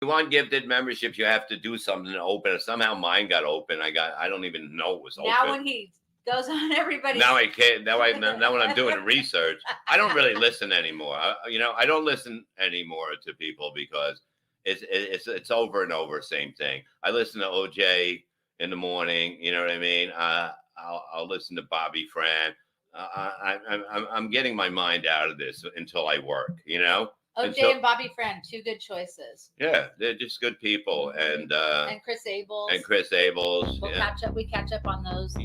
you want gifted memberships, you have to do something to open it. Somehow mine got open. I don't even know it was open. Now when he goes on everybody's. Now I can't. Now when I'm doing research, I don't really listen anymore. I don't listen anymore to people because it's over and over, same thing. I listen to OJ in the morning. You know what I mean? I'll listen to Bobby Fran. I'm getting my mind out of this until I work. You know. OJ and Bobby Fran, two good choices. Yeah, they're just good people, and Chris Abels. We catch up on those.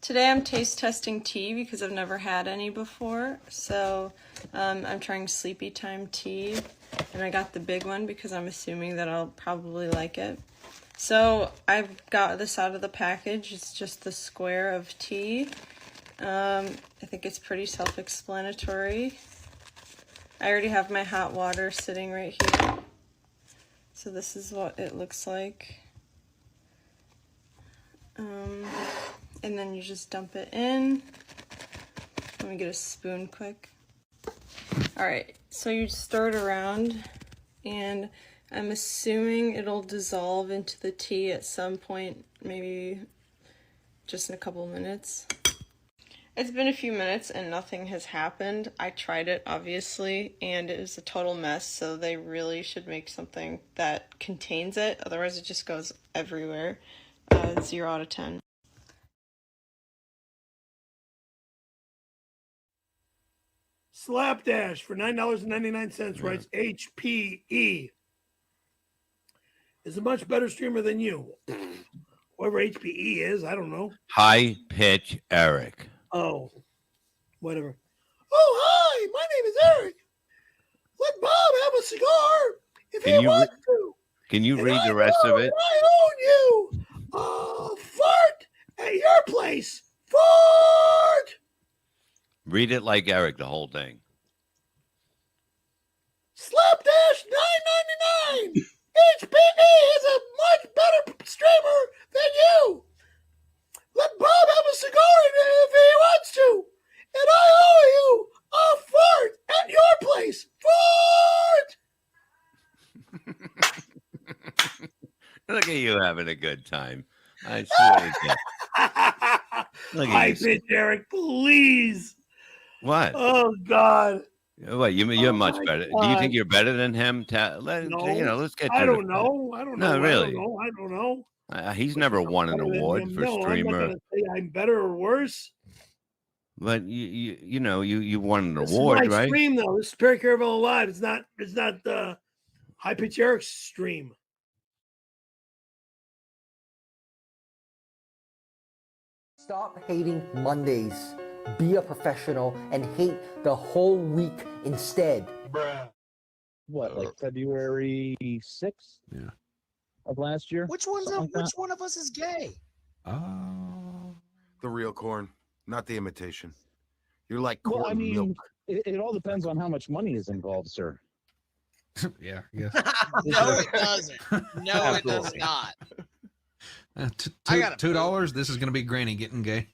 Today I'm taste testing tea because I've never had any before. So I'm trying Sleepy Time tea, and I got the big one because I'm assuming that I'll probably like it. So I've got this out of the package. It's just the square of tea. I think it's pretty self-explanatory. I already have my hot water sitting right here. So this is what it looks like. And then you just dump it in. Let me get a spoon quick. All right, so you stir it around, and I'm assuming it'll dissolve into the tea at some point, maybe just in a couple minutes. It's been a few minutes and nothing has happened. I tried it, obviously, and it was a total mess, so they really should make something that contains it. Otherwise, it just goes everywhere. 0 out of 10. Slapdash for $9.99 writes HPE is a much better streamer than you. Whoever HPE is, I don't know. High pitch Eric. Oh, whatever. Oh, hi, my name is Eric. Let Bob have a cigar if he wants to. Can you read the rest of it? I own you. Fart at your place. Fart. Read it like Eric, the whole thing. Slapdash $9.99. HPE is a much better streamer than you. Let Bob have a cigar if he wants to. And I owe you a fart at your place. Fart! Look at you having a good time. I swear to God. Hi, pitch, Eric, please. What? Oh, God. What? You're much better. Do you think you're better than him? No. Let's get to I don't know. No, really. I don't know. He's never won an award for streamer. I'm not gonna say I'm better or worse. But you won an This award, is my right? Stream though. This is Perry Caravel Live. It's not High Pitch Eric's stream. Stop hating Mondays. Be a professional and hate the whole week instead. Bruh. What, like February 6th? Yeah. Of last year? Which one of us is gay? The real corn, not the imitation. You're like corn Well, I mean, milk. it all depends on how much money is involved, sir. Yeah, I guess. No, it doesn't. No, it does not. $2. This is going to be Granny getting gay.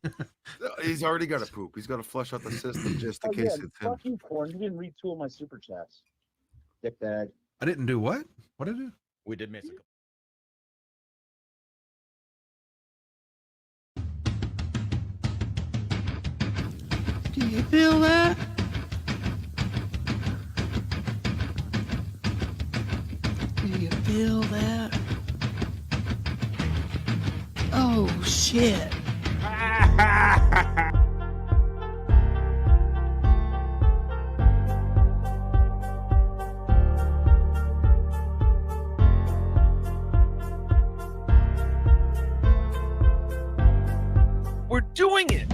He's already got to poop. He's got to flush out the system just in case it's him. Fuck you, Corn. You didn't read 2 of my super chats. Dickbag. I didn't do what? What did I do? We did miss it. Do you feel that? Do you feel that? Oh, shit. We're doing it.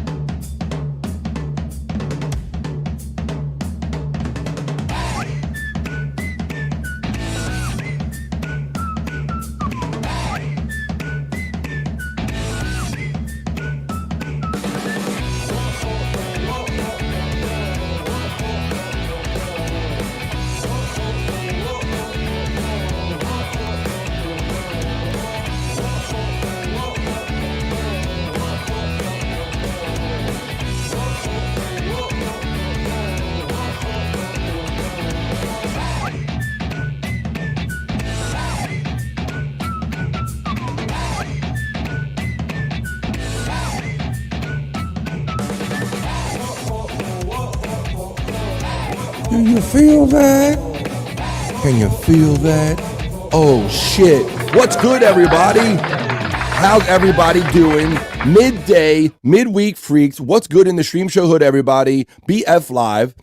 Do you feel that? Can you feel that? Oh shit. What's good, everybody? How's everybody doing? Midday, midweek freaks. What's good in the Stream Show hood, everybody? BF Live.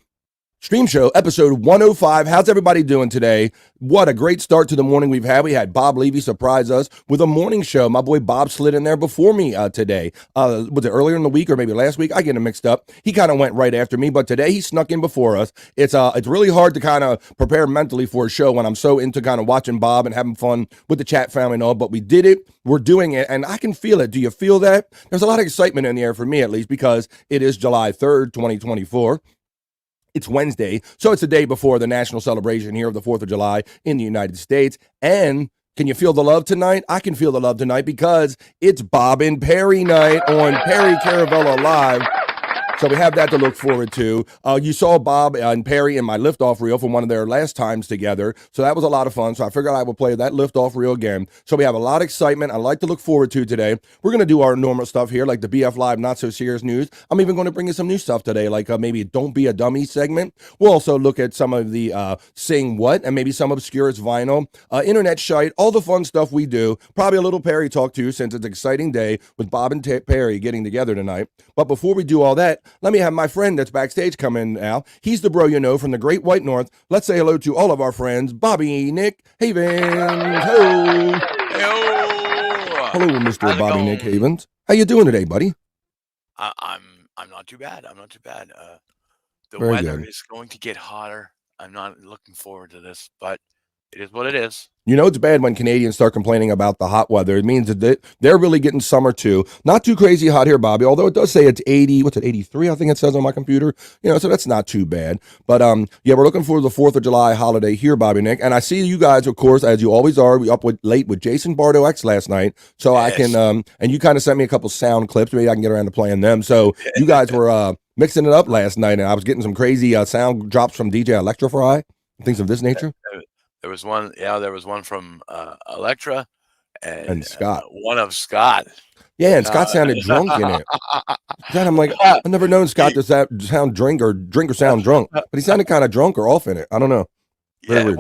Stream Show, episode 105. How's everybody doing today? What a great start to the morning we've had. We had Bob Levy surprise us with a morning show. My boy Bob slid in there before me today. Was it earlier in the week or maybe last week? I get him mixed up. He kind of went right after me, but today he snuck in before us. It's really hard to kind of prepare mentally for a show when I'm so into kind of watching Bob and having fun with the chat family and all, but we did it. We're doing it, and I can feel it. Do you feel that? There's a lot of excitement in the air for me, at least, because it is July 3rd, 2024. It's Wednesday, so it's the day before the national celebration here of the 4th of July in the United States. And can you feel the love tonight? I can feel the love tonight because it's Bob and Perry night on Perry Caravella Live. So we have that to look forward to. You saw Bob and Perry in my liftoff reel from one of their last times together. So that was a lot of fun. So I figured I would play that liftoff reel again. So we have a lot of excitement I like to look forward to today. We're going to do our normal stuff here, like the BF Live Not So Serious News. I'm even going to bring you some new stuff today, like maybe Don't Be a Dummy segment. We'll also look at some of the Sing What and maybe some obscurest vinyl, internet Shyt, all the fun stuff we do. Probably a little Perry talk too, since it's an exciting day with Bob and Perry getting together tonight. But before we do all that, let me have my friend that's backstage come in now. He's the bro you know from the Great White North. Let's say hello to all of our friends. Bobby, Nick, Havens. Hello. Hello, Mr. Bobby Nick Havens. How you doing today, buddy? I'm not too bad. I'm not too bad. The Very weather good. is going to get hotter. I'm not looking forward to this, but it is what it is. You know it's bad when Canadians start complaining about the hot weather. It means that they're really getting summer too. Not too crazy hot here, Bobby, although it does say it's 80, what's it, 83, I think it says on my computer. So that's not too bad. But yeah, we're looking for the 4th of July holiday here, Bobby Nick. And I see you guys, of course, as you always are, we up late with Jason Bardo X last night. So Yes. I can, and you kind of sent me a couple sound clips. Maybe I can get around to playing them. So you guys were mixing it up last night, and I was getting some crazy sound drops from DJ Electrify, things of this nature. There was one, there was one from Electra And Scott. one of Scott. Yeah, and Scott sounded drunk in it. Then I'm like, I've never known Scott to sound drink or sound drunk, but he sounded kind of drunk or off in it. I don't know. Very Yeah, weird.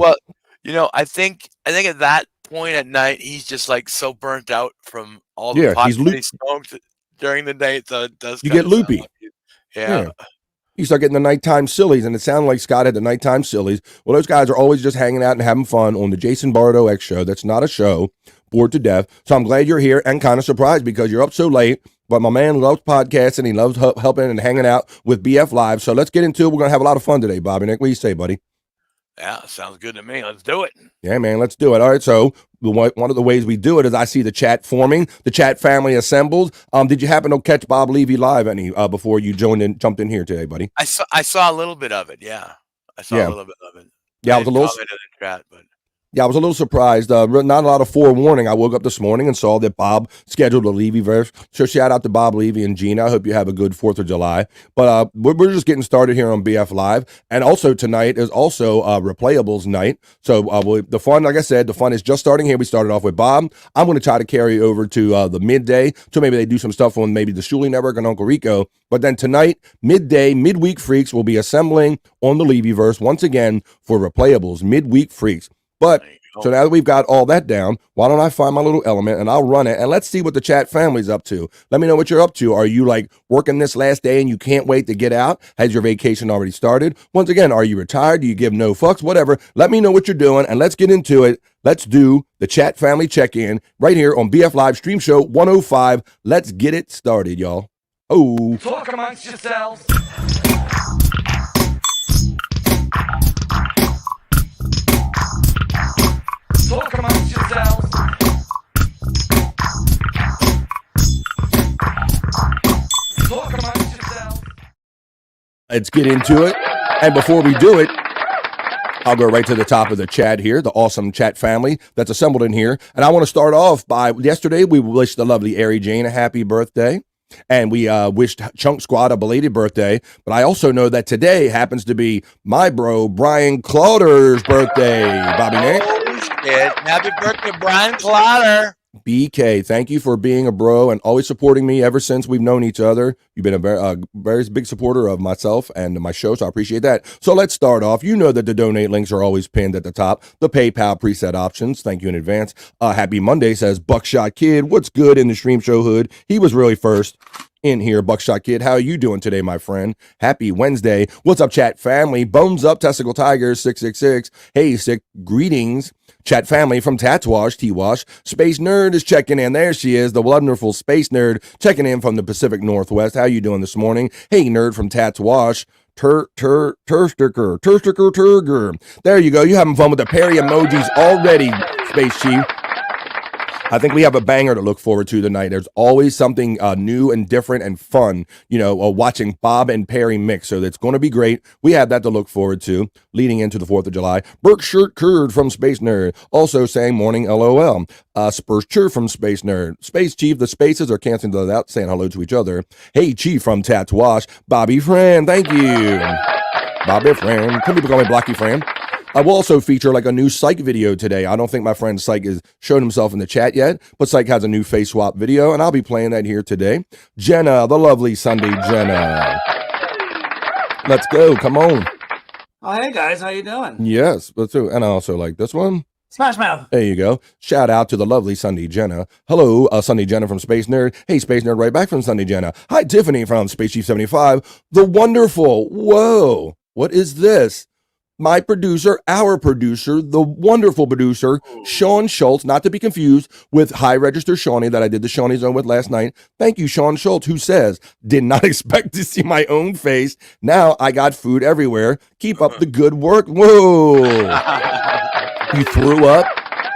well, I think at that point at night he's just like so burnt out from all the pot he's that he smoked during the day, so it does. You kinda get sound loopy. like yeah. You start getting the nighttime sillies, and it sounded like Scott had the nighttime sillies. Well, those guys are always just hanging out and having fun on the Jason Bardo X show. That's not a show, bored to death. So I'm glad you're here and kind of surprised because you're up so late. But my man loves podcasting. He loves helping and hanging out with BF Live. So let's get into it. We're going to have a lot of fun today, Bobby Nick. What do you say, buddy? Yeah, sounds good to me. Let's do it. Yeah, man, let's do it. All right, so one of the ways we do it is I see the chat forming, the chat family assembled. Did you happen to catch Bob Levy live any before you jumped in here today, buddy? I saw a little bit of it. Yeah, I saw a little bit of it. Yeah, I was a little. Commented in the chat, but Yeah, I was a little surprised. Not a lot of forewarning. I woke up this morning and saw that Bob scheduled a Levy verse. So shout out to Bob Levy and Gina. I hope you have a good 4th of July. But we're just getting started here on BF Live. And also tonight is also Replayables night. So the fun, like I said, the fun is just starting here. We started off with Bob. I'm going to try to carry over to the midday. So maybe they do some stuff on maybe the Shuli Network and Uncle Rico. But then tonight, midday, midweek freaks will be assembling on the Levy verse once again for Replayables, midweek freaks. But so now that we've got all that down, why don't I find my little element and I'll run it and let's see what the chat family's up to. Let me know what you're up to. Are you like working this last day and you can't wait to get out? Has your vacation already started? Once again, are you retired? Do you give no fucks? Whatever. Let me know what you're doing and let's get into it. Let's do the chat family check-in right here on BF Live Stream Show 105. Let's get it started, y'all. Oh. Talk amongst yourselves. Talk amongst yourselves. Talk amongst yourselves. Let's get into it. And before we do it, I'll go right to the top of the chat here, the awesome chat family that's assembled in here. And I want to start off by yesterday, we wished the lovely Ari Jane a happy birthday. And we wished Chunk Squad a belated birthday. But I also know that today happens to be my bro, Brian Clauder's birthday. Bobby Nick. Oh, shit. Happy birthday, Brian Clauder. BK, thank you for being a bro and always supporting me ever since we've known each other. You've been a very big supporter of myself and my show, so I appreciate that. So let's start off. You know that the donate links are always pinned at the top. The PayPal preset options. Thank you in advance. Happy Monday, says Buckshot Kid. What's good in the Stream Show hood? He was really first in here. Buckshot Kid, how are you doing today, my friend? Happy Wednesday. What's up, chat family? Bones up, Testicle Tigers 666. Hey, sick greetings. Chat family from Tatwash, T-Wash. Space Nerd is checking in. There she is, the wonderful Space Nerd, checking in from the Pacific Northwest. How you doing this morning? Hey, Nerd from Tatwash. Turger. There you go. You having fun with the Perry emojis already, Space Chief. I think we have a banger to look forward to tonight. There's always something new and different and fun, watching Bob and Perry mix. So that's going to be great. We have that to look forward to leading into the 4th of July. Berkshire Curd from Space Nerd also saying morning LOL. Spurs Cheer from Space Nerd. Space Chief, the spaces are canceling those out, saying hello to each other. Hey, Chief from Tatwash. Bobby Fran, thank you. Bobby Fran. Some people call me Blocky Fran. I will also feature like a new Psych video today. I don't think my friend Psych has shown himself in the chat yet, but Psych has a new face swap video, and I'll be playing that here today. Jenna, the lovely Sunday Jenna. Let's go. Come on. Oh, hey guys, how you doing? Yes, let's do. And I also like this one. Smash Mouth. There you go. Shout out to the lovely Sunday Jenna. Hello, Sunday Jenna from Space Nerd. Hey, Space Nerd, right back from Sunday Jenna. Hi, Tiffany from Space Chief 75. The wonderful. Whoa. What is this? My producer, our producer, the wonderful producer, Sean Schultz, not to be confused with High Register Shawnee that I did the Shawnee Zone with last night. Thank you, Sean Schultz, who says, did not expect to see my own face. Now I got food everywhere. Keep up the good work. Whoa. You threw up?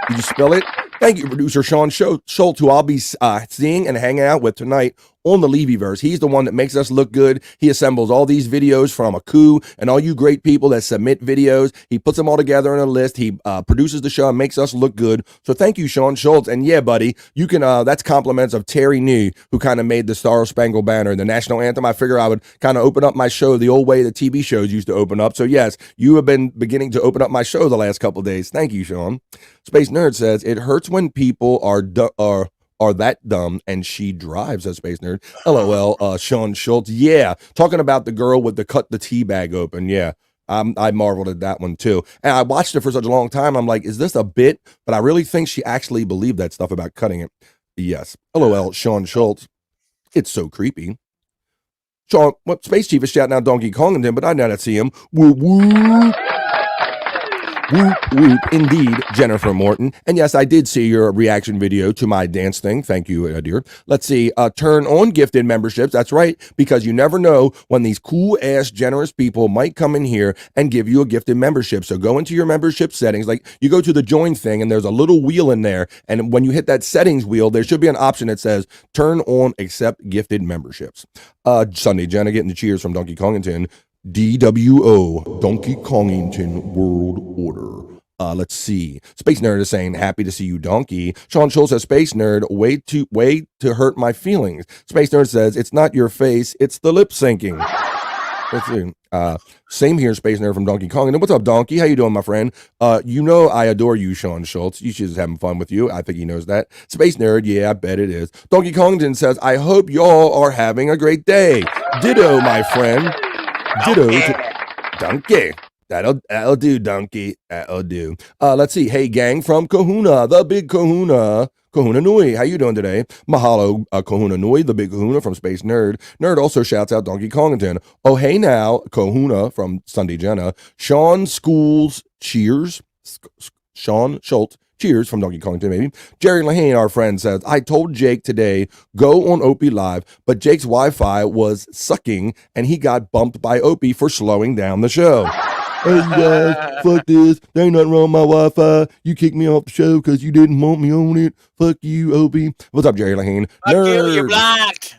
Did you spill it? Thank you, producer Sean Schultz, who I'll be seeing and hanging out with tonight on the Levyverse. He's the one that makes us look good. He assembles all these videos from Aku and all you great people that submit videos. He puts them all together in a list. He produces the show and makes us look good. So thank you, Sean Schultz. And yeah, buddy, you can, that's compliments of Terry Nee, who kind of made the Star Spangled Banner, the national anthem. I figure I would kind of open up my show the old way the TV shows used to open up. So yes, you have been beginning to open up my show the last couple of days. Thank you, Sean. Space Nerd says, it hurts when people are that dumb and she drives, as Space Nerd. LOL, Sean Schultz. Yeah, talking about the girl with the cut the tea bag open. Yeah, I marveled at that one too. And I watched it for such a long time. I'm like, is this a bit? But I really think she actually believed that stuff about cutting it. Yes. LOL, Sean Schultz. It's so creepy. Sean, what Space Chief is shouting out Donkey Kongington, but I did not see him. Woo woo. Whoop, whoop, indeed, Jennifer Morton. And yes, I did see your reaction video to my dance thing. Thank you, dear. Let's see, turn on gifted memberships. That's right, because you never know when these cool-ass, generous people might come in here and give you a gifted membership. So go into your membership settings. Like, you go to the join thing, and there's a little wheel in there. And when you hit that settings wheel, there should be an option that says, turn on accept gifted memberships. Sunday Jenna getting the cheers from Donkey Kongington. DWO, Donkey Kongington World Order. Let's see. Space Nerd is saying, happy to see you, Donkey. Sean Schultz says, Space Nerd, way to hurt my feelings. Space Nerd says, it's not your face, it's the lip syncing. Let's see. Same here, Space Nerd from Donkey Kong. And what's up, Donkey? How you doing, my friend? You know I adore you, Sean Schultz. You should just having fun with you. I think he knows that. Space Nerd, yeah, I bet it is. Donkey Kongton says, I hope y'all are having a great day. Ditto, my friend. Ditto. Donkey. That'll do, Donkey. That'll do. Let's see. Hey, gang from Kahuna, the big Kahuna. Kahuna Nui, how you doing today? Mahalo, Kahuna Nui, the big Kahuna from Space Nerd. Nerd also shouts out Donkey Kongington. Oh, hey now, Kahuna from Sunday Jenna. Sean Schools, cheers. Sean Schultz, cheers from Donkey Kongington, maybe. Jerry Lahane, our friend, says, I told Jake today, go on Opie Live, but Jake's Wi-Fi was sucking, and he got bumped by Opie for slowing down the show. Hey guys, fuck this. There ain't nothing wrong with my Wi-Fi. You kicked me off the show because you didn't want me on it. Fuck you, Opie. What's up, Jerry Lahane? Fuck you, you're blocked.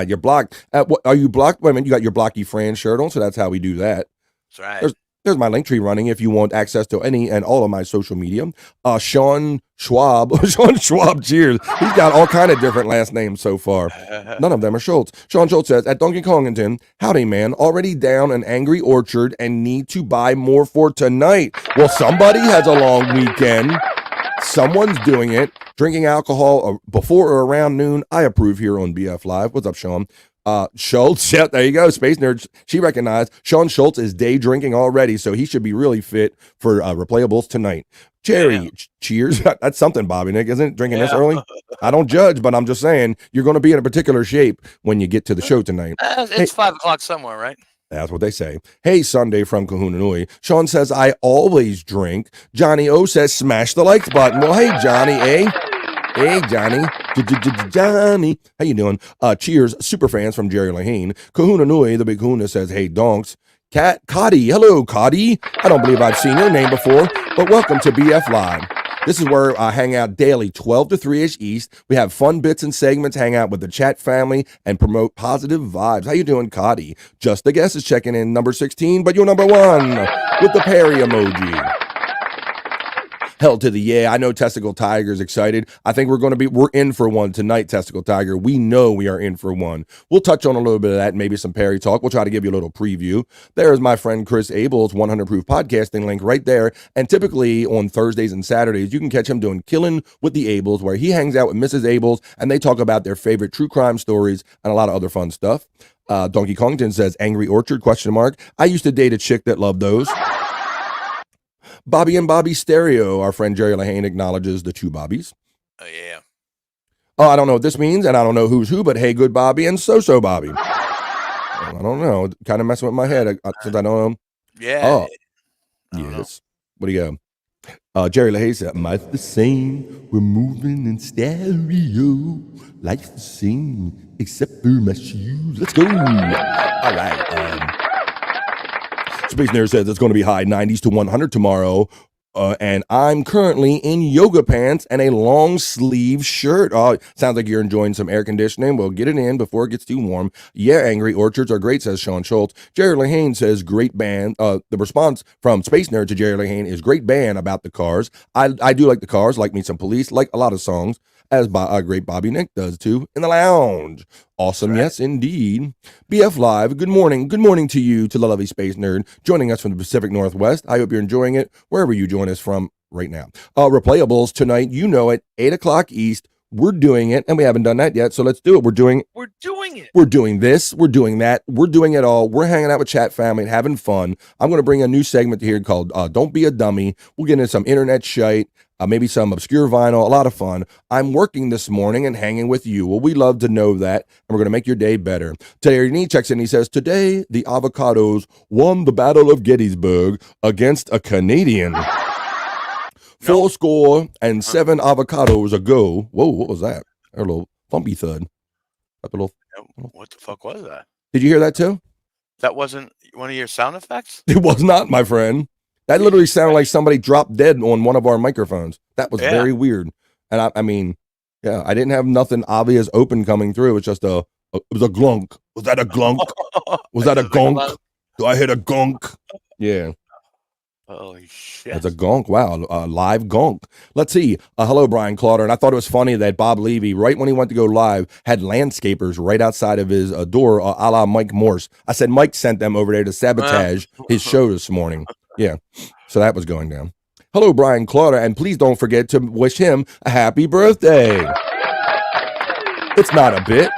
You're blocked. What, are you blocked? Wait a minute, you got your Blocky Fran shirt on, so that's how we do that. That's right. There's my link tree running if you want access to any and all of my social media. Sean Schwab, Sean Schwab, cheers. He's got all kind of different last names so far. None of them are Schultz. Sean Schultz says, at Donkey Kongington, howdy man, already down an Angry Orchard and need to buy more for tonight. Well, somebody has a long weekend. Someone's doing it. Drinking alcohol before or around noon. I approve here on BF Live. What's up, Sean? Schultz, yeah, there you go. Space Nerd, she recognized Sean Schultz is day drinking already, so he should be really fit for replayables tonight. Jerry, cheers. That's something, Bobby Nick, isn't it? Drinking this early? I don't judge, but I'm just saying you're going to be in a particular shape when you get to the show tonight. It's 5 o'clock somewhere, right? That's what they say. Hey, Sunday from Kahuna Nui. Sean says, I always drink. Johnny O says, smash the likes button. Well, hey, Johnny, eh? Hey, Johnny. Johnny. How you doing? Cheers, super fans from Jerry Lahane. Kahuna Nui, the big kahuna, says, hey, donks. Cotty. Hello, Cotty. I don't believe I've seen your name before, but welcome to BF Live. This is where I hang out daily, 12 to 3-ish East. We have fun bits and segments, hang out with the chat family, and promote positive vibes. How you doing, Cotty? Just a Guess is checking in, number 16, but you're number 1 with the Perry emoji. Hell to the yeah. I know Testicle Tiger's excited. I think we're in for one tonight, Testicle Tiger. We know we are in for one. We'll touch on a little bit of that, maybe some Perry talk. We'll try to give you a little preview. There's my friend Chris Abel's 100 Proof Podcasting link right there. And typically on Thursdays and Saturdays, you can catch him doing Killing with the Abels, where he hangs out with Mrs. Abels and they talk about their favorite true crime stories and a lot of other fun stuff. Donkey Kongton says, Angry Orchard, ? I used to date a chick that loved those. Bobby and Bobby Stereo, our friend Jerry Lahane acknowledges the two Bobbies. Oh, yeah. Oh, I don't know what this means, and I don't know who's who, but hey, good Bobby and so-so Bobby. I don't know. Kind of messing with my head since I don't know. Yeah. Oh, yes. What do you got? Jerry Lahane said, life's the same. We're moving in stereo. Life's the same, except for my shoes. Let's go. All right. Space Nerd says it's going to be high 90s to 100 tomorrow. And I'm currently in yoga pants and a long sleeve shirt. Oh, sounds like you're enjoying some air conditioning. Well, get it in before it gets too warm. Yeah, Angry Orchards are great, says Sean Schultz. Jerry Lahane says great band. The response from Space Nerd to Jerry Lahane is great band about the Cars. I do like the Cars, like me some Police, like a lot of songs, as great Bobby Nick does too, in the lounge. Awesome, right. Yes, indeed. BF Live, good morning. Good morning to you, to the lovely Space Nerd, joining us from the Pacific Northwest. I hope you're enjoying it, wherever you join us from right now. Replayables tonight, you know it, 8 o'clock East. We're doing it, and we haven't done that yet, so let's do it. We're doing it. We're doing this. We're doing that. We're doing it all. We're hanging out with chat family and having fun. I'm going to bring a new segment here called Don't Be a Dummy. We'll get into some internet shite, maybe some obscure vinyl, a lot of fun. I'm working this morning and hanging with you. Well, we love to know that, and we're going to make your day better. Terry checks in. He says, today, the Avocados won the Battle of Gettysburg against a Canadian. 4 and 7 avocados ago. Whoa, what was that? A little thumpy thud. What the fuck was that? Did you hear that too? That wasn't one of your sound effects? It was not, my friend. That literally sounded like somebody dropped dead on one of our microphones. That was very weird. And I mean, yeah, I didn't have nothing obvious open coming through. It was just it was a glunk. Was that a glunk? Was that a gonk? Do I hit a gonk? Yeah. Holy shit. That's a gonk. Wow. Live gonk. Let's see. Hello, Brian Clauder. And I thought it was funny that Bob Levy, right when he went to go live, had landscapers right outside of his door, a la Mike Morse. I said Mike sent them over there to sabotage his show this morning. Yeah. So that was going down. Hello, Brian Clauder. And please don't forget to wish him a happy birthday. It's not a bit.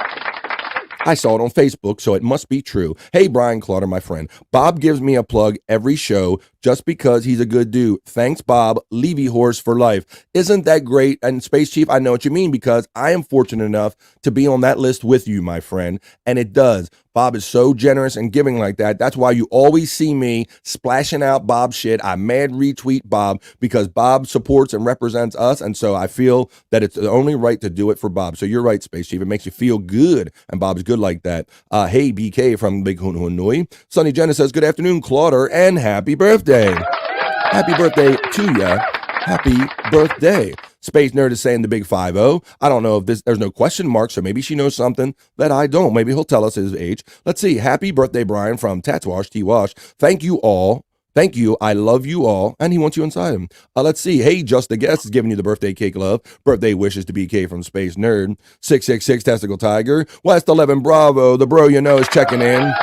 I saw it on Facebook, so it must be true. Hey, Brian Clauder, my friend. Bob gives me a plug every show just because he's a good dude. Thanks, Bob. Levy Horse for life. Isn't that great? And Space Chief, I know what you mean because I am fortunate enough to be on that list with you, my friend. And it does. Bob is so generous and giving like that. That's why you always see me splashing out Bob shit. I mad retweet Bob because Bob supports and represents us. And so I feel that it's the only right to do it for Bob. So you're right, Space Chief. It makes you feel good. And Bob's good like that. Hey, BK from Big Hunui. Sonny Jenna says, good afternoon, Clauder, and happy birthday. Happy birthday to ya. Happy birthday. Space Nerd is saying the big 50. I don't know if there's no question mark, so maybe she knows something that I don't. Maybe he'll tell us his age. Let's see. Happy birthday, Brian, from Tatswash, T-Wash. Thank you all. Thank you. I love you all. And he wants you inside him. Let's see. Hey, Just the Guest is giving you the birthday cake love. Birthday wishes to BK from Space Nerd. 666 Testicle Tiger. West 11 Bravo. The bro you know is checking in.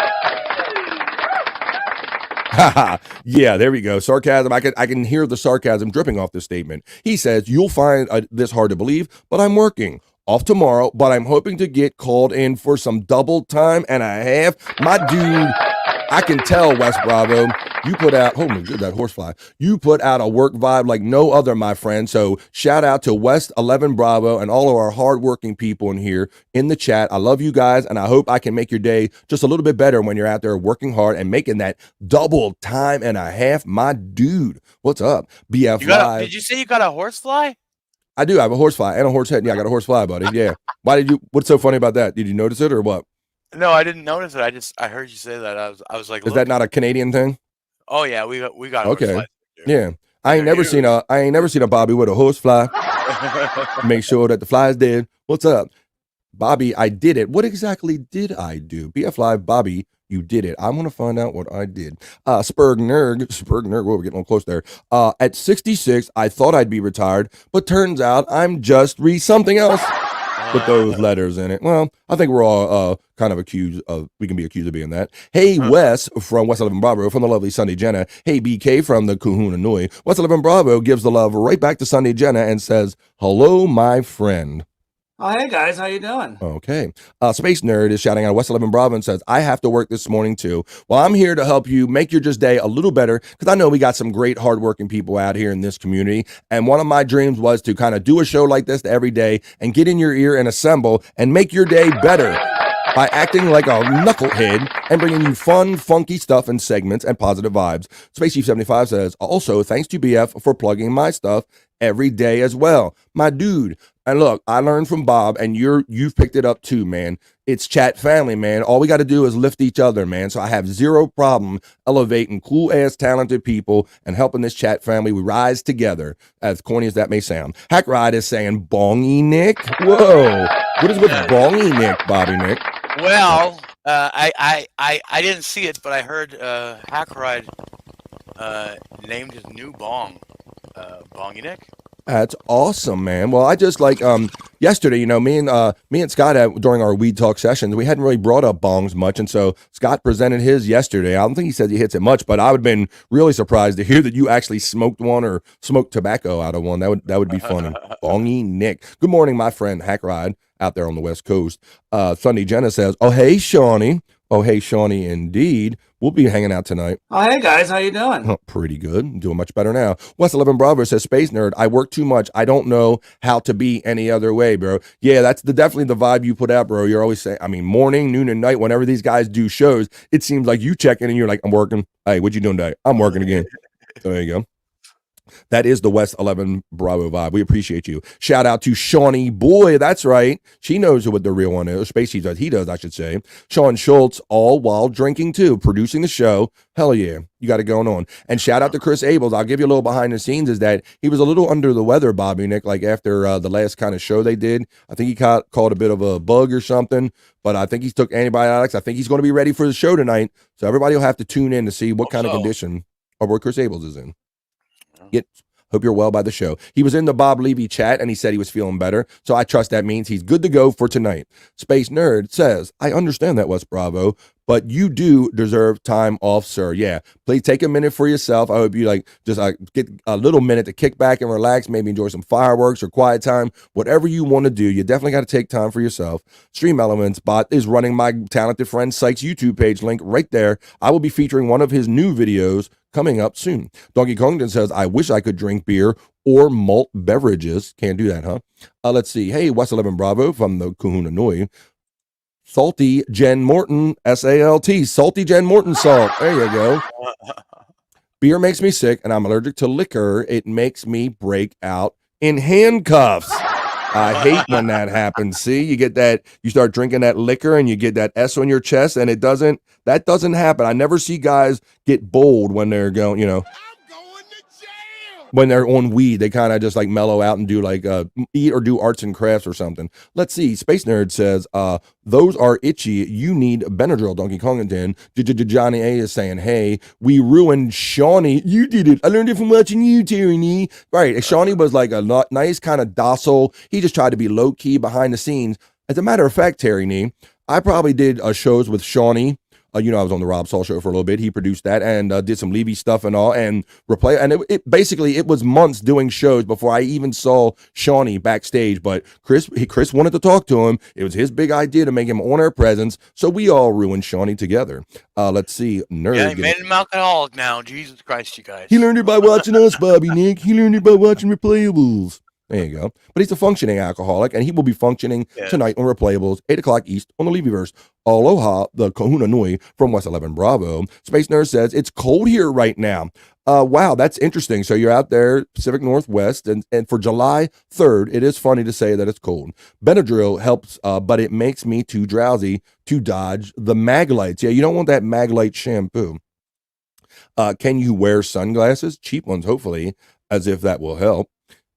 Yeah, there we go. Sarcasm. I can hear the sarcasm dripping off this statement. He says, "You'll find this hard to believe, but I'm working. Off tomorrow, but I'm hoping to get called in for some double time and a half." My dude, I can tell, West Bravo, you put out, oh my god, that horsefly. You put out a work vibe like no other, my friend. So shout out to West 11 Bravo and all of our hardworking people in here in the chat. I love you guys, and I hope I can make your day just a little bit better when you're out there working hard and making that double time and a half. My dude, what's up? BF Live. Did you say you got a horsefly? I do. I have a horsefly and a horse head. Yeah, I got a horsefly, buddy. Yeah. What's so funny about that? Did you notice it or what? No, I didn't notice it. I heard you say that. I was like, is that not a Canadian thing? Oh yeah, we got okay. Yeah. I ain't never seen a Bobby with a horsefly. Make sure that the fly's dead. What's up? Bobby, I did it. What exactly did I do? BF Live, Bobby, you did it. I want to find out what I did. Spurg Nerd, whoa, we're getting a little close there. At 66, I thought I'd be retired, but turns out I'm just something else with those letters in it. Well, I think we're all kind of we can be accused of being that. Hey, Wes from West 11 Bravo, from the lovely Sunday Jenna. Hey, BK from the Kahuna Nui. West 11 Bravo gives the love right back to Sunday Jenna and says, hello, my friend. Oh, hey guys, how you doing? Okay. Space Nerd is shouting out West 11 Bravo and says, I have to work this morning too. Well, I'm here to help you make your just day a little better because I know we got some great hardworking people out here in this community. And one of my dreams was to kind of do a show like this every day and get in your ear and assemble and make your day better by acting like a knucklehead and bringing you fun, funky stuff and segments and positive vibes. Space Chief 75 says, also, thanks to BF for plugging my stuff every day as well. My dude. And look, I learned from Bob, and you've picked it up too, man. It's chat family, man. All we got to do is lift each other, man. So I have zero problem elevating cool-ass, talented people and helping this chat family. We rise together, as corny as that may sound. Hack Ride is saying, bongy Nick? Whoa. What is with bongy Nick, Bobby Nick? Well, I didn't see it, but I heard Hack Ride named his new bong, Bongy Nick. That's awesome, man. Well, I just like yesterday, me and Scott during our weed talk sessions, we hadn't really brought up bongs much, and so Scott presented his yesterday. I don't think he said he hits it much, but I would have been really surprised to hear that you actually smoked one or smoked tobacco out of one. That would be funny. Bongy Nick. Good morning, my friend Hack Ride out there on the West Coast. Sunday Jenna says, "Oh hey, Shawnee. Oh hey, Shawnee, indeed. We'll be hanging out tonight." Oh, hey guys, how you doing? Oh, pretty good. I'm doing much better now. West 11 Bravo says, Space Nerd, I work too much. I don't know how to be any other way, bro. Yeah, that's definitely the vibe you put out, bro. You're always saying, morning, noon, and night, whenever these guys do shows, it seems like you check in and you're like, I'm working. Hey, what you doing today? I'm working again. So there you go. That is the West 11 Bravo vibe. We appreciate you. Shout out to Shawnee Boy. That's right. She knows what the real one is. Spacey does. He does, I should say. Sean Schultz, all while drinking too, producing the show. Hell yeah. You got it going on. And shout out to Chris Abels. I'll give you a little behind the scenes is that he was a little under the weather, Bobby Nick, like after the last kind of show they did. I think he caught a bit of a bug or something, but I think he took antibiotics. I think he's going to be ready for the show tonight. So everybody will have to tune in to see what kind of condition or what Chris Abels is in. Hope you're well by the show. He was in the Bob Levy chat and he said he was feeling better. So I trust that means he's good to go for tonight. Space Nerd says, I understand that, West Bravo, but you do deserve time off, sir. Yeah, please take a minute for yourself. I hope you get a little minute to kick back and relax, maybe enjoy some fireworks or quiet time, whatever you want to do. You definitely got to take time for yourself. Stream Elements bot is running my talented friend Sykes YouTube page link right there. I will be featuring one of his new videos coming up soon. Donkey Kongton says, I wish I could drink beer or malt beverages. Can't do that, huh? Let's see. Hey, West 11 Bravo from the Kahuna Nui. Salty Jen Morton, S-A-L-T, Salty Jen Morton salt. There you go. Beer makes me sick, and I'm allergic to liquor. It makes me break out in handcuffs. I hate when that happens. See, you start drinking that liquor, and you get that S on your chest, and that doesn't happen. I never see guys get bold when they're going, when they're on weed, they kind of just like mellow out and do like eat or do arts and crafts or something. Let's see. Space Nerd says, those are itchy. You need Benadryl, Donkey Kongington. Johnny A is saying, hey, we ruined Shawnee. You did it. I learned it from watching you, Tyranny. Right. Shawnee was like a nice kind of docile. He just tried to be low key behind the scenes. As a matter of fact, Tyranny, I probably did shows with Shawnee You know, I was on the Rob Saul show for a little bit. He produced that and did some Levy stuff and all, and replay. And it basically it was months doing shows before I even saw Shawnee backstage. But Chris wanted to talk to him. It was his big idea to make him on-air presence. So we all ruined Shawnee together. Let's see, nerd. Yeah, he made him alcoholic now. Jesus Christ, you guys. He learned it by watching us, Bobby Nick. He learned it by watching Replayables. There you go. But he's a functioning alcoholic, and he will be functioning tonight on Replayables, 8 o'clock East on the Levyverse. Aloha, the Kahuna Nui from West 11 Bravo. Space Nerd says, it's cold here right now. Wow, that's interesting. So you're out there, Pacific Northwest, and for July 3rd, it is funny to say that it's cold. Benadryl helps, but it makes me too drowsy to dodge the mag lights. Yeah, you don't want that mag light shampoo. Can you wear sunglasses? Cheap ones, hopefully, as if that will help.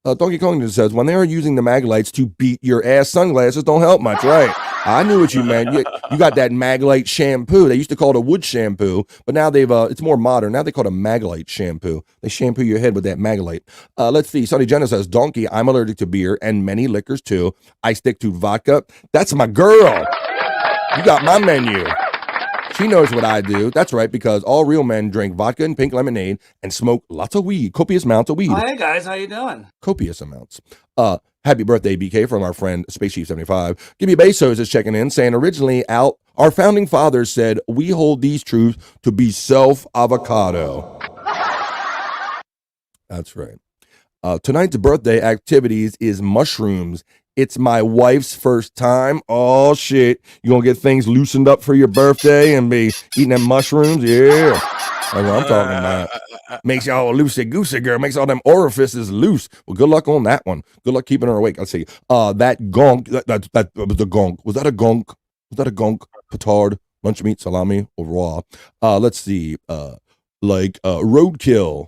Donkey Kong says, when they are using the mag lights to beat your ass, sunglasses don't help much, right? I knew what you meant. You got that Maglite shampoo. They used to call it a wood shampoo, but now they've it's more modern. Now they call it a Maglite shampoo. They shampoo your head with that Maglite. Let's see. Sonny Jenna says, Donkey, I'm allergic to beer and many liquors too. I stick to vodka. That's my girl. You got my menu. She knows what I do. That's right, because all real men drink vodka and pink lemonade and smoke lots of weed, copious amounts of weed. Oh, hey guys, how you doing? Copious amounts. Happy birthday, BK, from our friend Space Chief 75. Gimme Bezos is checking in, saying originally our founding fathers said we hold these truths to be self-avocado. That's right. Tonight's birthday activities is mushrooms. It's my wife's first time. Oh, shit. You gonna get things loosened up for your birthday and be eating them mushrooms? Yeah. That's what I'm talking about. Makes y'all loosey-goosey, girl. Makes all them orifices loose. Well, good luck on that one. Good luck keeping her awake. Let's see. That gonk, that was the gonk. Was that a gonk? Was that a gonk? Petard, lunch meat, salami, au revoir. Let's see. Roadkill.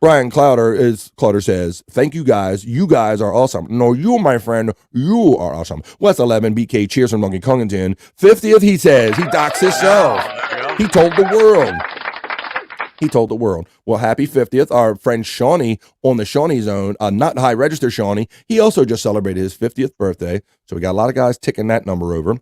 Brian Clowder says, thank you guys. You guys are awesome. No, you, my friend, you are awesome. West 11, BK, cheers from Donkey Kongington. 50th, he says. He docks himself. He told the world. He told the world. Well, happy 50th. Our friend Shawnee on the Shawnee Zone, not high register Shawnee, he also just celebrated his 50th birthday. So we got a lot of guys ticking that number over.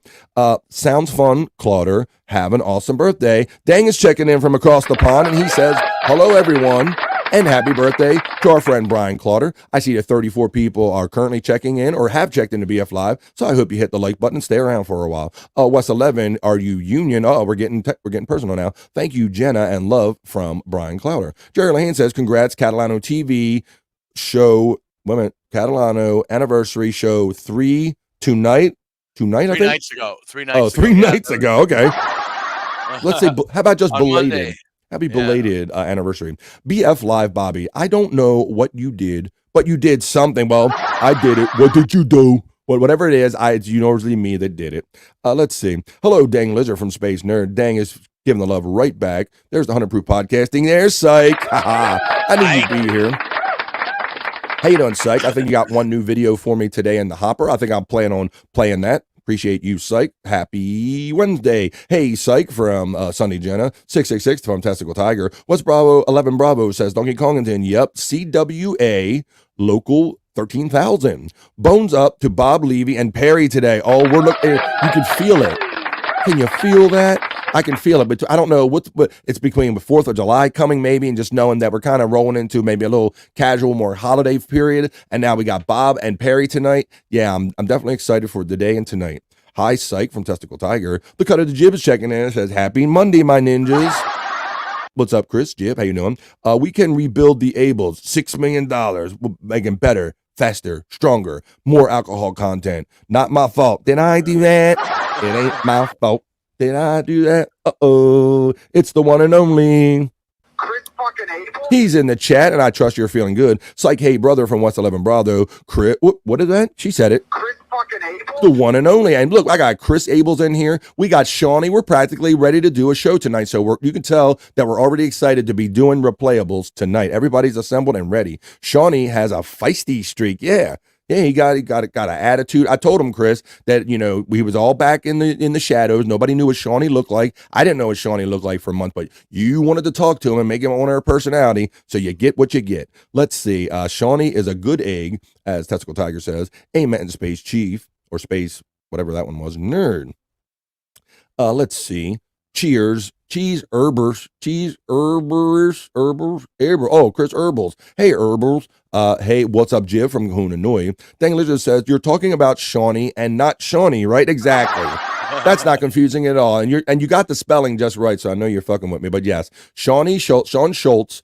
Sounds fun, Clauder. Have an awesome birthday. Dang is checking in from across the pond, and he says, hello, everyone. And happy birthday to our friend Brian Clauder. I see that 34 people are currently checking in or have checked into BF Live, so I hope you hit the like button and stay around for a while. West 11, are you union? Oh, we're getting personal now. Thank you, Jenna, and love from Brian Clauder. Jerry Lane says, congrats, Catalano TV show, Catalano anniversary show 3 tonight. Tonight, I think? 3 nights ago. 3 nights ago. Oh, 3 nights ago. Okay. Let's say, how about just belated? Monday. Happy belated anniversary. BF Live, Bobby. I don't know what you did, but you did something. Well, I did it. What did you do? Well, whatever it is, it's usually me that did it. Let's see. Hello, Dang Lizard from Space Nerd. Dang is giving the love right back. There's the 100 Proof Podcasting. There's Psych. I knew you'd be here. How you doing, Psych? I think you got one new video for me today in the hopper. I think I'm planning on playing that. Appreciate you, Psych. Happy Wednesday. Hey, Psych from Sunday Jenna. 666 from Testicle Tiger. What's Bravo? 11 Bravo says Donkey Kongington. Yep. CWA local 13,000. Bones up to Bob Levy and Perry today. Oh, we're looking. You can feel it. Can you feel that? I can feel it, but I don't know what it's between the 4th of July coming maybe and just knowing that we're kind of rolling into maybe a little casual, more holiday period. And now we got Bob and Perry tonight. Yeah, I'm definitely excited for the day and tonight. Hi, Psych from Testicle Tiger. The Cut of the Jib is checking in and says, happy Monday, my ninjas. What's up, Chris? Jib, how you doing? We can rebuild the Ables. $6 million. We'll make them better, faster, stronger, more alcohol content. Not my fault. Did I do that? It ain't my fault. Did I do that? Uh-oh. It's the one and only Chris fucking Abel? He's in the chat, and I trust you're feeling good. Psych, hey, brother from West 11 Bravo. Chris, what is that? She said it. Chris fucking Abel? The one and only. And look, I got Chris Abels in here. We got Shawnee. We're practically ready to do a show tonight. So you can tell that we're already excited to be doing replayables tonight. Everybody's assembled and ready. Shawnee has a feisty streak. Yeah. Yeah, he got an attitude. I told him, Chris, that we was all back in the shadows. Nobody knew what Shawnee looked like. I didn't know what Shawnee looked like for a month, but you wanted to talk to him and make him on her personality, so you get what you get. Let's see. Shawnee is a good egg, as Testicle Tiger says. Amen, Space Chief or Space whatever that one was. Nerd. Let's see. Cheers. Cheese Herbers. Oh, Chris Herbals. Hey, Herbals. Hey, what's up, Jiv from Hunanui? Dang Lizard says, you're talking about Shawnee and not Shawnee, right? Exactly. That's not confusing at all. And you got the spelling just right, so I know you're fucking with me. But yes, Shawnee Schultz, Sean Schultz.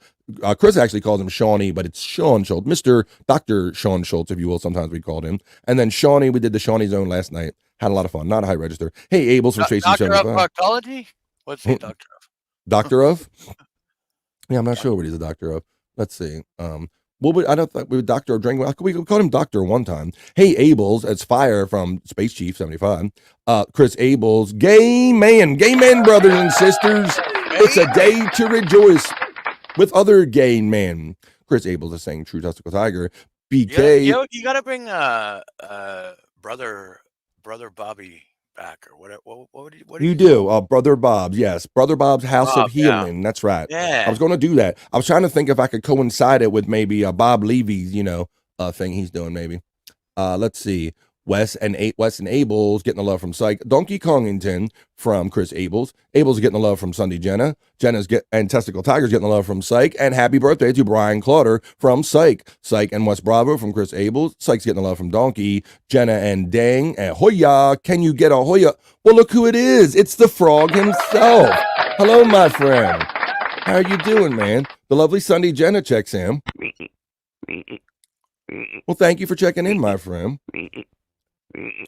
Chris actually calls him Shawnee, but it's Sean Schultz. Mr. Dr. Sean Schultz, if you will, sometimes we called him. And then Shawnee, we did the Shawnee Zone last night. Had a lot of fun. Not a high register. Hey, Abels from Tracy Doctor of 75. proctology? What's he doctor of? Doctor of? Yeah, I'm not sure what he's a doctor of. Let's see. I don't think we were Doctor of Drink. We called him Doctor one time. Hey, Abels, it's Fire from Space Chief 75. Chris Abels, gay man, brothers and sisters. It's a day to rejoice with other gay men. Chris Abels is saying True Testicle Tiger. BK. You gotta bring brother Bobby back, or what you do? Brother Bob's, yes. Brother Bob's House Bob, of Healing. That's right. Yeah. I was going to do that. I was trying to think if I could coincide it with maybe Bob Levy's, thing he's doing maybe. Let's see. Wes and Abels getting the love from Psych. Donkey Kongington from Chris Abels. Abels getting the love from Sunday Jenna. And Testicle Tigers getting the love from Psych. And happy birthday to Brian Clauder from Psych. Psych and West Bravo from Chris Abels. Psych's getting the love from Donkey. Jenna and Dang. And Hoya, can you get a Hoya? Well, look who it is. It's the frog himself. Hello, my friend. How are you doing, man? The lovely Sunday Jenna checks in. Well, thank you for checking in, my friend.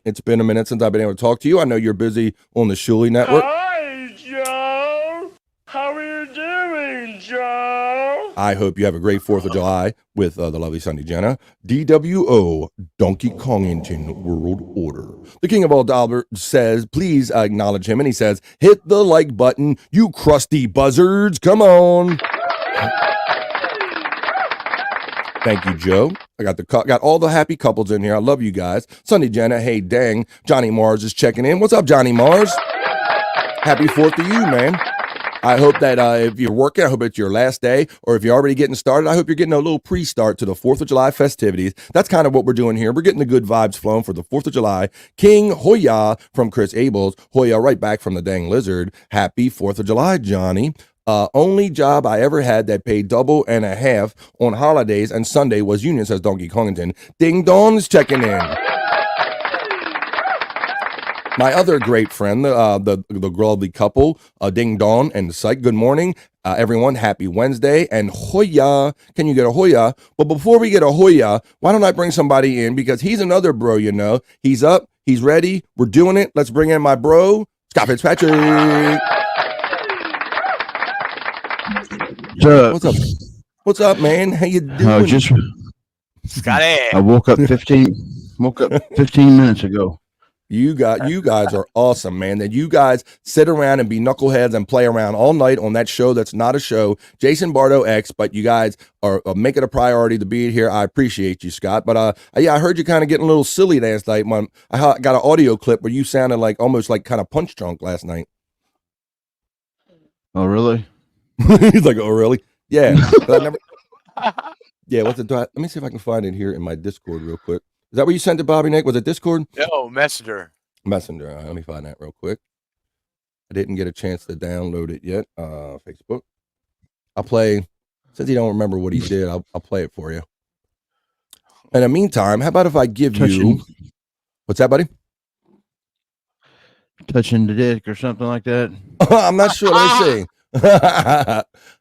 It's been a minute since I've been able to talk to you. I know you're busy on the Shuli Network. Hi, Joe. How are you doing, Joe? I hope you have a great 4th of July with the lovely Sunday Jenna. DWO, Donkey Kongington World Order. The King of All Dollar says, please acknowledge him. And he says, hit the like button, you crusty buzzards. Come on. Thank you, Joe. I got all the happy couples in here. I love you guys. Sunday Jenna, hey, dang. Johnny Mars is checking in. What's up, Johnny Mars? Happy 4th to you, man. I hope that if you're working, I hope it's your last day, or if you're already getting started, I hope you're getting a little pre-start to the 4th of July festivities. That's kind of what we're doing here. We're getting the good vibes flowing for the 4th of July. King Hoya from Chris Abels. Hoya right back from the dang lizard. Happy 4th of July, Johnny. Only job I ever had that paid double and a half on holidays and Sunday was union, says Donkey Kongington. Ding Dong's checking in. My other great friend, the lovely couple, Ding Dong and Psych. Good morning, everyone. Happy Wednesday. And Hoya, can you get a Hoya? But before we get a Hoya, why don't I bring somebody in? Because he's another bro, He's up. He's ready. We're doing it. Let's bring in my bro, Scott Fitzpatrick. What's up? What's up, man? How you doing? Scotty. I woke up 15 minutes ago. You guys are awesome, man. That you guys sit around and be knuckleheads and play around all night on that show that's not a show, Jason Bardo X, but you guys are make it a priority to be here. I appreciate you, Scott. But yeah, I heard you kind of getting a little silly last night. I got an audio clip where you sounded like almost like kind of punch drunk last night. Oh, really? He's like, oh, really? Yeah. But I never... Yeah, what's it? Let me see if I can find it here in my Discord real quick. Is that what you sent to Bobby Nick? Was it Discord? No, Messenger. Messenger. All right, let me find that real quick. I didn't get a chance to download it yet. Facebook. I'll play. Since you don't remember what he did, I'll play it for you. In the meantime, how about if I give you... What's that, buddy? Touching the dick or something like that. I'm not sure. Let me see.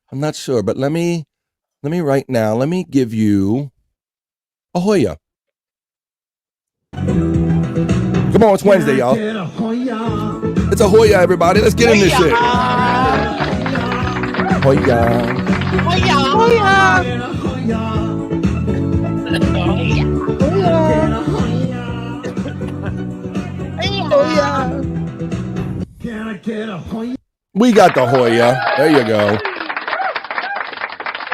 I'm not sure, but let me right now. Let me give you a Hoya. Come on, it's Wednesday, y'all. It's a Hoya, everybody. Let's get in this shit. Hoya. We got the Hoya. There you go.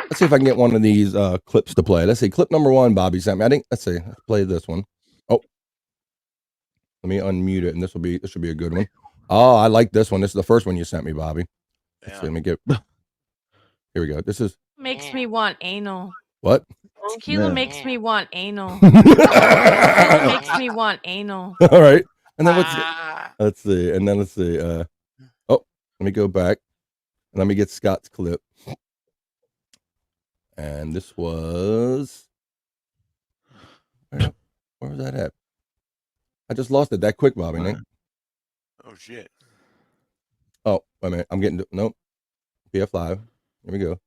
Let's see if I can get one of these clips to play. Let's see. Clip number 1, Bobby sent me. Let's see. Let's play this one. Oh. Let me unmute it, and this should be a good one. Oh, I like this one. This is the first one you sent me, Bobby. Let's see, let me get. Here we go. This is makes me want anal. What? Tequila makes me want anal. Tequila makes me want anal. All right. And then let's see. And then let's see. Oh, Let me go back and let me get Scott's clip. And this was where was that at? I just lost it that quick, Bobby. Nick. Oh shit. Oh, wait a minute. I'm getting nope. BF Live. Here we go.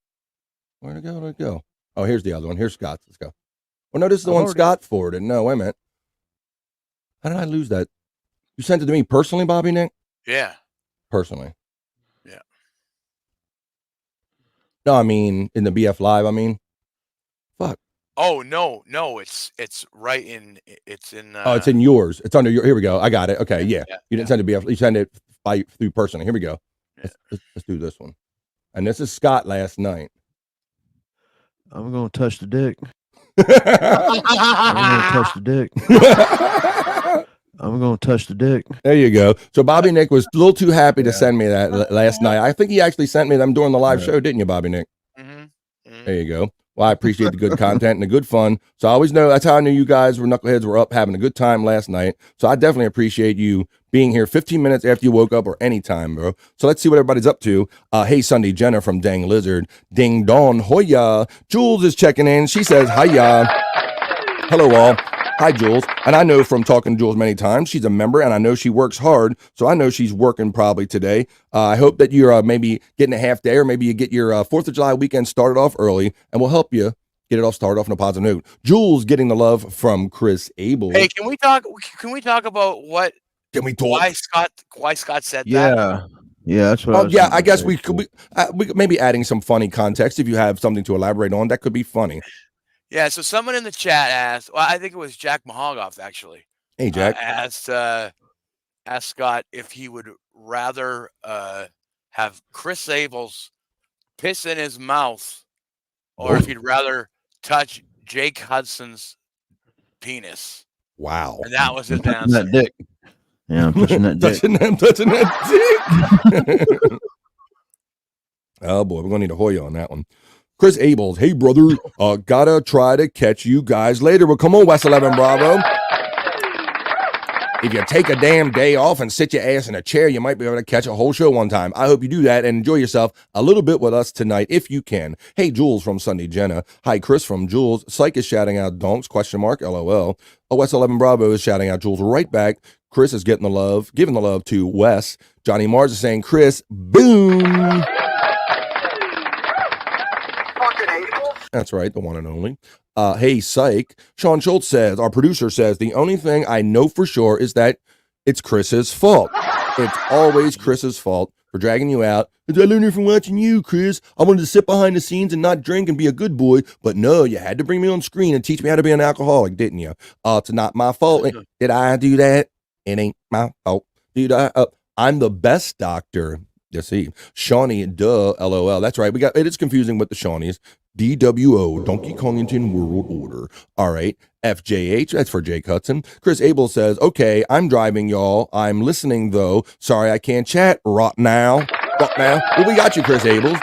Where'd it go? Where'd it go? Oh, here's the other one. Here's Scott's. Let's go. Well, no, this is the one Scott forwarded. No, wait a minute. How did I lose that? You sent it to me personally, Bobby Nick? Yeah. Personally. Yeah. No, I mean in the BF Live. I mean, fuck. Oh no, it's right in it's in. Oh, it's in yours. It's under your. Here we go. I got it. Okay, yeah. You didn't send it BF. You sent it through personally. Here we go. Let's do this one. And this is Scott last night. I'm gonna touch the dick. I'm gonna touch the dick. I'm gonna touch the dick. There you go. So Bobby Nick was a little too happy to send me that last night. I think he actually sent me them during the live show, didn't you, Bobby Nick? There you go. Well, I appreciate the good content and the good fun. So I always know that's how I knew you guys were knuckleheads were up having a good time last night. So I definitely appreciate you being here 15 minutes after you woke up or any time, bro. So let's see what everybody's up to. Hey, Sunday Jenna from Dang Lizard. Ding Dong Hoya. Jules is checking in. She says, hiya. Hello, all. Hi, Jules. And I know from talking to Jules many times, she's a member, and I know she works hard, so I know she's working probably today. I hope that you're maybe getting a half day, or maybe you get your 4th of July weekend started off early, and we'll help you get it all started off on a positive note. Jules getting the love from Chris Abel. Hey, can we talk about what? Can we talk? Why Scott said that? Yeah, that's what. I guess we could maybe adding some funny context if you have something to elaborate on. That could be funny. Yeah, so someone in the chat asked, well, I think it was Jack Mahogoff, actually. Hey, Jack. Asked Scott if he would rather have Chris Abel's piss in his mouth or if he'd rather touch Jake Hudson's penis. Wow. And that was his answer. That dick. Yeah, I'm touching that dick. touching that dick. Oh, boy, we're going to need a Hoya on that one. Chris Abels, hey brother, gotta try to catch you guys later. Well, come on, West 11 Bravo. If you take a damn day off and sit your ass in a chair, you might be able to catch a whole show one time. I hope you do that and enjoy yourself a little bit with us tonight if you can. Hey, Jules from Sunday Jenna. Hi, Chris from Jules. Psych is shouting out donks, question mark, LOL. West 11 Bravo is shouting out Jules right back. Chris is getting the love, giving the love to Wes. Johnny Mars is saying, Chris, boom. That's right, the one and only. Hey, Psych. Sean Schultz says, our producer says, the only thing I know for sure is that it's Chris's fault. It's always Chris's fault for dragging you out. I learned it from watching you, Chris. I wanted to sit behind the scenes and not drink and be a good boy, but no, you had to bring me on screen and teach me how to be an alcoholic, didn't you? It's not my fault. Did I do that? It ain't my fault. Dude, I'm the best doctor. Yes, see. Shawnee, duh, LOL. That's right. It is confusing with the Shawnees. DWO, Donkey Kongington World Order. All right. FJH, that's for Jake Hudson. Chris Abel says, okay, I'm driving, y'all. I'm listening, though. Sorry, I can't chat right now. Well, we got you, Chris Abel.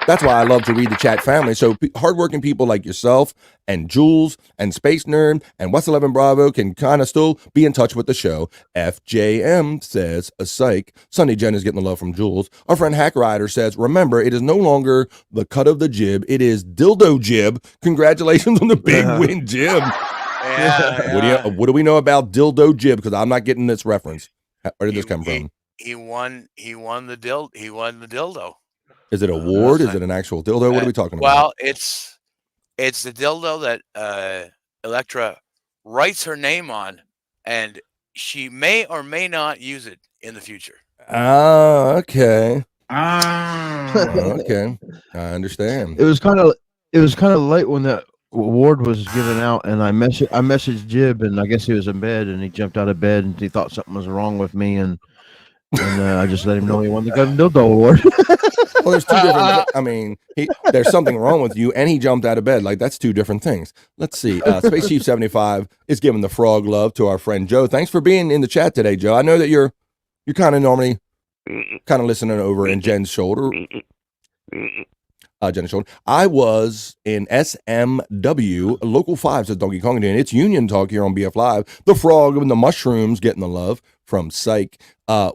That's why I love to read the chat family. So hardworking people like yourself and Jules and Space Nerd and West 11 Bravo can kind of still be in touch with the show. FJM says, a psych. Sunday Jen is getting the love from Jules. Our friend Hack Rider says, remember, it is no longer the cut of the jib. It is dildo jib. Congratulations on the big win, Jib. What do we know about dildo jib? Because I'm not getting this reference. Where did this come from? He won the dildo. Is it a award? Is it an actual dildo? What are we talking about? Well, it's the dildo that Electra writes her name on, and she may or may not use it in the future. Ah, okay. Okay, I understand. It was kind of late when that award was given out, and I messaged Jib, and I guess he was in bed, and he jumped out of bed, and he thought something was wrong with me, and I just let him know he won the Golden Dildo Award. Well, there's two different. I mean, there's something wrong with you, and he jumped out of bed. Like, that's two different things. Let's see. Space Chief 75 is giving the frog love to our friend Joe. Thanks for being in the chat today, Joe. I know that you're kind of normally kind of listening over in Jen's shoulder. Jen's shoulder. I was in SMW Local 5 says Donkey Kong, and it's Union Talk here on BF Live. The frog and the mushrooms getting the love from Psych.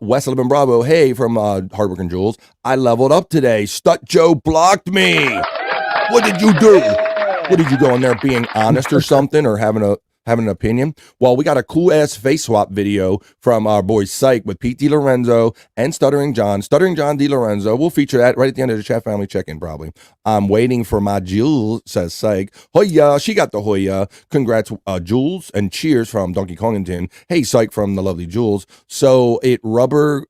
West 11 Bravo, hey, from Hardworking Jules. I leveled up today. Stut Joe blocked me. What did you do? What did you go in there being honest or something, or having an opinion? Well, we got a cool ass face swap video from our boy Psych with Pete DiLorenzo and Stuttering John DiLorenzo. We'll feature that right at the end of the chat family check-in probably. I'm waiting for my Jules, says Psych. Hoya, she got the Hoya. Congrats, Jules, and cheers from Donkey Kongington. Hey, Psych from the lovely Jules. So it rubber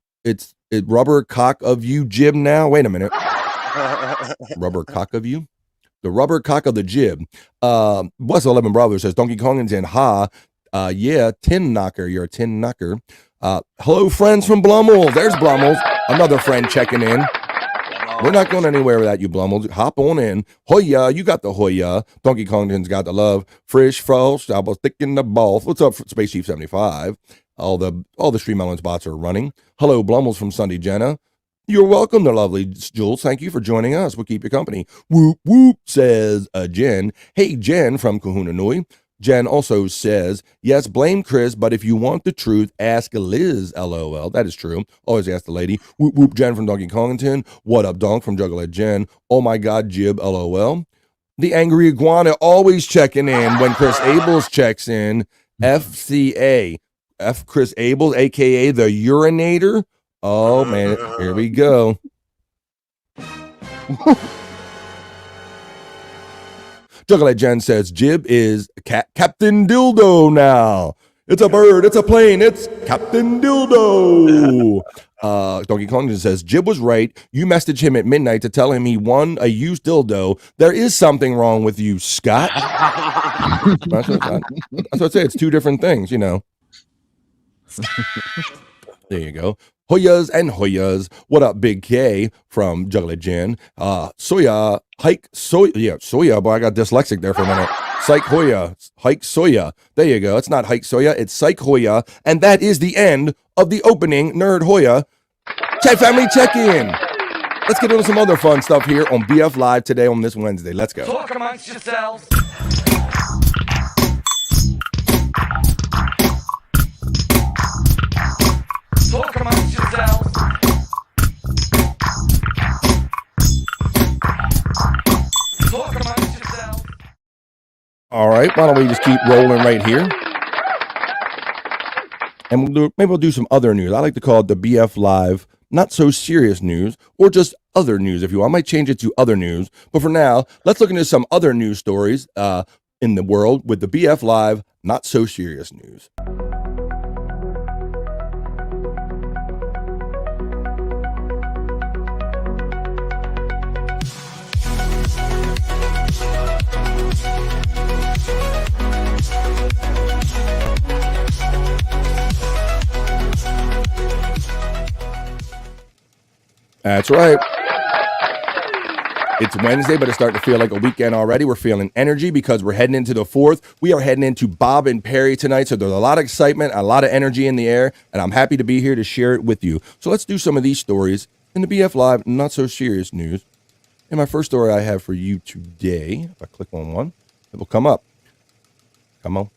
cock of you jib now? Wait a minute. Rubber cock of you? The rubber cock of the jib. West 11 Bravo says, Donkey Kongington, yeah, tin knocker. You're a tin knocker. Hello, friends from Blummels. There's Blummels. Another friend checking in. We're not going anywhere without you, Blummels. Hop on in. Hoya, you got the Hoya. Donkey Kongington's got the love. Frisch, Frost, I was thinking the ball. What's up, Space Chief 75? All the Stream Elements bots are running. Hello, Blummels from Sunday Jenna. You're welcome, the lovely Jules. Thank you for joining us. We'll keep you company. Whoop, whoop, says Jen. Hey, Jen from Kahuna Nui. Jen also says, yes, blame Chris, but if you want the truth, ask Liz, LOL. That is true. Always ask the lady. Whoop, whoop, Jen from Donkey Kongington. What up, Donk from Jugglehead Jen. Oh, my God, Jib, LOL. The Angry Iguana always checking in when Chris Abels checks in. FCA. F. Chris Abels, a.k.a. the Urinator. Oh, man, here we go. Jugglehead Jen says, Jib is Captain Dildo now. It's a bird, it's a plane, it's Captain Dildo. Donkey Kong says, Jib was right. You messaged him at midnight to tell him he won a used dildo. There is something wrong with you, Scott. That's what I say. It's two different things, you know. There you go. Hoyas and Hoyas. What up, Big K from Jugglehead Jen? Soya, hike, soya, boy, I got dyslexic there for a minute. Psych Hoya, hike soya. There you go. It's not hike soya, it's Psych Hoya. And that is the end of the opening Nerd Hoya Chat Family Check-In. Let's get into some other fun stuff here on BF Live today on this Wednesday. Let's go. Talk amongst yourselves. Talk amongst yourselves. Talk amongst yourselves. All right, why don't we just keep rolling right here? And maybe we'll do some other news. I like to call it the BF Live Not So Serious News, or just other news if you want. I might change it to other news. But for now, let's look into some other news stories in the world with the BF Live Not So Serious News. That's right. It's Wednesday, but it's starting to feel like a weekend already. We're feeling energy because we're heading into the 4th. We are heading into Bob and Perry tonight, so there's a lot of excitement, a lot of energy in the air, and I'm happy to be here to share it with you. So let's do some of these stories in the BF Live Not So Serious News. And my first story I have for you today, if I click on one, it will come up. Come on.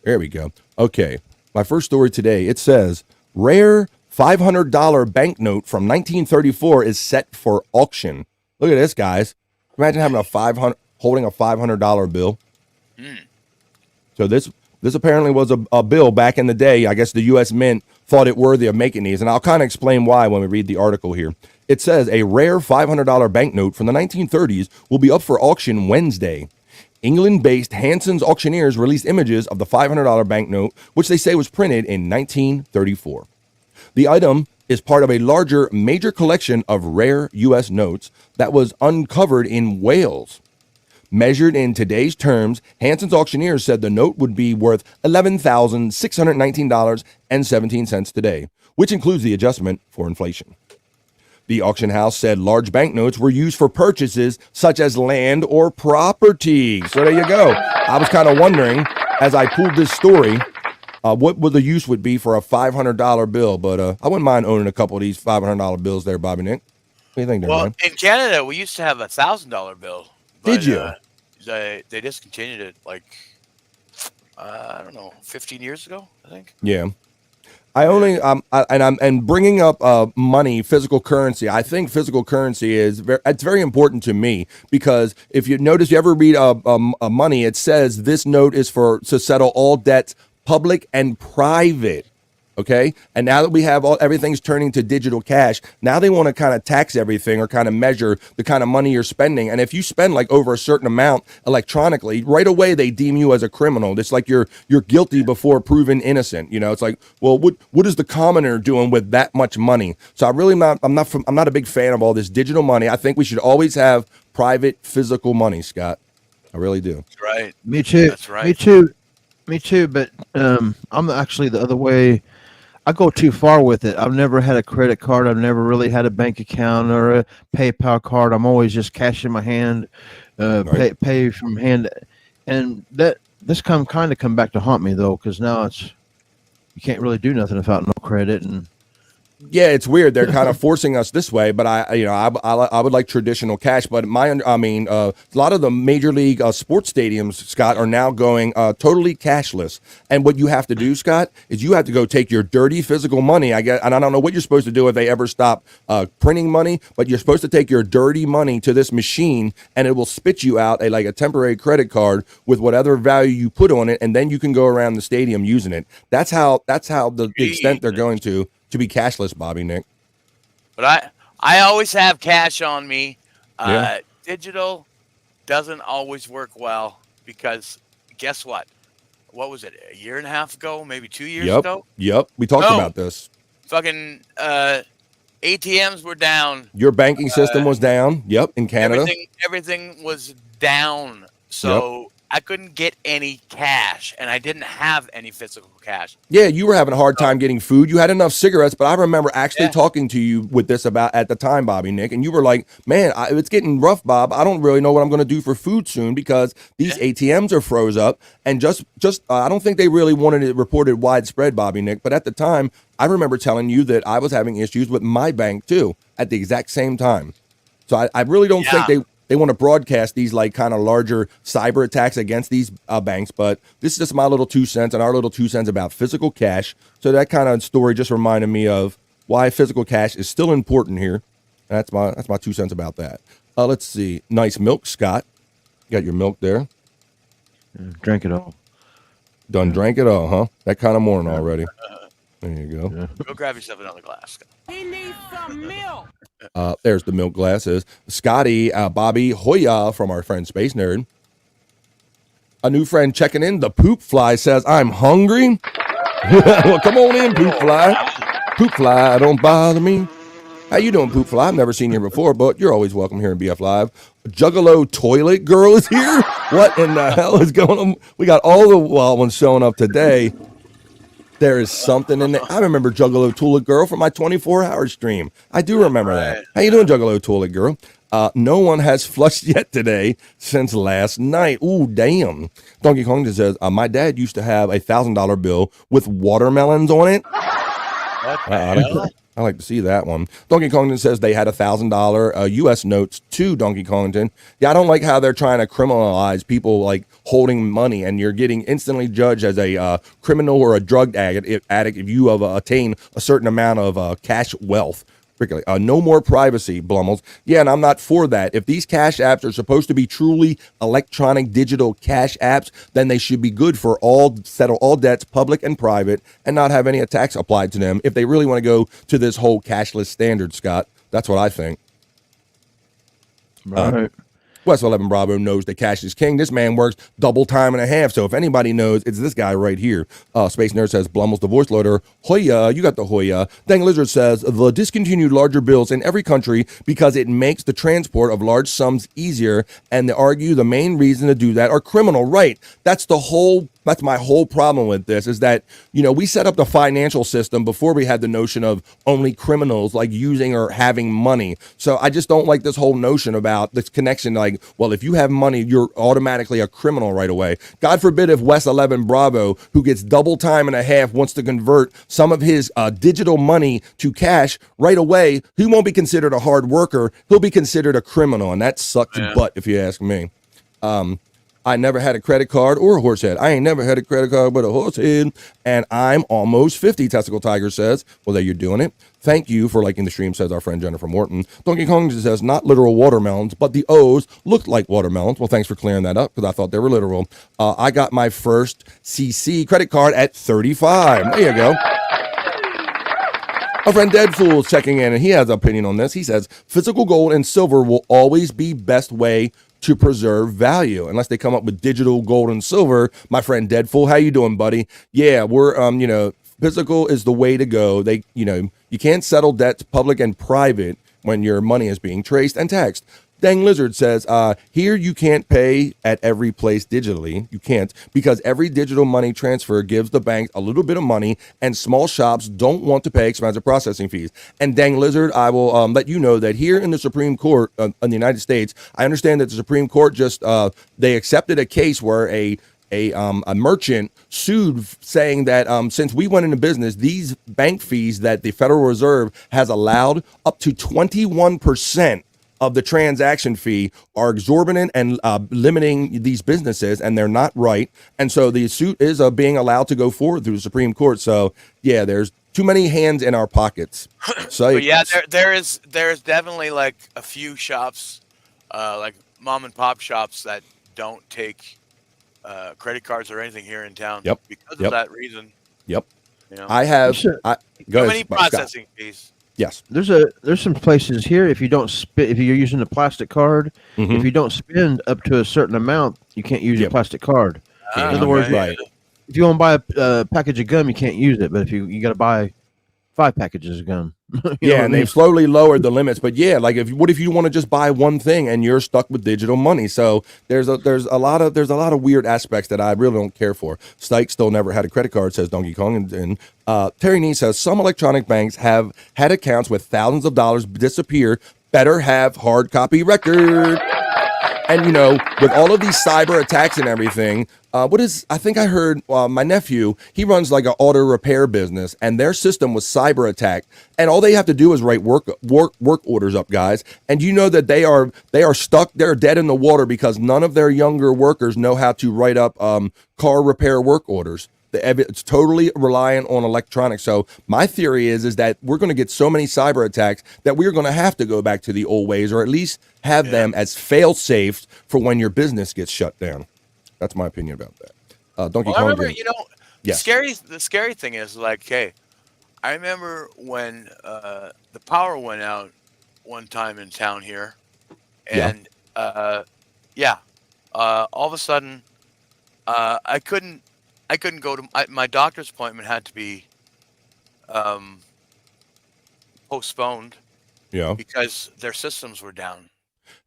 There we go. Okay, my first story today, it says, rare $500 banknote from 1934 is set for auction. Look at this, guys. Imagine having holding a $500 bill. So this apparently was a bill back in the day. I guess the U.S. Mint thought it worthy of making these, and I'll kind of explain why when we read the article here. It says a rare $500 banknote from the 1930s will be up for auction Wednesday. England-based Hanson's auctioneers released images of the $500 banknote, which they say was printed in 1934. The item is part of a larger major collection of rare U.S. notes that was uncovered in Wales. Measured in today's terms, Hanson's auctioneers said the note would be worth $11,619.17 today, which includes the adjustment for inflation. The auction house said large banknotes were used for purchases such as land or property. So there you go. I was kind of wondering as I pulled this story, what the use would be for a $500 bill, but I wouldn't mind owning a couple of these $500 bills there, Bobby Nick. What do you think there, man? In Canada, we used to have a $1,000 bill. But, did you? They discontinued it like, I don't know, 15 years ago, I think. Yeah. I only and bringing up money, physical currency. I think physical currency it's very important to me because if you notice, you ever read money, it says this note is to settle all debts, public and private. Okay. And now that we have everything's turning to digital cash, now they want to kind of tax everything or kind of measure the kind of money you're spending. And if you spend like over a certain amount electronically, right away they deem you as a criminal. It's like you're guilty before proven innocent. You know, it's like, well, what is the commoner doing with that much money? So I'm not a big fan of all this digital money. I think we should always have private physical money, Scott. I really do. That's right. Me too. That's right. Me too. But I'm actually the other way. I go too far with it. I've never had a credit card. I've never really had a bank account or a PayPal card. I'm always just cash in my hand, pay from hand, and this kind of come back to haunt me though, because now you can't really do nothing without no credit. And yeah, it's weird. They're kind of forcing us this way, but I would like traditional cash. But a lot of the major league sports stadiums, Scott, are now going totally cashless. And what you have to do, Scott, is you have to go take your dirty physical money. And I don't know what you're supposed to do if they ever stop printing money, but you're supposed to take your dirty money to this machine, and it will spit you out a temporary credit card with whatever value you put on it, and then you can go around the stadium using it. That's how the extent they're going to be cashless, Bobby Nick. But I always have cash on me. Yeah. Digital doesn't always work well because guess what? What was it? A year and a half ago? Maybe 2 years ago? Yep. We talked about this. Fucking ATMs were down. Your banking system was down. Yep. In Canada. Everything was down. So I couldn't get any cash, and I didn't have any physical cash. Yeah, you were having a hard time getting food. You had enough cigarettes, but I remember actually talking to you with this at the time, Bobby Nick, and you were like, man, it's getting rough, Bob. I don't really know what I'm going to do for food soon because these ATMs are froze up, and just I don't think they really wanted it reported widespread, Bobby Nick, but at the time, I remember telling you that I was having issues with my bank, too, at the exact same time. So I really don't think they want to broadcast these like kind of larger cyber attacks against these banks, but this is just my little 2 cents and our little 2 cents about physical cash. So that kind of story just reminded me of why physical cash is still important here. That's my 2 cents about that. Let's see. Nice milk, Scott. You got your milk there. Drank it all. Done drank it all, huh? That kind of morning already. There you go. Go grab yourself another glass. He needs some milk. There's the milk glasses. Scotty, Bobby Hoya from our friend Space Nerd. A new friend checking in. The Poop Fly says, I'm hungry. Well, come on in, Poop Fly. Poop Fly, don't bother me. How you doing, Poop Fly? I've never seen you before, but you're always welcome here in BF Live. Juggalo Toilet Girl is here. What in the hell is going on? We got all the wild ones showing up today. There is something in there. I remember Juggalo Toilet Girl from my 24-hour stream. I do remember that. How you doing, Juggalo Toilet Girl? No one has flushed yet today since last night. Ooh, damn. Donkey Kong just says, my dad used to have a $1,000 bill with watermelons on it. I like to see that one. Donkey Kongton says they had $1,000 U.S. notes to Donkey Kongton. Yeah, I don't like how they're trying to criminalize people like holding money, and you're getting instantly judged as a criminal or a drug addict if you have attained a certain amount of cash wealth. No more privacy, Blummels. Yeah, and I'm not for that. If these cash apps are supposed to be truly electronic digital cash apps, then they should be good for settle all debts, public and private, and not have any tax applied to them if they really want to go to this whole cashless standard, Scott. That's what I think. Right. West 11 Bravo knows that cash is king. This man works double time and a half. So if anybody knows, it's this guy right here. Space Nerd says, Blummel's the voice loader. Hoya, you got the Hoya. Dang Lizard says, the discontinued larger bills in every country because it makes the transport of large sums easier. And they argue the main reason to do that are criminal. Right. That's my whole problem with this is that, we set up the financial system before we had the notion of only criminals like using or having money. So I just don't like this whole notion about this connection. Like, well, if you have money, you're automatically a criminal right away. God forbid if West 11 Bravo, who gets double time and a half, wants to convert some of his digital money to cash right away. He won't be considered a hard worker. He'll be considered a criminal. And that sucks butt if you ask me. I never had a credit card or a horse head. I ain't never had a credit card but a horse head. And I'm almost 50, Testicle Tiger says. Well, there you're doing it. Thank you for liking the stream, says our friend Jennifer Morton. Donkey Kong says, not literal watermelons, but the O's looked like watermelons. Well, thanks for clearing that up because I thought they were literal. I got my first CC credit card at 35. There you go. Our friend Deadpool is checking in, and he has an opinion on this. He says, physical gold and silver will always be best way to preserve value unless they come up with digital gold and silver. My friend Deadpool, how you doing, buddy? Yeah, we're physical is the way to go. You can't settle debts public and private when your money is being traced and taxed. Dang Lizard says, here you can't pay at every place digitally. You can't, because every digital money transfer gives the bank a little bit of money, and small shops don't want to pay expensive processing fees. And Dang Lizard, I will let you know that here in the Supreme Court in the United States, I understand that the Supreme Court just they accepted a case where a merchant sued, saying that since we went into business, these bank fees that the Federal Reserve has allowed, up to 21% of the transaction fee, are exorbitant and limiting these businesses, and they're not right. And so the suit is being allowed to go forward through the Supreme Court. So yeah, there's too many hands in our pockets. So But yeah, there's definitely like a few shops, like mom and pop shops that don't take credit cards or anything here in town. Yep. Because of that reason. Yep. You know? I have Too many processing fees. Yes. There's some places here, if you're using a plastic card, if you don't spend up to a certain amount, you can't use your plastic card. In other words, if you want to buy a package of gum, you can't use it. But if you got to buy 5 packages of gum. And they've slowly lowered the limits. But yeah, like what if you want to just buy one thing and you're stuck with digital money? So there's a lot of weird aspects that I really don't care for. Stike still never had a credit card, says Donkey Kong, and Terry Nee says some electronic banks have had accounts with thousands of dollars disappear. Better have hard copy record. And with all of these cyber attacks and everything, I think I heard my nephew, he runs like an auto repair business, and their system was cyber attacked, and all they have to do is write work orders up, guys. And you know that they are stuck, they're dead in the water because none of their younger workers know how to write up car repair work orders. It's totally reliant on electronics. So my theory is that we're going to get so many cyber attacks that we're going to have to go back to the old ways, or at least have them as fail-safes for when your business gets shut down. That's my opinion about that. Donkey Kong. I remember, yes. the scary thing is I remember when the power went out one time in town here, and all of a sudden I couldn't go to my doctor's appointment, had to be postponed. Yeah. Because their systems were down.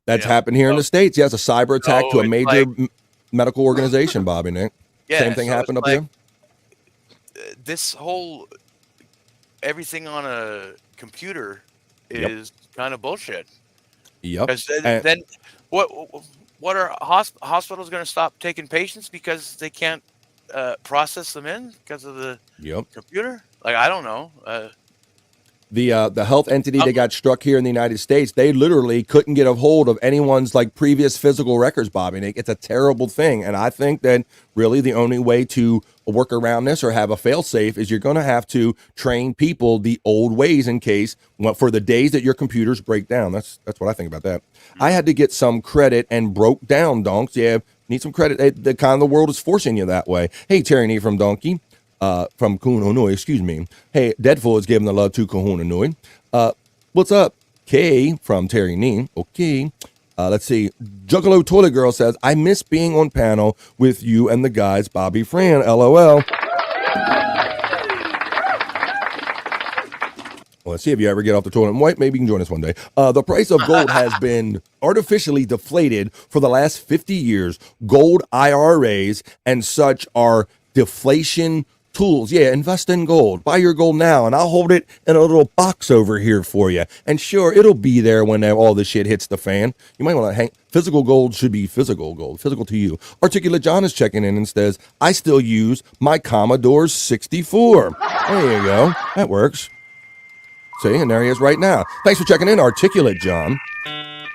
That's happened here in the States. Yes, a cyber attack to a major medical organization, Bobby Nick. Yeah, Same thing happened up here. This whole everything on a computer is kind of bullshit. Yep. Because then what are hospitals going to stop taking patients because they can't process them in because of the computer? Like, I don't know. The health entity that got struck here in the United States, they literally couldn't get a hold of anyone's previous physical records, Bobby Nick. It's a terrible thing. And I think that really the only way to work around this or have a fail-safe is you're going to have to train people the old ways in case for the days that your computers break down. That's what I think about that. I had to get some credit and broke down, donks. Yeah, need some credit. The kind of the world is forcing you that way. Hey, Terry Nee from Donkey. From Kahuna, excuse me. Hey, Deadful is giving the love to Kahuna. What's up? Kay from Terry Nee. Okay. Let's see. Juggalo Toilet Girl says, I miss being on panel with you and the guys, Bobby Fran. LOL. Well, let's see if you ever get off the toilet and wipe. Maybe you can join us one day. The price of gold has been artificially deflated for the last 50 years. Gold IRAs and such are deflation tools. Yeah, invest in gold. Buy your gold now, and I'll hold it in a little box over here for you. And sure, it'll be there when all this shit hits the fan. You might want to hang. Physical gold should be physical gold, physical to you. Articulate John is checking in and says, I still use my Commodore 64. There you go. That works. See, and there he is right now. Thanks for checking in, Articulate John.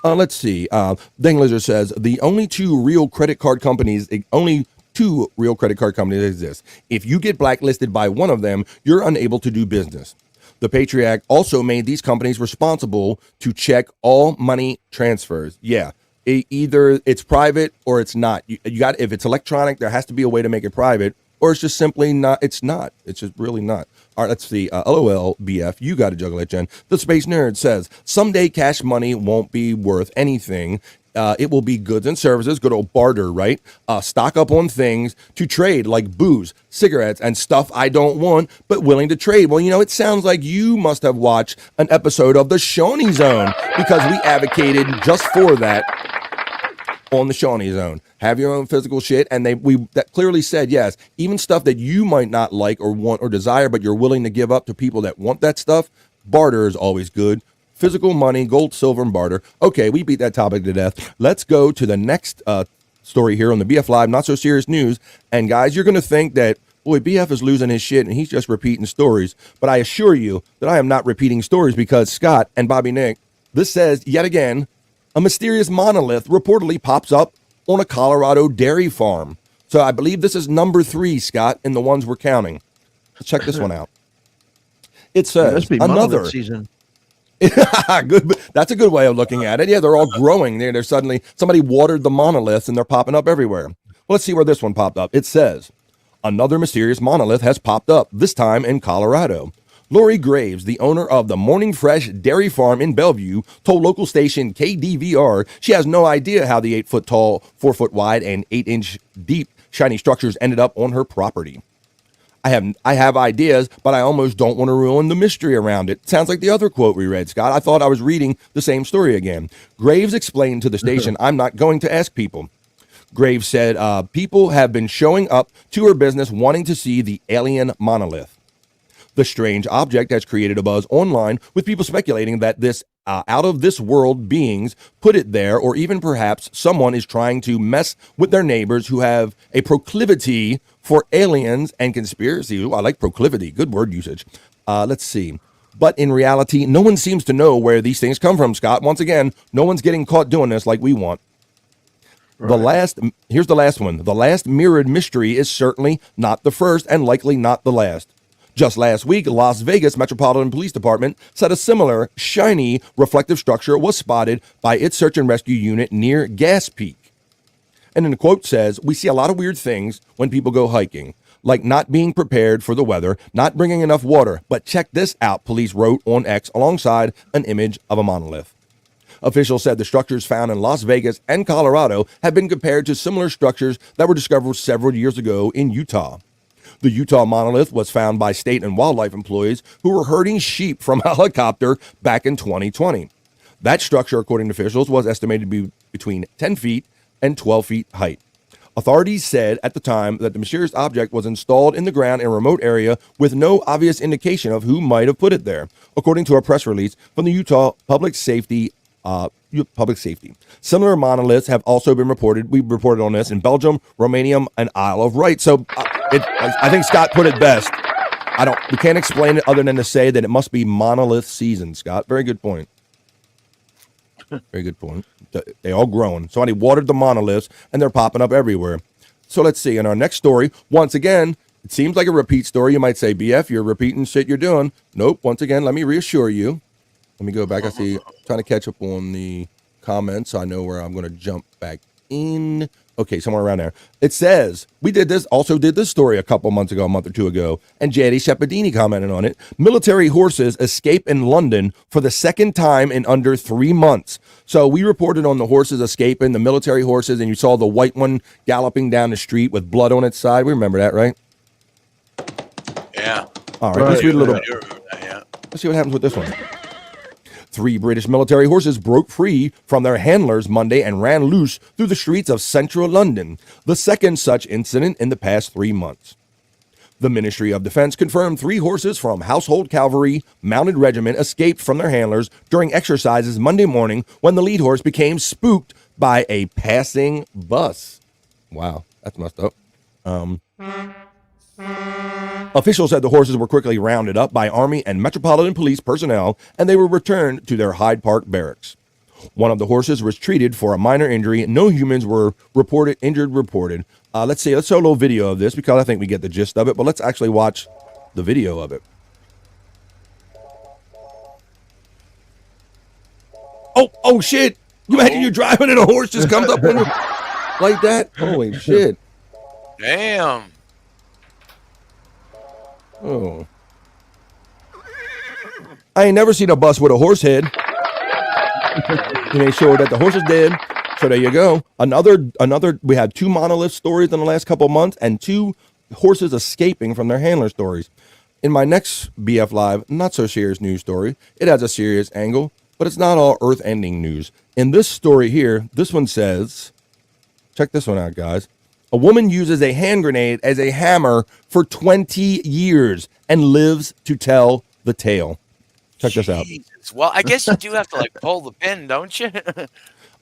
Let's see. Danglaser says the only two real credit card companies exist. If you get blacklisted by one of them, you're unable to do business. The Patriot Act also made these companies responsible to check all money transfers. Yeah, either it's private or it's not. You got, if it's electronic, there has to be a way to make it private, or it's just simply not. It's not. It's just really not. All right, let's see. LOL, BF, you got to juggle it, Jen. The Space Nerd says, someday cash money won't be worth anything. It will be goods and services, good old barter, right? Stock up on things to trade like booze, cigarettes, and stuff I don't want, but willing to trade. Well, it sounds like you must have watched an episode of the Shawnee Zone, because we advocated just for that on the Shawnee Zone. Have your own physical shit, and that clearly said, yes, even stuff that you might not like or want or desire, but you're willing to give up to people that want that stuff, barter is always good. Physical money, gold, silver, and barter. Okay, we beat that topic to death. Let's go to the next story here on the BF Live Not So Serious News. And guys, you're going to think that, boy, BF is losing his shit and he's just repeating stories. But I assure you that I am not repeating stories, because Scott and Bobby Nick, this says, yet again, a mysterious monolith reportedly pops up on a Colorado dairy farm. So I believe this is number 3, Scott, in the ones we're counting. Let's check this one out. It says another season. Good. That's a good way of looking at it. Yeah, they're all growing. They're suddenly, somebody watered the monoliths and they're popping up everywhere. Well, let's see where this one popped up. It says, another mysterious monolith has popped up, this time in Colorado. Lori Graves, the owner of the Morning Fresh Dairy Farm in Bellevue, told local station KDVR she has no idea how the 8-foot tall, 4-foot wide, and 8-inch deep shiny structures ended up on her property. I have ideas, but I almost don't want to ruin the mystery around it. Sounds like the other quote we read, Scott. I thought I was reading the same story again. Graves explained to the station, I'm not going to ask people. Graves said people have been showing up to her business wanting to see the alien monolith. The strange object has created a buzz online, with people speculating that this out-of-this-world beings put it there, or even perhaps someone is trying to mess with their neighbors who have a proclivity for aliens and conspiracy. Ooh, I like proclivity. Good word usage. Let's see. But in reality, no one seems to know where these things come from, Scott. Once again, no one's getting caught doing this like we want. Right. Here's the last one. The last mirrored mystery is certainly not the first, and likely not the last. Just last week, Las Vegas Metropolitan Police Department said a similar shiny reflective structure was spotted by its search and rescue unit near Gas Peak. And then the quote says, we see a lot of weird things when people go hiking, like not being prepared for the weather, not bringing enough water. But check this out, police wrote on X alongside an image of a monolith. Officials said the structures found in Las Vegas and Colorado have been compared to similar structures that were discovered several years ago in Utah. The Utah monolith was found by state and wildlife employees who were herding sheep from a helicopter back in 2020. That structure, according to officials, was estimated to be between 10 feet and 12 feet height. Authorities said at the time that the mysterious object was installed in the ground in a remote area with no obvious indication of who might have put it there, according to a press release from the Utah Public Safety. Similar monoliths have also been reported. We reported on this in Belgium, Romania, and Isle of Wight. So I think Scott put it best. We can't explain it other than to say that it must be monolith season, Scott. Very good point. Very good point. They all growing. Somebody watered the monoliths and they're popping up everywhere. So let's see. In our next story, once again, it seems like a repeat story. You might say, BF, you're repeating shit you're doing. Nope. Once again, let me reassure you. Let me go back. I see, trying to catch up on the comments. So I know where I'm going to jump back in. Okay, somewhere around there. It says, we did this story a month or two ago, and J.D. Shepardini commented on it. Military horses escape in London for the second time in under 3 months. So we reported on the horses escaping, the military horses, and you saw the white one galloping down the street with blood on its side. We remember that, right? Yeah. All right, let's read a little bit. Let's see what happens with this one. 3 British military horses broke free from their handlers Monday and ran loose through the streets of central London, the second such incident in the past 3 months. The Ministry of Defense confirmed 3 horses from Household Cavalry Mounted Regiment escaped from their handlers during exercises Monday morning when the lead horse became spooked by a passing bus. Wow, that's messed up. Officials said the horses were quickly rounded up by Army and Metropolitan Police personnel, and they were returned to their Hyde Park barracks. One of the horses was treated for a minor injury. No humans were reported. Let's show a little video of this because I think we get the gist of it, but let's actually watch the video of it. Oh shit! You imagine you're driving and a horse just comes up with you like that? Holy shit. Damn. Oh. I ain't never seen a bus with a horse head. To make sure that the horse is dead. So there you go. Another. We had 2 monolith stories in the last couple of months and 2 horses escaping from their handler stories. In my next BF Live, not so serious news story. It has a serious angle, but it's not all earth-ending news. In this story here, this one says, check this one out, guys. A woman uses a hand grenade as a hammer for 20 years and lives to tell the tale. Check this out. Well, I guess you do have to like pull the pin, don't you?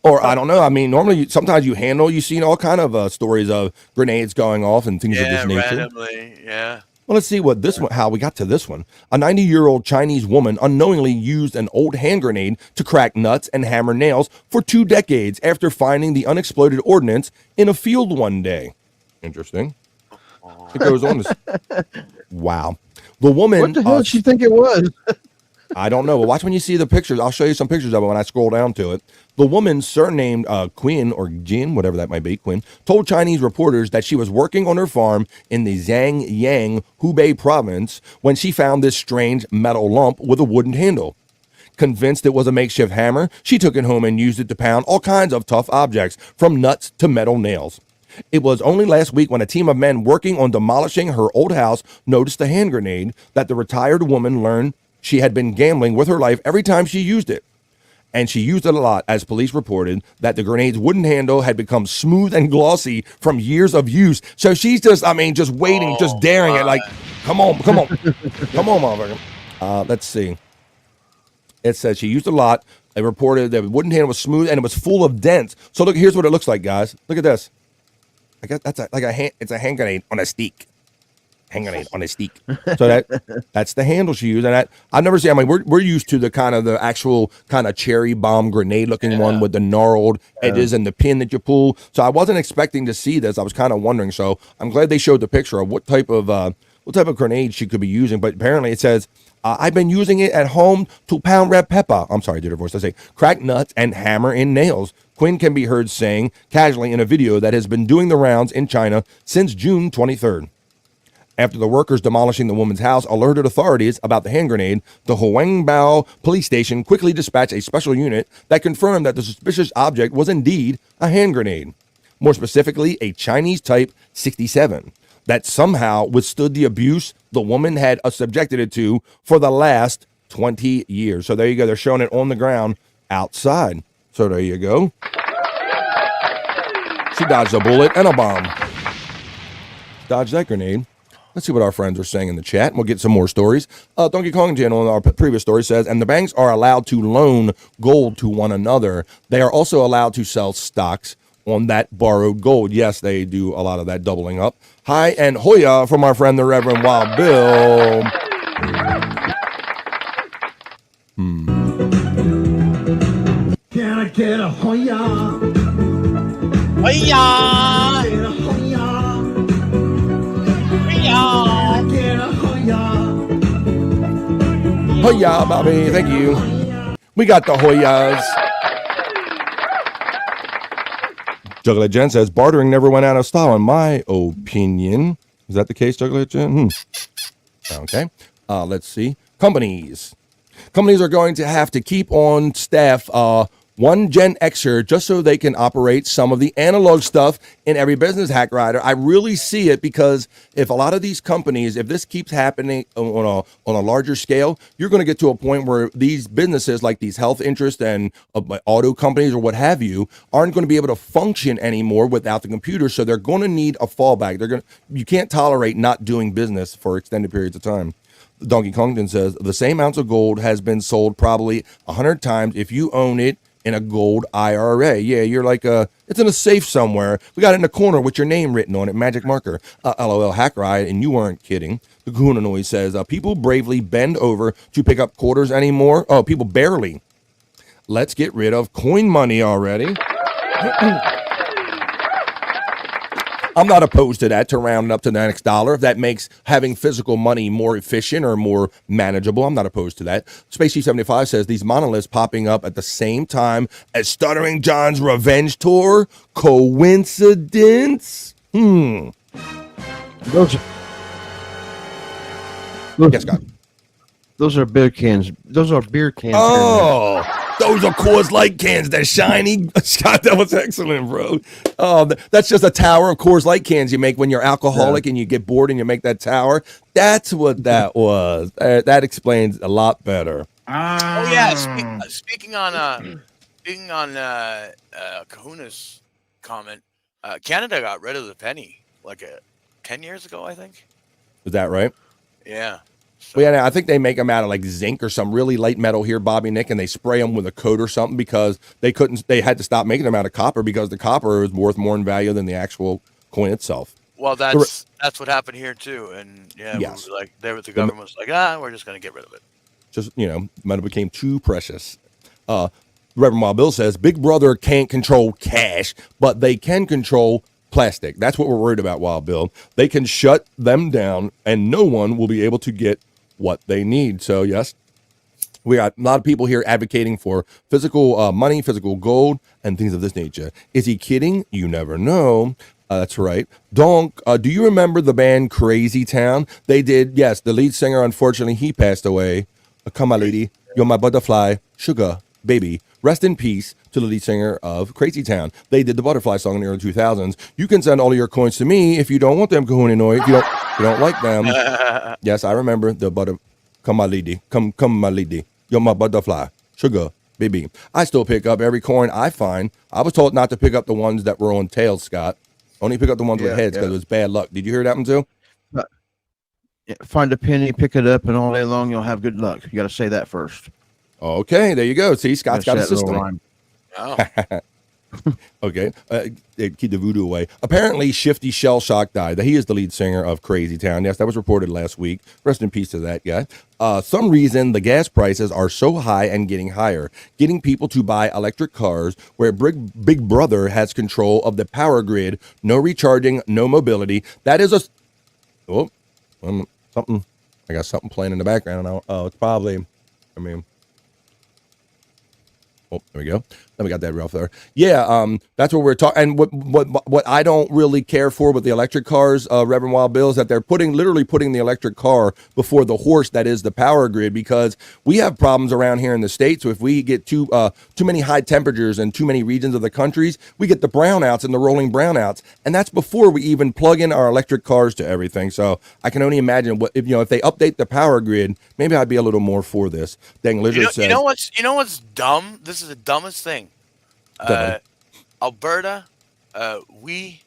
Or I don't know. I mean, normally sometimes you've seen all kind of stories of grenades going off and things of this nature. Randomly, yeah. Well, let's see how we got to this one. A 90-year-old Chinese woman unknowingly used an old hand grenade to crack nuts and hammer nails for 2 decades after finding the unexploded ordnance in a field one day. Interesting. It goes on to wow. The woman. What the hell did she think it was? I don't know. Well, watch when you see the pictures. I'll show you some pictures of it when I scroll down to it. The woman, surnamed Quinn or Jin, whatever that might be, Quinn, told Chinese reporters that she was working on her farm in the Zhangyang, Hubei province when she found this strange metal lump with a wooden handle. Convinced it was a makeshift hammer, she took it home and used it to pound all kinds of tough objects, from nuts to metal nails. It was only last week when a team of men working on demolishing her old house noticed the hand grenade that the retired woman learned she had been gambling with her life every time she used it. And she used it a lot, as police reported that the grenade's wooden handle had become smooth and glossy from years of use. So she's just waiting, just daring it. Like, come on, motherfucker. Let's see. It says she used it a lot. They reported that the wooden handle was smooth and it was full of dents. So look, here's what it looks like, guys. Look at this. I guess it's a hand grenade on a stick. Hand grenade on a stick. So that's the handle she used. And I've never seen. I mean, we're used to the actual kind of cherry bomb grenade looking one with the gnarled edges and the pin that you pull. So I wasn't expecting to see this. I was kind of wondering. So I'm glad they showed the picture of what type of grenade she could be using. But apparently it says, I've been using it at home to pound red pepper. I'm sorry, I did her voice. I say crack nuts and hammer in nails. Quinn can be heard saying casually in a video that has been doing the rounds in China since June 23rd. After the workers demolishing the woman's house alerted authorities about the hand grenade, the Huangbao police station quickly dispatched a special unit that confirmed that the suspicious object was indeed a hand grenade. More specifically, a Chinese Type 67 that somehow withstood the abuse the woman had subjected it to for the last 20 years. So there you go. They're showing it on the ground outside. So there you go. She dodged a bullet and a bomb. Dodged that grenade. Let's see what our friends are saying in the chat. We'll get some more stories. Donkey Kong Channel in our previous story says, and the banks are allowed to loan gold to one another. They are also allowed to sell stocks on that borrowed gold. Yes, they do a lot of that doubling up. Hi and Hoya from our friend the Reverend Wild Bill. Can I get a Hoya? Hoya! Get a Hoya! Hoya, Bobby. Thank you. We got the Hoyas. Juggler Jen says, bartering never went out of style, in my opinion. Is that the case, Juggler Jen? Okay. Let's see. Companies. Companies are going to have to keep on staff one Gen Xer just so they can operate some of the analog stuff in every business, Hack Rider. I really see it because if a lot of these companies, if this keeps happening on a larger scale, you're going to get to a point where these businesses like these health interests and auto companies or what have you aren't going to be able to function anymore without the computer. So they're going to need a fallback. You can't tolerate not doing business for extended periods of time. Donkey Kongton says the same ounce of gold has been sold probably 100 times if you own it in a gold IRA. Yeah, you're like, it's in a safe somewhere. We got it in the corner with your name written on it, magic marker. LOL Hack Riot, and you weren't kidding. The Kahuna Noise says, people bravely bend over to pick up quarters anymore. Oh, people barely. let's get rid of coin money already. I'm not opposed to that, to round it up to the next dollar. If that makes having physical money more efficient or more manageable, I'm not opposed to that. Space Chief 75 says these monoliths popping up at the same time as Stuttering John's revenge tour. Coincidence? Those yes, God. Those are beer cans. Those are beer cans. Oh, those are Coors Light cans. They're shiny. Scott, that was excellent, bro. Oh, that's just a tower of Coors Light cans you make when you're alcoholic and you get bored and you make that tower. That's what that was. That explains a lot better. Oh yeah. Speaking on Kahuna's comment, Canada got rid of the penny like 10 years ago, I think. Is that right? Yeah. Well, yeah, I think they make them out of like zinc or some really light metal here, Bobby Nick, and they spray them with a coat or something because they had to stop making them out of copper because the copper is worth more in value than the actual coin itself. Well, that's what happened here too, and yeah, yes. the government was like, we're just going to get rid of it. Just metal became too precious. Reverend Wild Bill says Big Brother can't control cash, but they can control plastic. That's what we're worried about, Wild Bill. They can shut them down, and no one will be able to get what they need. So yes, we got a lot of people here advocating for physical money, physical gold, and things of this nature. Is he kidding? You never know. That's right. Donk, do you remember the band Crazy Town? They did, yes, the lead singer, unfortunately, he passed away. Come my lady, you're my butterfly, sugar, baby. Rest in peace to the lead singer of Crazy Town. They did the Butterfly song in the early 2000s. You can send all of your coins to me if you don't want them, Kahuna Noi. If you don't like them. Yes, I remember the come my lady, come my lady. You're my butterfly, sugar, baby. I still pick up every coin I find. I was told not to pick up the ones that were on tails, Scott. Only pick up the ones with heads because it was bad luck. Did you hear that one too? Find a penny, pick it up, and all day long you'll have good luck. You got to say that first. Okay, there you go. See, Scott's got a system. Oh. Okay, keep the voodoo away. Apparently, Shifty Shell Shock died. He is the lead singer of Crazy Town. Yes, that was reported last week. Rest in peace to that guy. Some reason the gas prices are so high and getting higher, getting people to buy electric cars where Big Brother has control of the power grid. No recharging, no mobility. That is something. I got something playing in the background now. Oh, it's probably. Oh, there we go. Then we got that off there. Yeah, that's what we're talking. And what I don't really care for with the electric cars, Reverend Wild Bill, is that they're literally putting the electric car before the horse that is the power grid, because we have problems around here in the States. So if we get too many high temperatures in too many regions of the countries, we get the brownouts and the rolling brownouts, and that's before we even plug in our electric cars to everything. So I can only imagine if they update the power grid, maybe I'd be a little more for this. Dang Lizard says. You know what's dumb? This is the dumbest thing. Alberta, we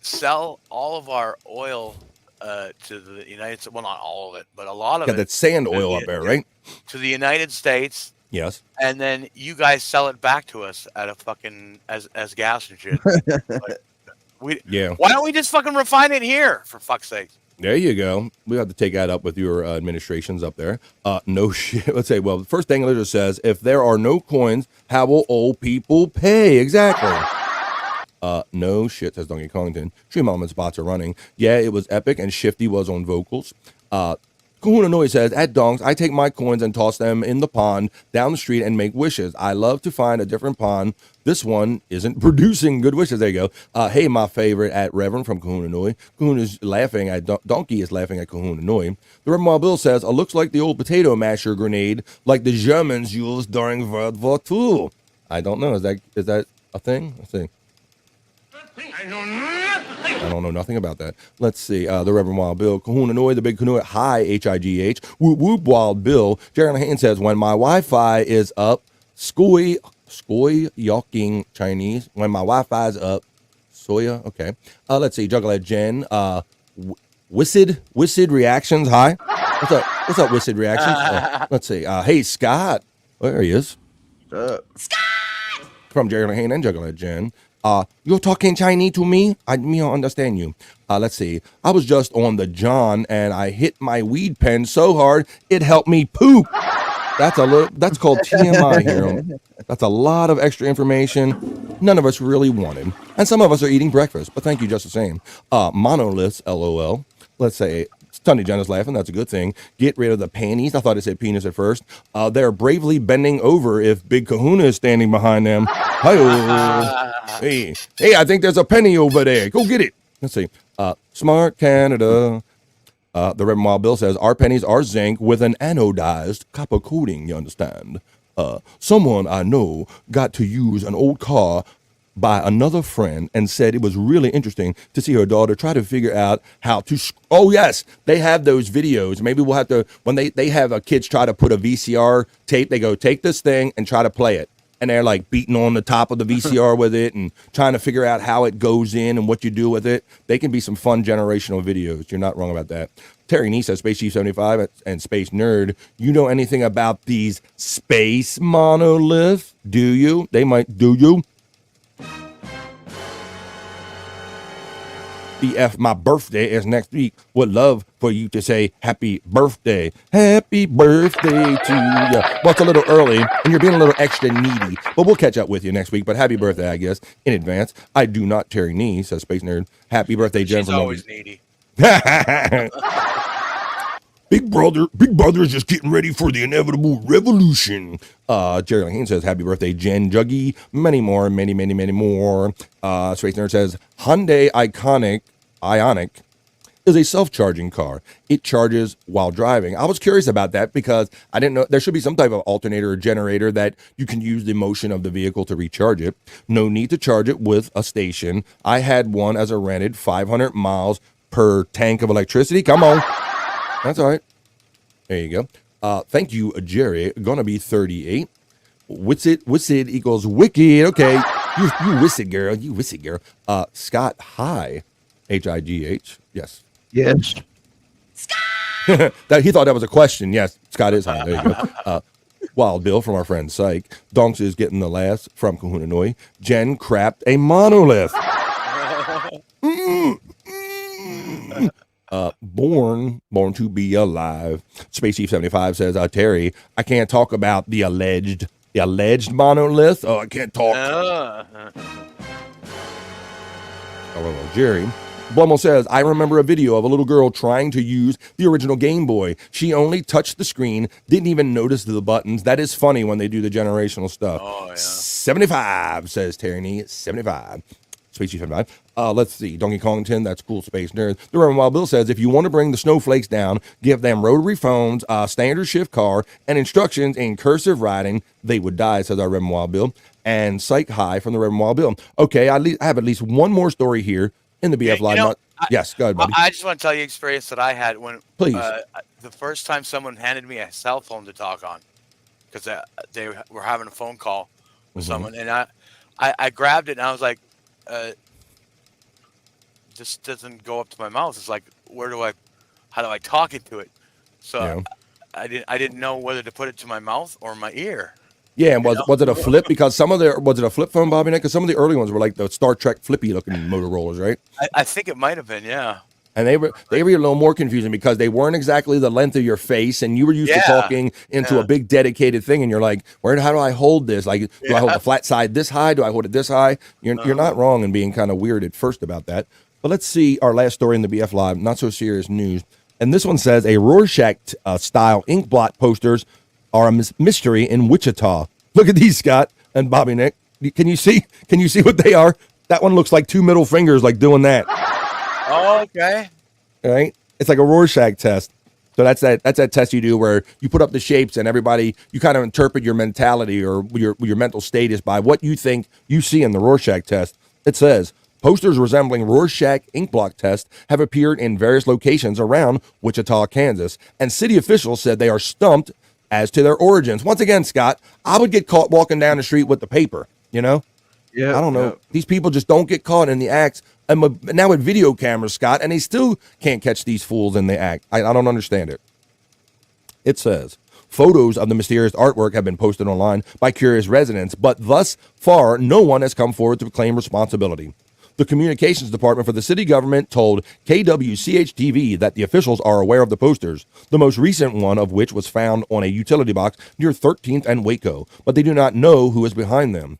sell all of our oil to the United States. Well, not all of it, but a lot of it. Got that sand oil up there, right? To the United States. Yes. And then you guys sell it back to us at a fucking as gas and shit. Why don't we just fucking refine it here, for fuck's sake? There you go. We have to take that up with your administrations up there. No shit. Let's say, well, the first thing Lizard says, if there are no coins, how will old people pay? Exactly. No shit, says Donkey Collington. Stream Elements bots are running. Yeah, it was epic, and Shifty was on vocals. Kahuna Noi says, at Donks, I take my coins and toss them in the pond down the street and make wishes. I love to find a different pond. This one isn't producing good wishes. There you go. Hey, my favorite at Reverend from Kahuna Noi. Kahuna's laughing at Donkey is laughing at Kahuna Noi. The Reverend Wild Bill says, it looks like the old potato masher grenade like the Germans used during World War II. I don't know. Is that a thing? Let's see. I don't know nothing about that. Let's see. The Reverend Wild Bill. Kahuna Noi, the big Kahuna. Hi, H-I-G-H. Whoop, whoop, Wild Bill. Jared Hand says, when my Wi-Fi is up, skoy yawking Chinese. When my Wi-Fi is up, soya. Okay. Let's see. Juggler Jen. Wissed Reactions. Hi. What's up, Wissed Reactions? Let's see. Hey, Scott. There he is. Scott! From Jared Hand and Juggler Jen. You're talking Chinese to me? I don't understand you. Let's see. I was just on the John and I hit my weed pen so hard it helped me poop. That's called TMI here. That's a lot of extra information none of us really wanted. And some of us are eating breakfast, but thank you just the same. Monoliths, LOL. Let's say Sunday Jenna's laughing. That's a good thing. Get rid of the panties. I thought it said penis at first. They're bravely bending over if Big Kahuna is standing behind them. Hey, I think there's a penny over there. Go get it. Let's see. Smart Canada. The Reverend Wild Bill says, our pennies are zinc with an anodized copper coating, you understand? Someone I know got to use an old car by another friend and said it was really interesting to see her daughter try to figure out how to oh yes, they have those videos. Maybe we'll have to, when they have kids try to put a VCR tape, they go take this thing and try to play it, and they're like beating on the top of the VCR with it and trying to figure out how it goes in and what you do with it. They can be some fun generational videos. You're not wrong about that. Terry Nee says, Space Chief 75 and Space Nerd, you know anything about these space monoliths? Do you? They might. Do you? BF, my birthday is next week. Would love for you to say happy birthday. Happy birthday to you. Well, it's a little early, and you're being a little extra needy. But we'll catch up with you next week. But happy birthday, I guess, in advance. I do not, Terry Nee, says Space Nerd. Happy birthday, Jen. She's always needy. Big brother is just getting ready for the inevitable revolution. Jerry Lane says, happy birthday, Jen Juggy. Many more. Space Nerd says, Hyundai Ioniq is a self-charging car. It charges while driving. I was curious about that because I didn't know there should be some type of alternator or generator that you can use the motion of the vehicle to recharge it. No need to charge it with a station. I had one as a rented 500 miles per tank of electricity. Come on. That's all right. There you go. Thank you, Jerry. Gonna be 38. Witsit equals wicked. Okay. You wissit girl. You wissit girl. Scott High. H-I-G-H. Yes. Yes. He thought that was a question. Yes, Scott is high. There you go. Wild Bill from our friend Psych. Donks is getting the last from Kahuna Noi. Jen crapped a monolith. Born to be alive. Space Chief 75 says, Terry, I can't talk about the alleged monolith. Oh, I can't talk. Oh, Jerry. Blummel says, I remember a video of a little girl trying to use the original Game Boy. She only touched the screen, didn't even notice the buttons. That is funny when they do the generational stuff. Oh, yeah. 75, says Terry Nee. 75. Space Chief 75. Let's see. Donkey Kongton, that's cool, Space Nerd. The Reverend Wild Bill says, if you want to bring the snowflakes down, give them rotary phones, standard shift car, and instructions in cursive writing, they would die, says our Reverend Wild Bill. And Psych High from the Reverend Wild Bill. Okay, I have at least one more story here in the BF Live. Yes, go ahead, buddy. I just want to tell you the experience that I had when Please. The first time someone handed me a cell phone to talk on, because they were having a phone call with someone, and I grabbed it and I was like, this doesn't go up to my mouth. It's like, how do I talk into it? So I didn't know whether to put it to my mouth or my ear. Yeah, and was it a flip? Because was it a flip phone, Bobby Nick? Because some of the early ones were like the Star Trek flippy looking Motorola's, right? I think it might have been, yeah. And they were a little more confusing because they weren't exactly the length of your face, and you were used to talking into a big dedicated thing, and you're like, how do I hold this? Like, do I hold the flat side this high? Do I hold it this high? You're not wrong in being kind of weird at first about that. But let's see our last story in the BF Live, not so serious news. And this one says a Rorschach style ink blot posters are a mystery in Wichita. Look at these, Scott and Bobby Nick. Can you see what they are? That one looks like two middle fingers, like doing that. Oh, okay. All right. It's like a Rorschach test. So that's that test you do where you put up the shapes and you kind of interpret your mentality or your mental status by what you think you see in the Rorschach test. It says, posters resembling Rorschach ink block tests have appeared in various locations around Wichita, Kansas, and city officials said they are stumped as to their origins. Once again, Scott, I would get caught walking down the street with the paper, Yeah. I don't know. These people just don't get caught in the acts. And now with video cameras, Scott, and they still can't catch these fools in the act. I don't understand it. It says, photos of the mysterious artwork have been posted online by curious residents, but thus far, no one has come forward to claim responsibility. The communications department for the city government told KWCH-TV that the officials are aware of the posters, the most recent one of which was found on a utility box near 13th and Waco, but they do not know who is behind them.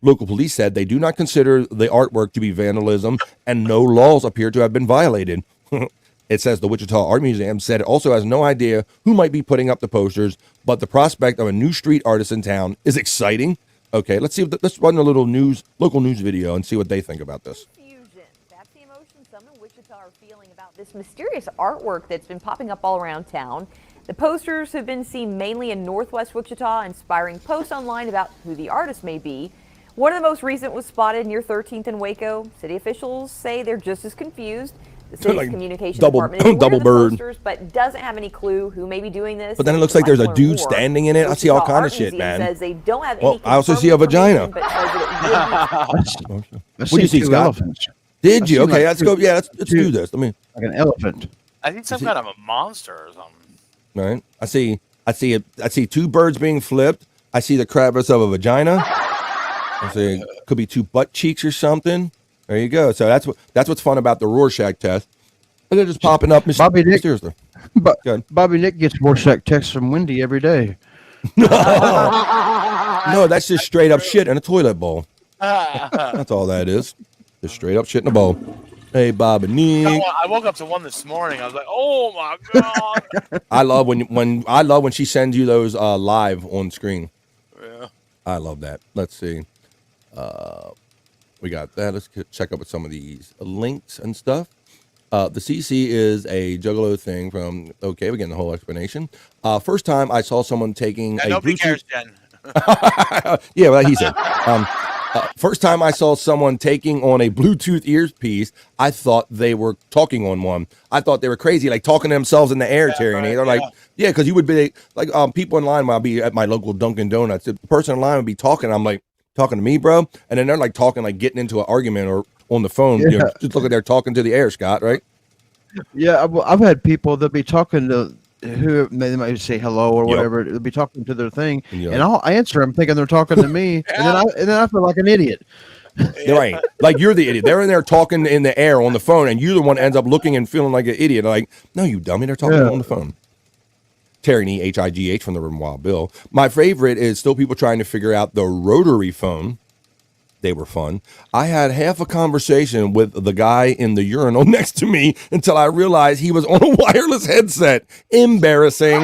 Local police said they do not consider the artwork to be vandalism and no laws appear to have been violated. It says the Wichita Art Museum said it also has no idea who might be putting up the posters, but the prospect of a new street artist in town is exciting. Okay, let's let's run a little local news video and see what they think about this. That's the emotion some in Wichita are feeling about this mysterious artwork that's been popping up all around town. The posters have been seen mainly in Northwest Wichita, inspiring posts online about who the artist may be. One of the most recent was spotted near 13th and Waco. City officials say they're just as confused. The city's like communications double department is aware double of the bird. posters, but doesn't have any clue who may be doing this. But then it looks If like you'd there's a to learn dude more, standing in it. I see all Wichita kind of Art shit, Museum man. says they don't have Well, any I also see a confirmed vagina. information, but says that it would be What do you see, Scott? Elephants. Did I you? see Okay, like let's two- go. Yeah, let's two- do this. Let me. Like an elephant. I think some kind of a monster or something. All right. I see two birds being flipped. I see the crevice of a vagina. I see could be two butt cheeks or something. There you go. So that's what's fun about the Rorschach test. And they're just popping up mysteriously. But Bobby Nick gets Rorschach texts from Wendy every day. No, that's just straight up shit in a toilet bowl. That's all that is. Just straight up shit in a bowl. Hey, Bob and Nick. I woke up to one this morning. I was like, "Oh my god!" I love when she sends you those live on screen. Yeah. I love that. Let's see. We got that. Let's check up with some of these links and stuff. The CC is a Juggalo thing from. Okay, we're getting the whole explanation. First time I saw someone taking a nobody Bluetooth. cares, Jen. Yeah, well, he said. First time I saw someone taking on a Bluetooth earpiece, I thought they were talking on one. I thought they were crazy, like talking to themselves in the air, Tyranny. They're like, yeah, because you would be like, people in line when I'll be at my local Dunkin' Donuts. The person in line would be talking. I'm like, talking to me, bro? And then they're like talking, like getting into an argument or on the phone. Yeah. You know, just look at they're talking to the air, Scott, right? Yeah, I've had people that be talking to who they might say hello or Yep. whatever. They'll be talking to their thing, Yep. and I'll answer them thinking they're talking to me, and then I feel like an idiot. Right. Like you're the idiot. They're in there talking in the air on the phone, and you're the one that ends up looking and feeling like an idiot. Like, no, you dummy. They're talking Yeah. on the phone. Tyranny, H-I-G-H from the Room Wild Bill. My favorite is still people trying to figure out the rotary phone. They were fun. I had half a conversation with the guy in the urinal next to me until I realized he was on a wireless headset. Embarrassing.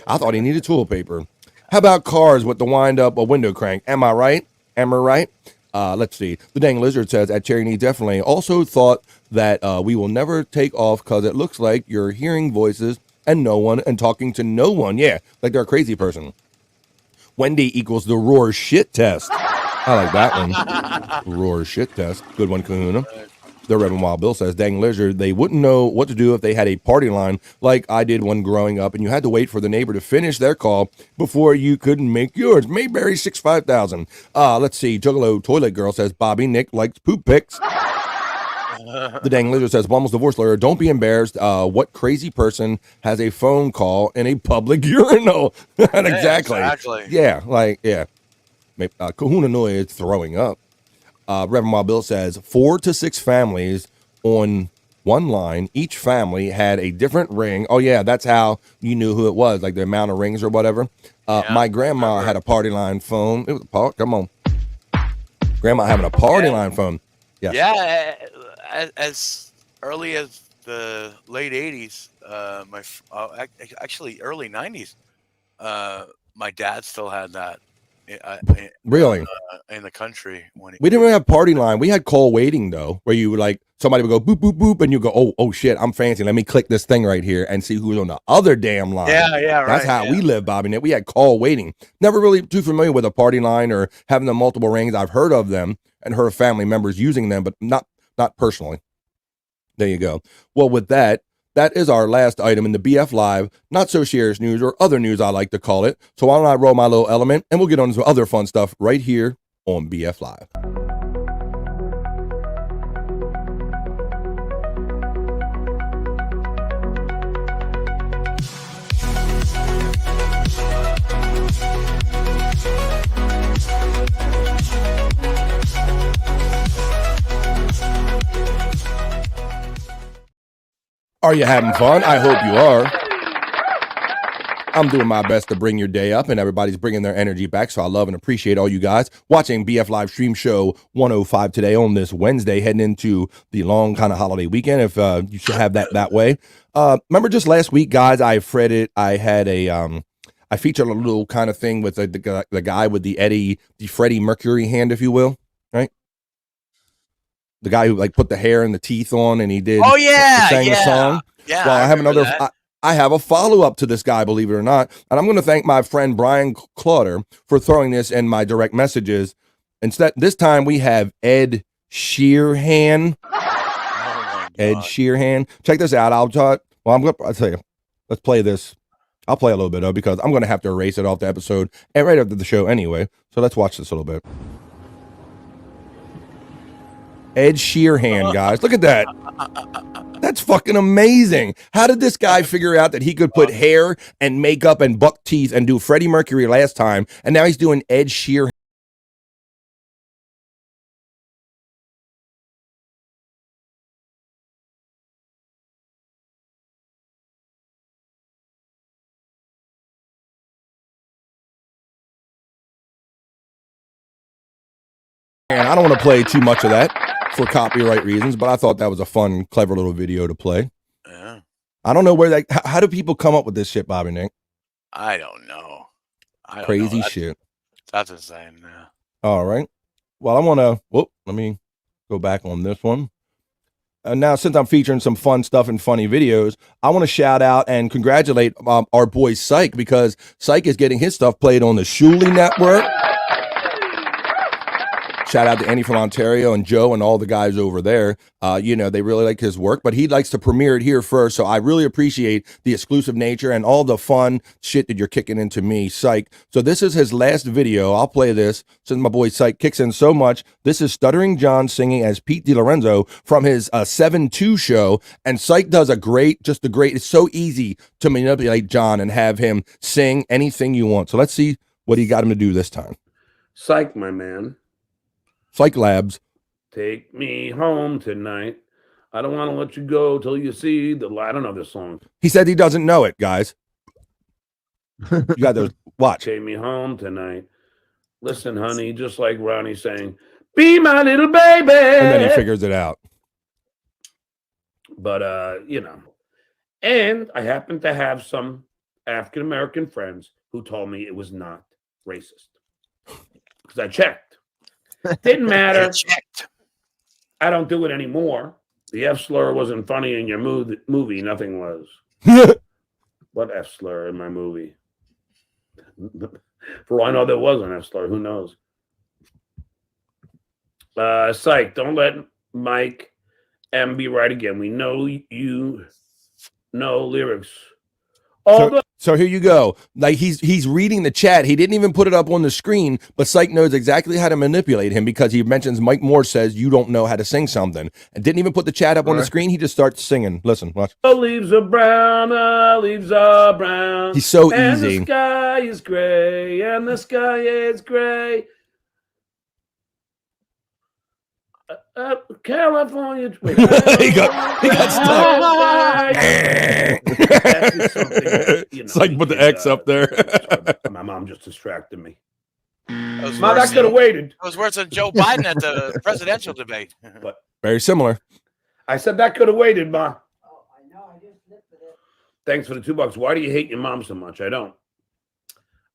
I thought he needed toilet paper. How about cars with the wind up a window crank? Am I right? Am I right? Let's see. The Dang Lizard says at Tyranny definitely also thought that we will never take off because it looks like you're hearing voices and no one and talking to no one. Yeah, like they're a crazy person. Wendy equals the roar shit test. I like that one. Roar shit test. Good one, Kahuna. The Reverend Wild Bill says, Dang Lizard, they wouldn't know what to do if they had a party line like I did when growing up, and you had to wait for the neighbor to finish their call before you could make yours. Mayberry 65000. Let's see. Juggalo Toilet Girl says, Bobby Nick likes poop pics. The Dang Lizard says, Bummel's divorce lawyer, don't be embarrassed. What crazy person has a phone call in a public urinal? Exactly. Yeah, like, yeah. Kahuna Noi is throwing up. Reverend Wild Bill says 4 to 6 families on one line. Each family had a different ring. Oh, yeah, that's how you knew who it was, like the amount of rings or whatever. My grandma had a party line phone. It was a part. Come on. Grandma having a party line phone. Yes. Yeah, as early as the late 80s, actually early 90s, my dad still had that. Really? In the country. When We didn't really have party line. We had call waiting, though, where you would like, somebody would go boop, boop, boop, and you go, oh, shit, I'm fancy. Let me click this thing right here and see who's on the other damn line. Yeah, right. That's how we live, Bobby Nick. We had call waiting. Never really too familiar with a party line or having the multiple rings. I've heard of them and heard of family members using them, but not personally. There you go. Well, with that is our last item in the BF Live, not so serious news or other news I like to call it. So why don't I roll my little element and we'll get on to some other fun stuff right here on BF Live. Are you having fun? I hope you are. I'm doing my best to bring your day up, and everybody's bringing their energy back, so I love and appreciate all you guys watching BF Live Stream Show 105 today on this Wednesday, heading into the long kind of holiday weekend, if you should have that way. Remember just last week, guys, I featured a little kind of thing with the guy with the Freddie Mercury hand, if you will, right? The guy who like put the hair and the teeth on, and he did. Oh yeah, sang the song. Yeah, well, I have a follow-up to this guy, believe it or not. And I'm going to thank my friend Brian Clauder for throwing this in my direct messages. Instead, this time we have Ed Sheeran. Ed Sheeran. Check this out. I'll tell you. Let's play this. I'll play a little bit of it because I'm going to have to erase it off the episode and right after the show anyway. So let's watch this a little bit. Ed Sheeran, guys. Look at that. That's fucking amazing. How did this guy figure out that he could put hair and makeup and buck teeth and do Freddie Mercury last time, and now he's doing Ed Sheeran? And I don't want to play too much of that for copyright reasons, but I thought that was a fun, clever little video to play. Yeah. I don't know how do people come up with this shit, Bobby Nick? I don't know. Crazy shit. That's insane. Yeah. All right. Well, I want to, let me go back on this one. Now, since I'm featuring some fun stuff and funny videos, I want to shout out and congratulate our boy Shyt, because Shyt is getting his stuff played on the Shuli Network. Shout out to Andy from Ontario and Joe and all the guys over there. They really like his work, but he likes to premiere it here first. So I really appreciate the exclusive nature and all the fun shit that you're kicking into me, Shyt. So this is his last video. I'll play this since my boy Shyt kicks in so much. This is Stuttering John singing as Pete DiLorenzo from his 7-2 show. And Shyt does it's so easy to manipulate John and have him sing anything you want. So let's see what he got him to do this time. Psych, my man. Psych Labs. Take me home tonight. I don't want to let you go till you see the light. I don't know this song. He said he doesn't know it, guys. You got those. Watch. Take me home tonight. Listen, honey, just like Ronnie saying, be my little baby. And then he figures it out. But, and I happen to have some African-American friends who told me it was not racist. Because I checked. Didn't matter. I don't do it anymore. The F slur wasn't funny in your movie. Nothing was. What F slur in my movie? For all I know, there was an F slur. Who knows? Psych, don't let Mike M be right again. We know you know lyrics. So here you go. Like he's reading the chat. He didn't even put it up on the screen, but Shyt knows exactly how to manipulate him because he mentions Mike Moore says you don't know how to sing something and didn't even put the chat up on the screen. He just starts singing. Listen, watch. The leaves are brown, the leaves are brown. He's so and easy. The sky is gray, and the sky is gray. California. Wait, he got stuck. It's like put the X up there. My mom just distracted me. That that could have waited. It was worse than Joe Biden at the presidential debate. But very similar. I said that could have waited, Ma. Oh, I know. I just lifted it. Thanks for the $2. Why do you hate your mom so much? I don't.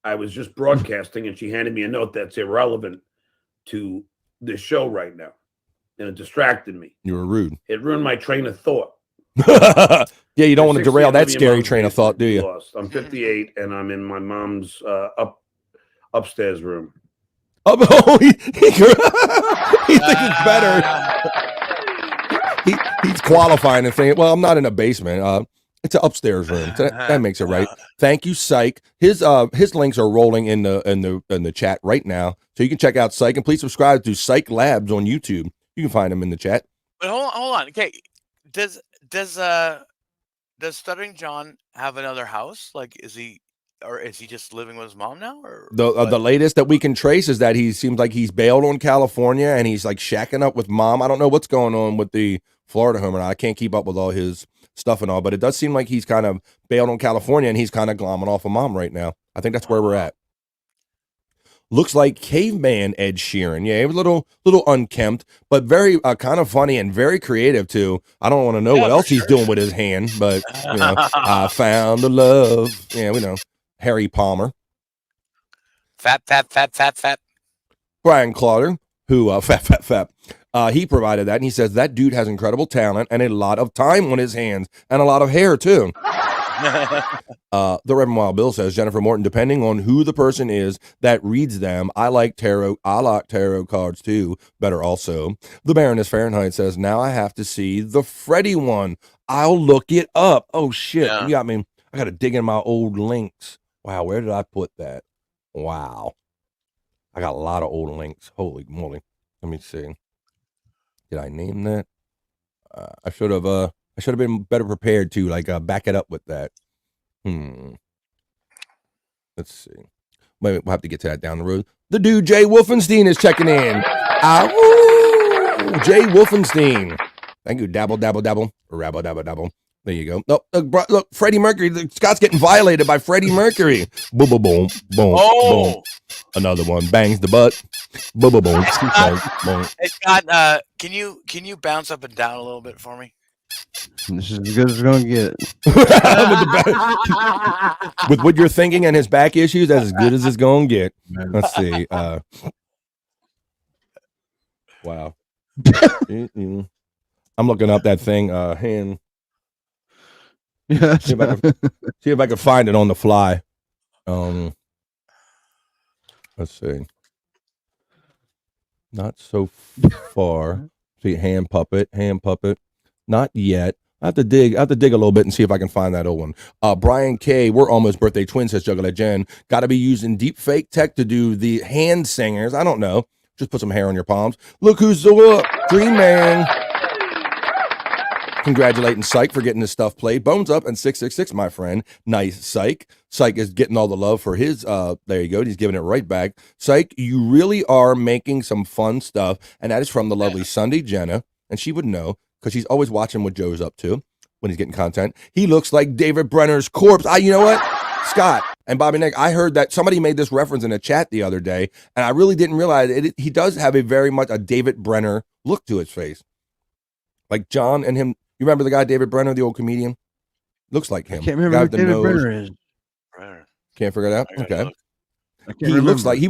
I was just broadcasting, and she handed me a note that's irrelevant to this show right now. And it distracted me. You were rude. It ruined my train of thought. Yeah, you don't want to derail that scary train of thought, do you? Lost. I'm 58, and I'm in my mom's upstairs room. Oh, he thinks it's better. He's qualifying and thinking, well, I'm not in a basement. It's an upstairs room. So that makes it right. Thank you, Shyt. His links are rolling in the chat right now, so you can check out Shyt, and please subscribe to Shyt Labs on YouTube. You can find him in the chat. But hold on. Okay, does Stuttering John have another house? Like, is he just living with his mom now? Or the latest that we can trace is that he seems like he's bailed on California and he's like shacking up with mom. I don't know what's going on with the Florida home, and I can't keep up with all his stuff and all, but it does seem like he's kind of bailed on California and he's kind of glomming off of mom right now. I think that's where we're at. Looks like caveman Ed Sheeran. Yeah, he was a little unkempt, but very kind of funny and very creative too. I don't want to know what else he's doing with his hand, but you know, I found the love. Yeah, we know. Harry Palmer. Fat. Brian Clowder, who fat. He provided that, and he says that dude has incredible talent and a lot of time on his hands and a lot of hair too. The Reverend Wild Bill says, Jennifer Morton, depending on who the person is that reads them, I like tarot cards too, better also. The Baroness Fahrenheit says, now I have to see the Freddy one. I'll look it up. Oh shit. Yeah. You got me. I got to dig in my old links. Wow. Where did I put that? Wow. I got a lot of old links. Holy moly. Let me see. Did I name that? I should have been better prepared to back it up with that. Let's see. We'll have to get to that down the road. The dude Jay Wolfenstein is checking in. Jay Wolfenstein. Thank you. Dabble. Rabble, dabble. There you go. Look, Freddie Mercury. Scott's getting violated by Freddie Mercury. Boom, boom, boom, boom, boom. Another one bangs the butt. Boom, boom, boom. Hey Scott, can you bounce up and down a little bit for me? This is as good as it's gonna get. With what you're thinking and his back issues, that's as good as it's gonna get. Let's see. Wow. I'm looking up that thing. Hand. Yeah. See if I can find it on the fly. Let's see. Not so far. See, hand puppet. Not yet. I have to dig a little bit and see if I can find that old one. Brian K, we're almost birthday twins, says Juggler Jen. Got to be using deep fake tech to do the hand singers. I don't know. Just put some hair on your palms. Look who's the Green Man. Congratulating Psych for getting his stuff played. Bones up and 666, my friend. Nice, Psych. Psych is getting all the love for his, there you go. He's giving it right back. Psych, you really are making some fun stuff. And that is from the lovely Sunday Jenna. And she would know because she's always watching what Joe's up to when he's getting content. He looks like David Brenner's corpse. You know what? Scott and Bobby Nick, I heard that somebody made this reference in a chat the other day, and I really didn't realize it. He does have a very much a David Brenner look to his face. Like John and him. You remember the guy David Brenner, the old comedian? Looks like him. I can't remember who David Brenner is. Can't figure it out? Okay. He looks like he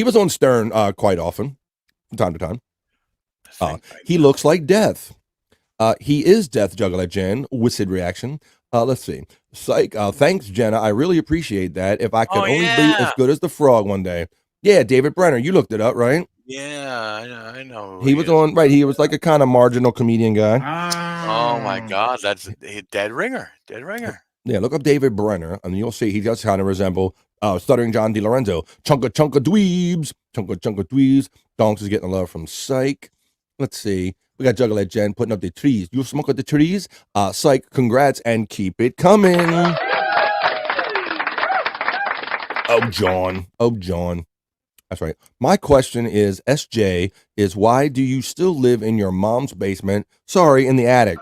was on Stern quite often from time to time. He looks like Death. He is Death, Juggler Jen. Wizard reaction. Let's see. Psych. Thanks, Jenna. I really appreciate that. If I could only be as good as the frog one day. Yeah, David Brenner. You looked it up, right? Yeah, I know. He was on, right. He was like a kind of marginal comedian guy. Oh my God, that's a dead ringer. Yeah, look up David Brenner, and you'll see he does kind of resemble Stuttering John DiLorenzo. Chunka dweebs. Donks is getting love from Psych. Let's see. We got Juggler Jen putting up the trees. You smoke up the trees? Psych, congrats, and keep it coming. Oh, John. That's right. My question is, SJ, is why do you still live in your mom's basement? Sorry, in the attic.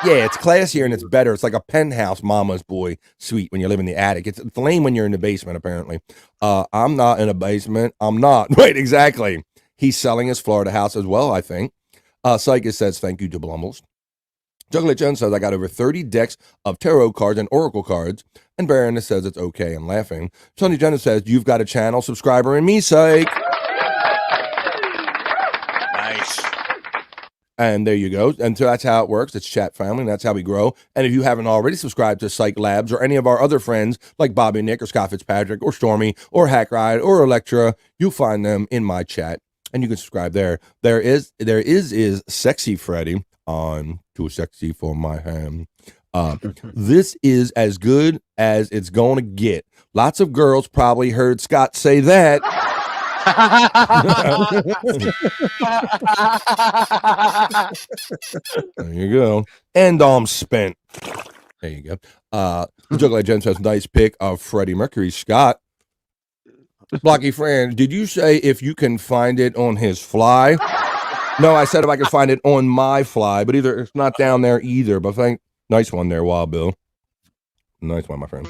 Yeah, it's classier and it's better. It's like a penthouse mama's boy suite when you live in the attic. It's lame when you're in the basement, apparently. I'm not in a basement. I'm not. Right, exactly. He's selling his Florida house as well, I think. Psychus says, thank you to Blumbles. Juggler Jen says, I got over 30 decks of tarot cards and oracle cards. And Baroness says it's okay and laughing. Sonny Jenna says, you've got a channel subscriber in me, Psych. Nice. And there you go. And so that's how it works. It's chat family, and that's how we grow. And if you haven't already subscribed to Psych Labs or any of our other friends like Bobby Nick or Scott Fitzpatrick or Stormy or Hack Ride or Electra, you'll find them in my chat. And you can subscribe there. There is Sexy Freddy on Too Sexy for My Ham. This is as good as it's going to get. Lots of girls probably heard Scott say that. There you go. And I'm spent. There you go. The Juggler Jen says, nice pick of Freddie Mercury. Scott. Blocky Fran, did you say if you can find it on his fly? No, I said if I could find it on my fly, but either it's not down there either. But Nice one there, Wild Bill. Nice one, my friend.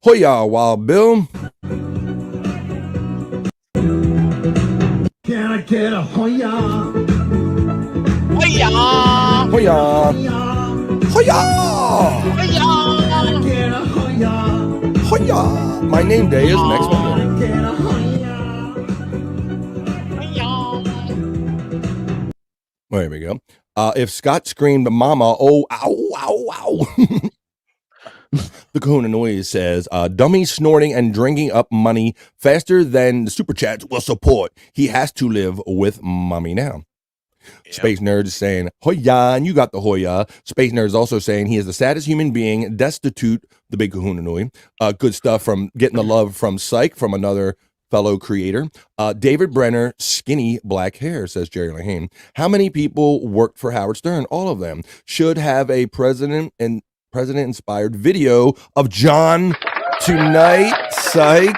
Hoya, Wild Bill. Can I get a hoya? Hoya! Hoya! Hoya! Hoya! Get a hoya! Hoya! My name day is next Monday. Get a Well, there we go. If Scott screamed "Mama," oh, ow, ow, ow. The Kahuna Noise says, dummy snorting and drinking up money faster than the super chats will support. He has to live with mommy now. Yep. Space Nerd is saying, Hoya, and you got the Hoya. Space Nerd is also saying he is the saddest human being, destitute, the big Kahuna Noise. Good stuff from getting the love from Psych, from another fellow creator. David Brenner, skinny black hair, says Jerry Lahane. How many people worked for Howard Stern? All of them. Should have a president-inspired video of John tonight, Psych.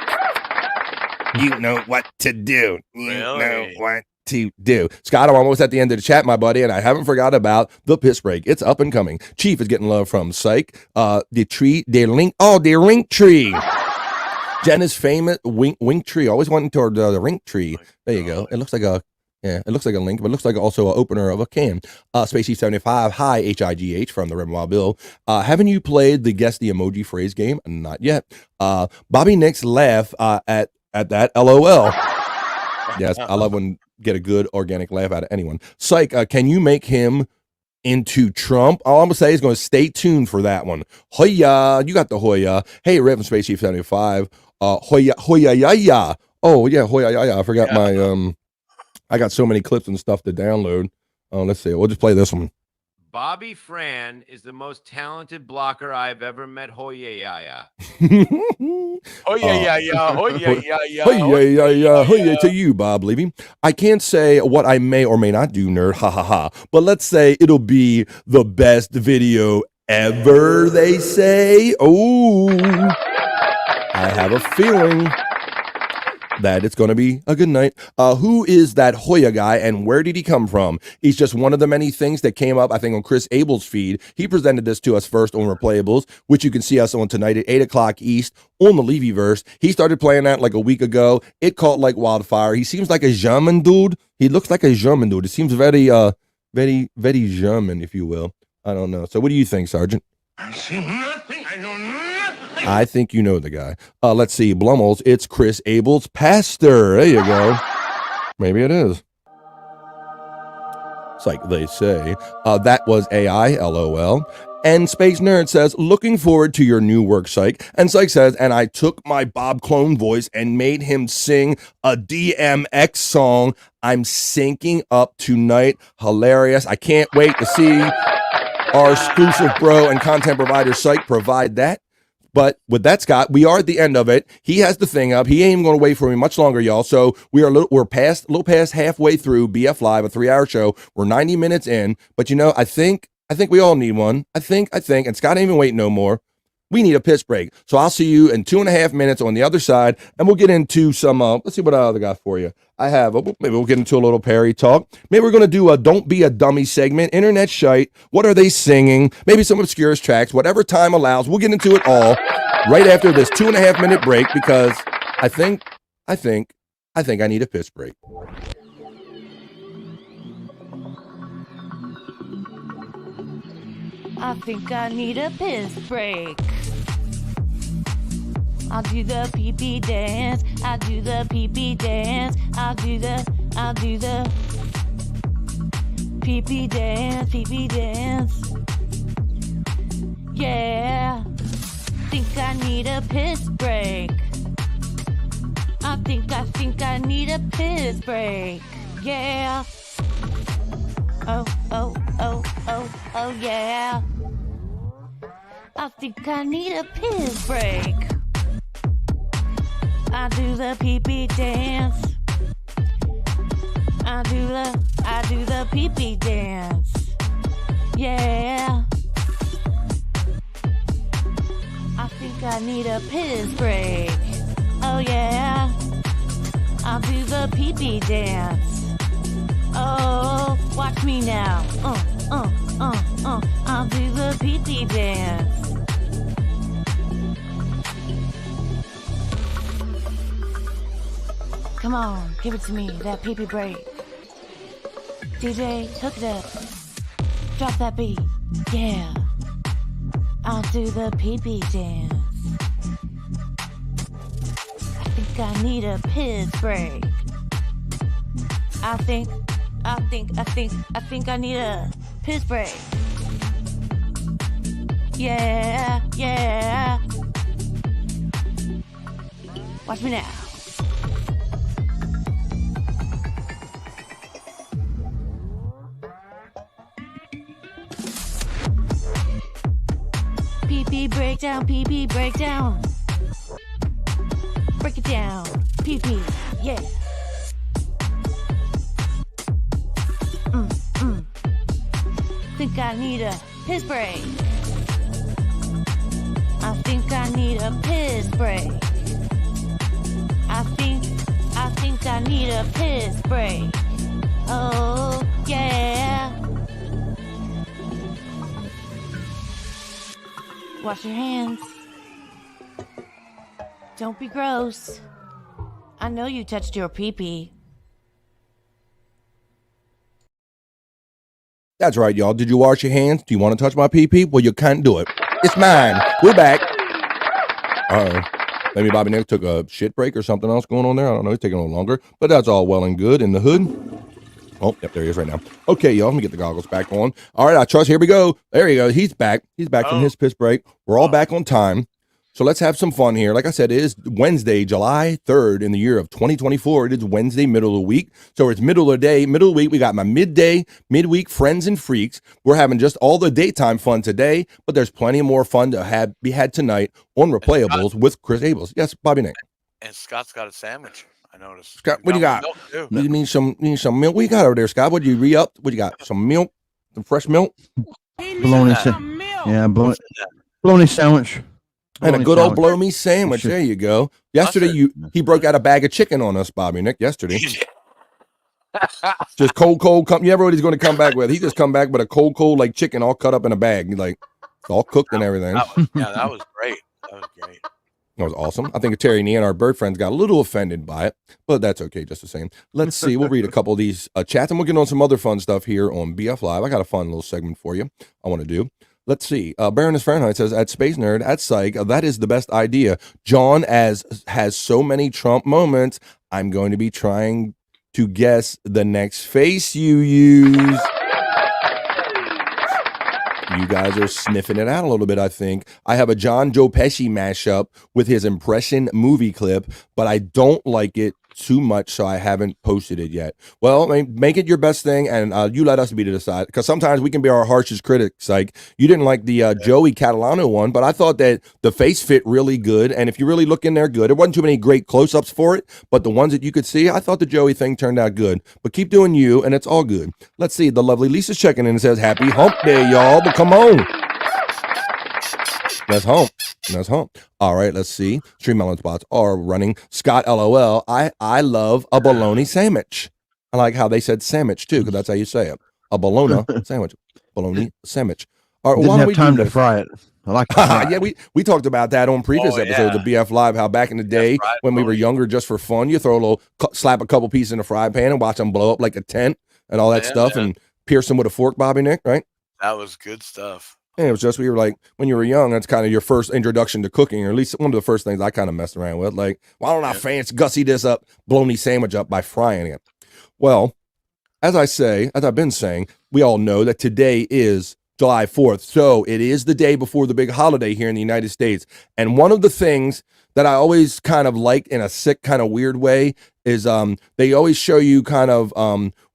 You know what to do. You know what to do. Scott, I'm almost at the end of the chat, my buddy, and I haven't forgot about the piss break. It's up and coming. Chief is getting love from Psych. The Link Tree. Jenna's famous wink tree. Always wanting toward the rink tree. There you go. It looks like a link, but it looks like also an opener of a can. Spacey 75, hi, HIGH from the Red Wild Bill. Haven't you played the Guess the Emoji Phrase game? Not yet. Bobby Nick's laugh at that, LOL. Yes, I love when get a good organic laugh out of anyone. Psych, can you make him into Trump? All I'm gonna say is gonna stay tuned for that one. Hoya, you got the Hoya. Hey, Red from Spacey 75. Hoya, ya, ya. Oh, yeah, Hoya, ya, ya. I forgot my, I got so many clips and stuff to download. Let's see. We'll just play this one. Bobby Fran is the most talented blocker I've ever met. Hoya, ya, ya. Hoya, ya, ya. Hoya, ya, ya. Hoya, ya, ya. Hoya to you, Bob Levy. I can't say what I may or may not do, nerd. Ha, ha, ha. But let's say it'll be the best video ever, they say. Oh, I have a feeling that it's going to be a good night. Who is that Hoya guy and where did he come from? He's just one of the many things that came up, I think, on Chris Abel's feed. He presented this to us first on Replayables, which you can see us on tonight at 8 o'clock East on the Levyverse. He started playing that like a week ago. It caught like wildfire. He seems like a German dude. He looks like a German dude. It seems very, very, very German, if you will. I don't know. So what do you think, Sergeant? I see nothing. I know nothing. I think you know the guy. Let's see. Blumels, it's Chris Abel's pastor. There you go. Maybe it is. It's like they say. That was AI, LOL. And Space Nerd says, looking forward to your new work, Psych. And Psych says, and I took my Bob Clone voice and made him sing a DMX song. I'm syncing up tonight. Hilarious. I can't wait to see our exclusive bro and content provider Psych provide that. But with that, Scott, we are at the end of it. He has the thing up. He ain't even going to wait for me much longer, y'all. So we're a little past halfway through BF Live, a 3-hour show. We're 90 minutes in. But you know, I think we all need one. I think, and Scott ain't even waiting no more. We need a piss break. So I'll see you in 2.5 minutes on the other side, and we'll get into some, let's see what I got for you. I have, maybe we'll get into a little Perry talk. Maybe we're going to do a Don't Be a Dummy segment, Internet Shyt, what are they singing, maybe some obscure tracks, whatever time allows. We'll get into it all right after this 2.5 minute break because I think I need a piss break. I think I need a piss break. I'll do the pee-pee dance. I'll do the pee-pee dance. I'll do the pee-pee dance, pee-pee dance. Yeah. Think I need a piss break. I think I need a piss break. Yeah. Oh, yeah. I think I need a piss break. I do the pee-pee dance. I do the pee-pee dance. Yeah. I think I need a piss break. Oh yeah. I'll do the pee-pee dance. Oh, watch me now. I'll do the pee-pee dance. Come on, give it to me, that pee-pee break. DJ, hook it up. Drop that beat. Yeah. I'll do the pee-pee dance. I think I need a piss break. I think I need a piss break. Yeah, yeah. Watch me now. Pee-pee breakdown, pee-pee breakdown. Break it down, pee-pee, yeah. Think I need a piss break. I think I need a piss break. I think I need a piss break. Oh, yeah. Wash your hands. Don't be gross. I know you touched your pee-pee. That's right, y'all. Did you wash your hands? Do you want to touch my pee-pee? Well, you can't do it. It's mine. We're back. Maybe Bobby Nick took a shit break or something else going on there. I don't know. He's taking a little longer. But that's all well and good in the hood. Oh, yep, there he is right now. Okay, y'all, let me get the goggles back on. All right, I trust. Here we go. There you go. He's back. He's back from his piss break. We're all back on time. So let's have some fun here. Like I said, it is Wednesday, July 3rd in the year of 2024. It is Wednesday, middle of the week. So it's middle of the day, middle of the week. We got my midweek friends and freaks. We're having just all the daytime fun today, but there's plenty more fun to be had tonight on Replayables with Chris Abels. Yes, Bobby Nick. And Scott's got a sandwich. I noticed. Scott, what do you got? You need some milk? What you got over there, Scott? What do you re-up? What you got? Some milk? Some fresh milk? Bologna sandwich. And a good old blow me sandwich. There you go. Yesterday, he broke out a bag of chicken on us, Bobby Nick. Yesterday, just cold. You ever what he's going to come back with? He just come back with a cold like chicken, all cut up in a bag, like it's all cooked and everything. That was great. That was awesome. I think Terry and Ian, our bird friends, got a little offended by it, but that's okay, just the same. Let's see. We'll read a couple of these chats, and we'll get on some other fun stuff here on BF Live. I got a fun little segment for you. I want to do. Let's see. Baroness Fahrenheit says, at Space Nerd, at Psych, that is the best idea. John has so many Trump moments. I'm going to be trying to guess the next face you use. You guys are sniffing it out a little bit, I think. I have a John Joe Pesci mashup with his impression movie clip, but I don't like it too much, so I haven't posted it yet. Well, I mean, make it your best thing, and you let us be to decide, because sometimes we can be our harshest critics. Like, you didn't like the Joey Catalano one, but I thought that the face fit really good, and if you really look in there good, there wasn't too many great close-ups for it, but the ones that you could see, I thought the Joey thing turned out good. But keep doing you, and it's all good. Let's see. The lovely Lisa's checking in and says, happy hump day, y'all, but come on. Let's hump. All right, let's see. Stream Melon Spots are running. Scott, LOL. I love a bologna sandwich. I like how they said sandwich, too, because that's how you say it. A bologna sandwich. Bologna sandwich. All right, Didn't have time to fry it. I like that. Yeah, we talked about that on previous episodes of BF Live, how back in the day when we were younger, just for fun, you throw a little, slap a couple pieces in a fry pan and watch them blow up like a tent and all that stuff and pierce them with a fork, Bobby Nick, right? That was good stuff. And it was just, we were like, when you were young, that's kind of your first introduction to cooking, or at least one of the first things I kind of messed around with. Like, why don't I fancy gussy this up, bologna sandwich up by frying it? Well, as I've been saying, we all know that today is July 4th. So it is the day before the big holiday here in the United States. And one of the things that I always kind of like in a sick kind of weird way is they always show you kind of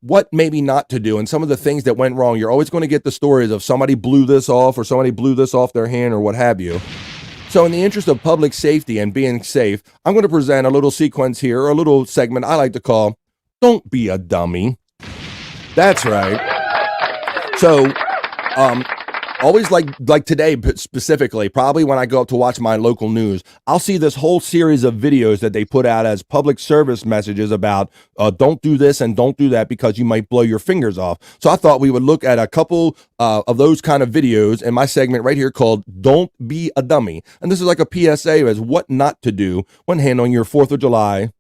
what maybe not to do and some of the things that went wrong. You're always going to get the stories of somebody blew this off or somebody blew this off their hand or what have you. So in the interest of public safety and being safe, I'm going to present a little sequence here, or a little segment I like to call Don't Be a Dummy. That's right. So always like today specifically, probably when I go up to watch my local news, I'll see this whole series of videos that they put out as public service messages about don't do this and don't do that because you might blow your fingers off. So I thought we would look at a couple of those kind of videos in my segment right here called Don't Be a Dummy. And this is like a PSA as what not to do when handling your 4th of July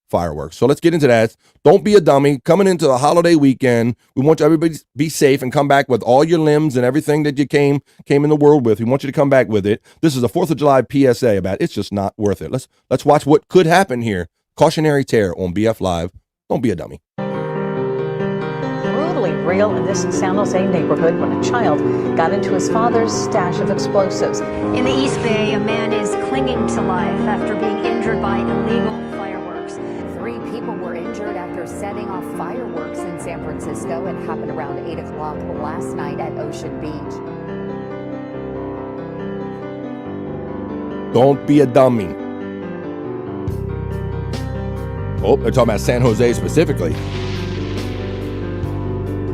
fireworks. So let's get into that. Don't be a dummy. Coming into the holiday weekend, we want everybody to be safe and come back with all your limbs and everything that you came in the world with. We want you to come back with it. This is a 4th of July PSA about it's just not worth it. Let's watch what could happen here. Cautionary tale on BF Live. Don't be a dummy. Brutally real in this San Jose neighborhood when a child got into his father's stash of explosives. In the East Bay, a man is clinging to life after being injured by illegal fireworks. 3 people were injured after setting off fireworks in San Francisco. It happened around 8 o'clock last night at Ocean Beach. Don't be a dummy. Oh, they're talking about San Jose specifically.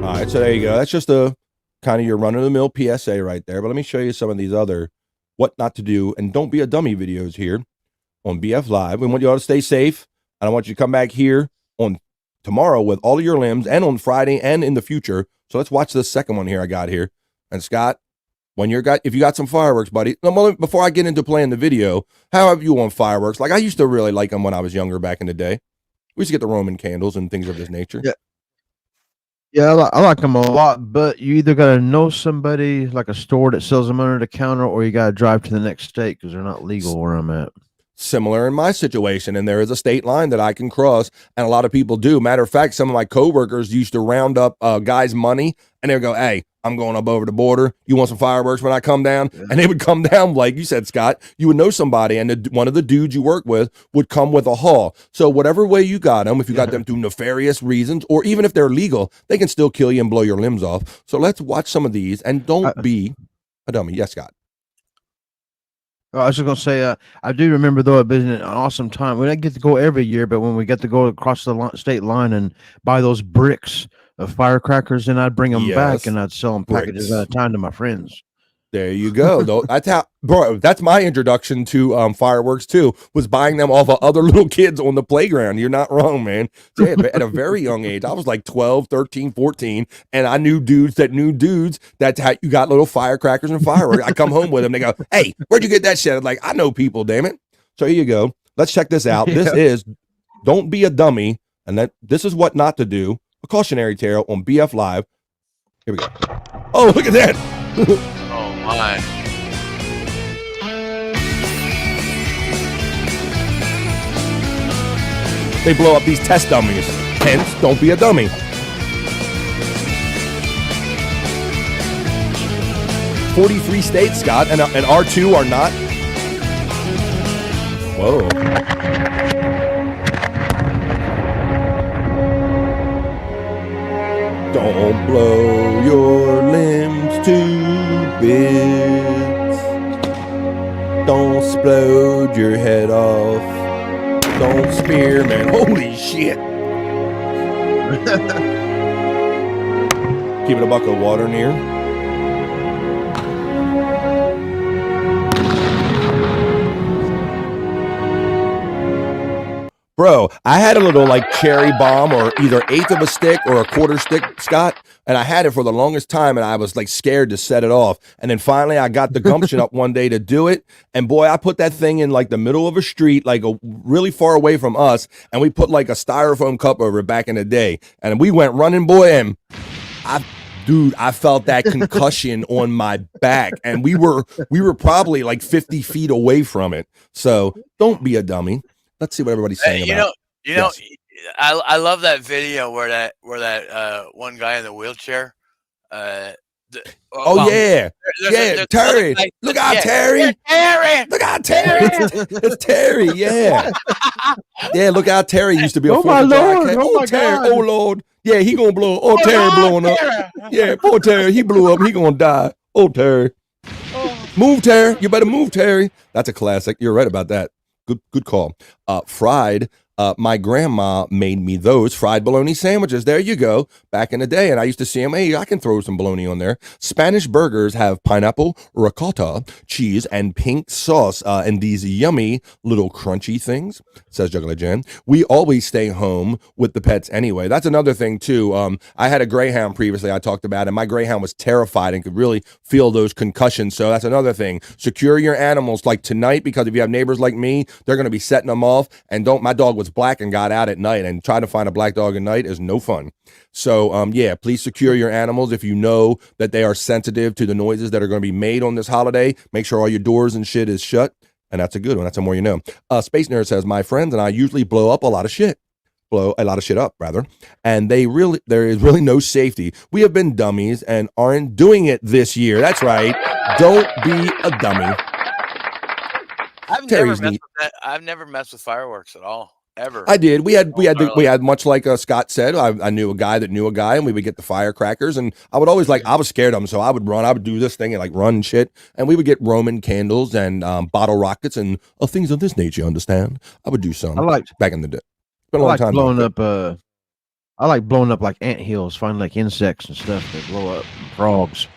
All right, so there you go. That's just a kind of your run-of-the-mill PSA right there. But let me show you some of these other what not to do and don't be a dummy videos here on BF Live. We want you all to stay safe. And I want you to come back here on tomorrow with all of your limbs and on Friday and in the future. So let's watch this second one here I got here. And Scott, if you got some fireworks, buddy, before I get into playing the video, how have you on fireworks? Like I used to really like them when I was younger back in the day. We used to get the Roman candles and things of this nature. Yeah, I like them a lot, but you either got to know somebody like a store that sells them under the counter, or you got to drive to the next state because they're not legal where I'm at. Similar in my situation, and there is a state line that I can cross, and a lot of people do. Matter of fact, some of my coworkers used to round up guys' money, and they would go, "Hey, I'm going up over the border. You want some fireworks when I come down?" Yeah. And they would come down, like you said, Scott. You would know somebody, and one of the dudes you work with would come with a haul. So whatever way you got them, if you got them through nefarious reasons, or even if they're legal, they can still kill you and blow your limbs off. So let's watch some of these, and don't be a dummy. Yes, Scott. I was just going to say, I do remember, though, it been an awesome time. We didn't get to go every year, but when we get to go across the state line and buy those bricks of firecrackers, and I'd bring them back and I'd sell them packages at a time to my friends. There you go. Though that's how, bro. That's my introduction to fireworks too. Was buying them off of other little kids on the playground. You're not wrong, man. So, yeah, at a very young age, I was like 12, 13, 14, and I knew dudes that knew dudes. That's how you got little firecrackers and fireworks. I come home with them. They go, "Hey, where'd you get that shit?" I'm like, "I know people, damn it." So here you go. Let's check this out. This is Don't Be a Dummy, and this is what not to do. A cautionary tale on BF Live. Here we go. Oh, look at that. Oh my. They blow up these test dummies. Hence, don't be a dummy. "43 states, Scott, and R2 are not." Whoa. Don't blow your limbs to bits. Don't explode your head off. Don't spearman. Holy shit. Keeping a bucket of water near. Bro, I had a little like cherry bomb or either 1/8 of a stick or a 1/4 stick, Scott, and I had it for the longest time and I was like scared to set it off. And then finally I got the gumption up one day to do it. And boy, I put that thing in like the middle of a street, like really far away from us. And we put like a styrofoam cup over it back in the day. And we went running, boy, and I felt that concussion on my back. And we were probably like 50 feet away from it. So don't be a dummy. Let's see what everybody's saying about it. You know, I love that video where that one guy in the wheelchair. Yeah, There's Terry. Look out, Terry. Terry. Look out, Terry. It's Terry. Yeah, yeah. Look out, Terry used to be a Oh, my Lord. Oh, my Terry. God. Oh Lord. Yeah, he gonna blow. Oh, Terry blowing up. Yeah, poor Terry. He blew up. He gonna die. Oh, Terry. Move, Terry. You better move, Terry. That's a classic. You're right about that. Good call. Fried My grandma made me those fried bologna sandwiches. There you go. Back in the day, and I used to see them. Hey, I can throw some bologna on there. Spanish burgers have pineapple, ricotta, cheese, and pink sauce, and these yummy little crunchy things, says Juggler Jen. We always stay home with the pets anyway. That's another thing, too. I had a greyhound previously I talked about, and my greyhound was terrified and could really feel those concussions. So that's another thing. Secure your animals like tonight, because if you have neighbors like me, they're going to be setting them off. And my dog was black and got out at night, and trying to find a black dog at night is no fun. So yeah, please secure your animals. If you know that they are sensitive to the noises that are going to be made on this holiday, make sure all your doors and shit is shut. And that's a good one. That's the more you know. Space Nerd says, my friends and I usually blow a lot of shit up, rather. And there is really no safety. We have been dummies and aren't doing it this year. That's right. Don't be a dummy. I've never messed with fireworks at all. Ever. I did. We had much like Scott said. I knew a guy that knew a guy, and we would get the firecrackers. And I would always I was scared of them, so I would run. I would do this thing and like run and shit. And we would get Roman candles and bottle rockets and things of this nature. You understand? I would do some. Back in the day. It's been a long time. I like blowing up like anthills, finding like insects and stuff that blow up, frogs.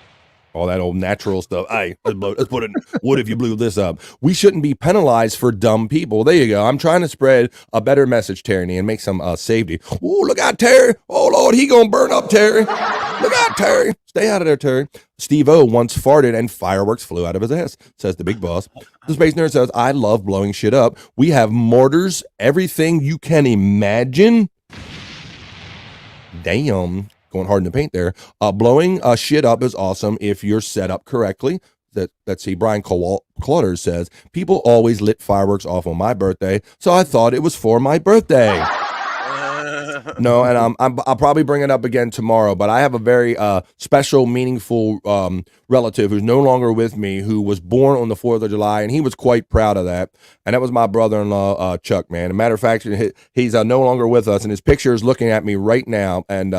All that old natural stuff. Hey, let's put it in wood if you blew this up. We shouldn't be penalized for dumb people. There you go. I'm trying to spread a better message, Terry, and make some safety. Ooh, look out, Terry. Oh, Lord, he gonna burn up, Terry. Look out, Terry. Stay out of there, Terry. Steve-O once farted and fireworks flew out of his ass, says the big boss. The Space Nerd says, I love blowing shit up. We have mortars, everything you can imagine. Damn. Going hard in the paint there. Blowing shit up is awesome if you're set up correctly. Let's see. Brian Clutter says, people always lit fireworks off on my birthday, so I thought it was for my birthday. No, and I'll probably bring it up again tomorrow, but I have a very special, meaningful relative who's no longer with me, who was born on the 4th of July, and he was quite proud of that. And that was my brother-in-law, Chuck, man. As a matter of fact, he's no longer with us, and his picture is looking at me right now. And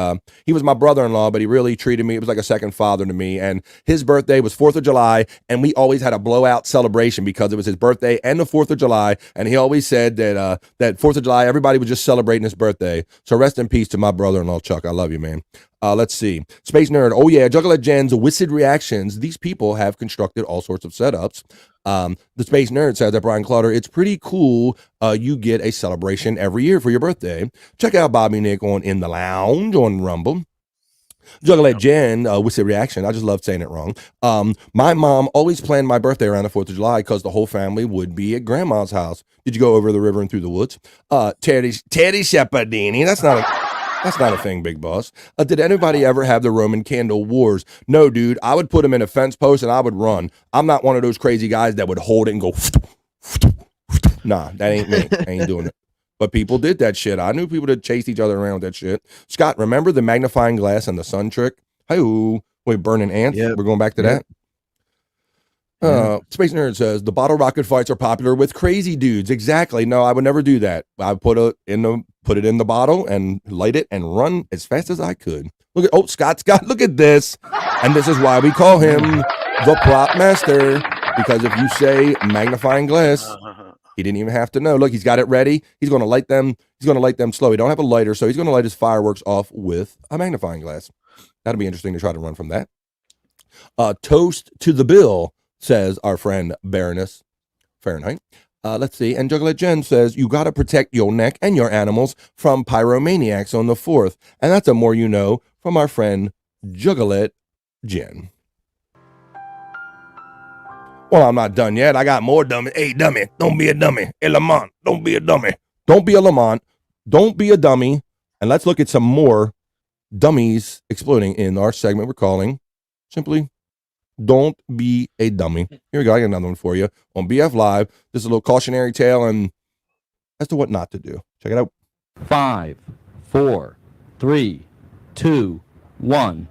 he was my brother-in-law, but he really treated me. It was like a second father to me. And his birthday was 4th of July, and we always had a blowout celebration because it was his birthday and the 4th of July. And he always said that 4th of July, everybody was just celebrating his birthday. So rest in peace to my brother-in-law, Chuck. I love you, man. Let's see. Space Nerd. Oh, yeah. Juggler Jen's Wizard Reactions. These people have constructed all sorts of setups. The Space Nerd says that Brian Clutter, it's pretty cool. You get a celebration every year for your birthday. Check out Bobby Nick on In the Lounge on Rumble. Juggler Jen, Wizard Reaction. I just love saying it wrong. My mom always planned my birthday around the 4th of July because the whole family would be at grandma's house. Did you go over the river and through the woods? Teddy Shepherdini. That's not a thing, big boss. Did anybody ever have the Roman candle wars? No, dude. I would put them in a fence post and I would run. I'm not one of those crazy guys that would hold it and go. Nah, that ain't me. I ain't doing it. But people did that shit. I knew people that chased each other around with that shit. Scott, remember the magnifying glass and the sun trick? Hey-oo. Wait, burning ants? Yep. We're going back to that? Space Nerd says, the bottle rocket fights are popular with crazy dudes. Exactly. No, I would never do that. I put it in the bottle and light it and run as fast as I could. Look at Scott, look at this. And this is why we call him the prop master. Because if you say magnifying glass, he didn't even have to know. Look, he's got it ready. He's going to light them. He's going to light them slow. He don't have a lighter, so he's going to light his fireworks off with a magnifying glass. That'll be interesting to try to run from that. Toast to the bill, says our friend Baroness Fahrenheit. Let's see. And Juggler Jen says, you got to protect your neck and your animals from pyromaniacs on the 4th. And that's a more you know from our friend Juggler Jen. Well, I'm not done yet. I got more dummy. Hey, dummy, don't be a dummy. Hey, Lamont, don't be a dummy. Don't be a Lamont. Don't be a dummy. And let's look at some more dummies exploding in our segment we're calling simply Don't Be a Dummy. Here we go. I got another one for you on BF Live. This is a little cautionary tale and as to what not to do. Check it out. 5, 4, 3, 2, 1.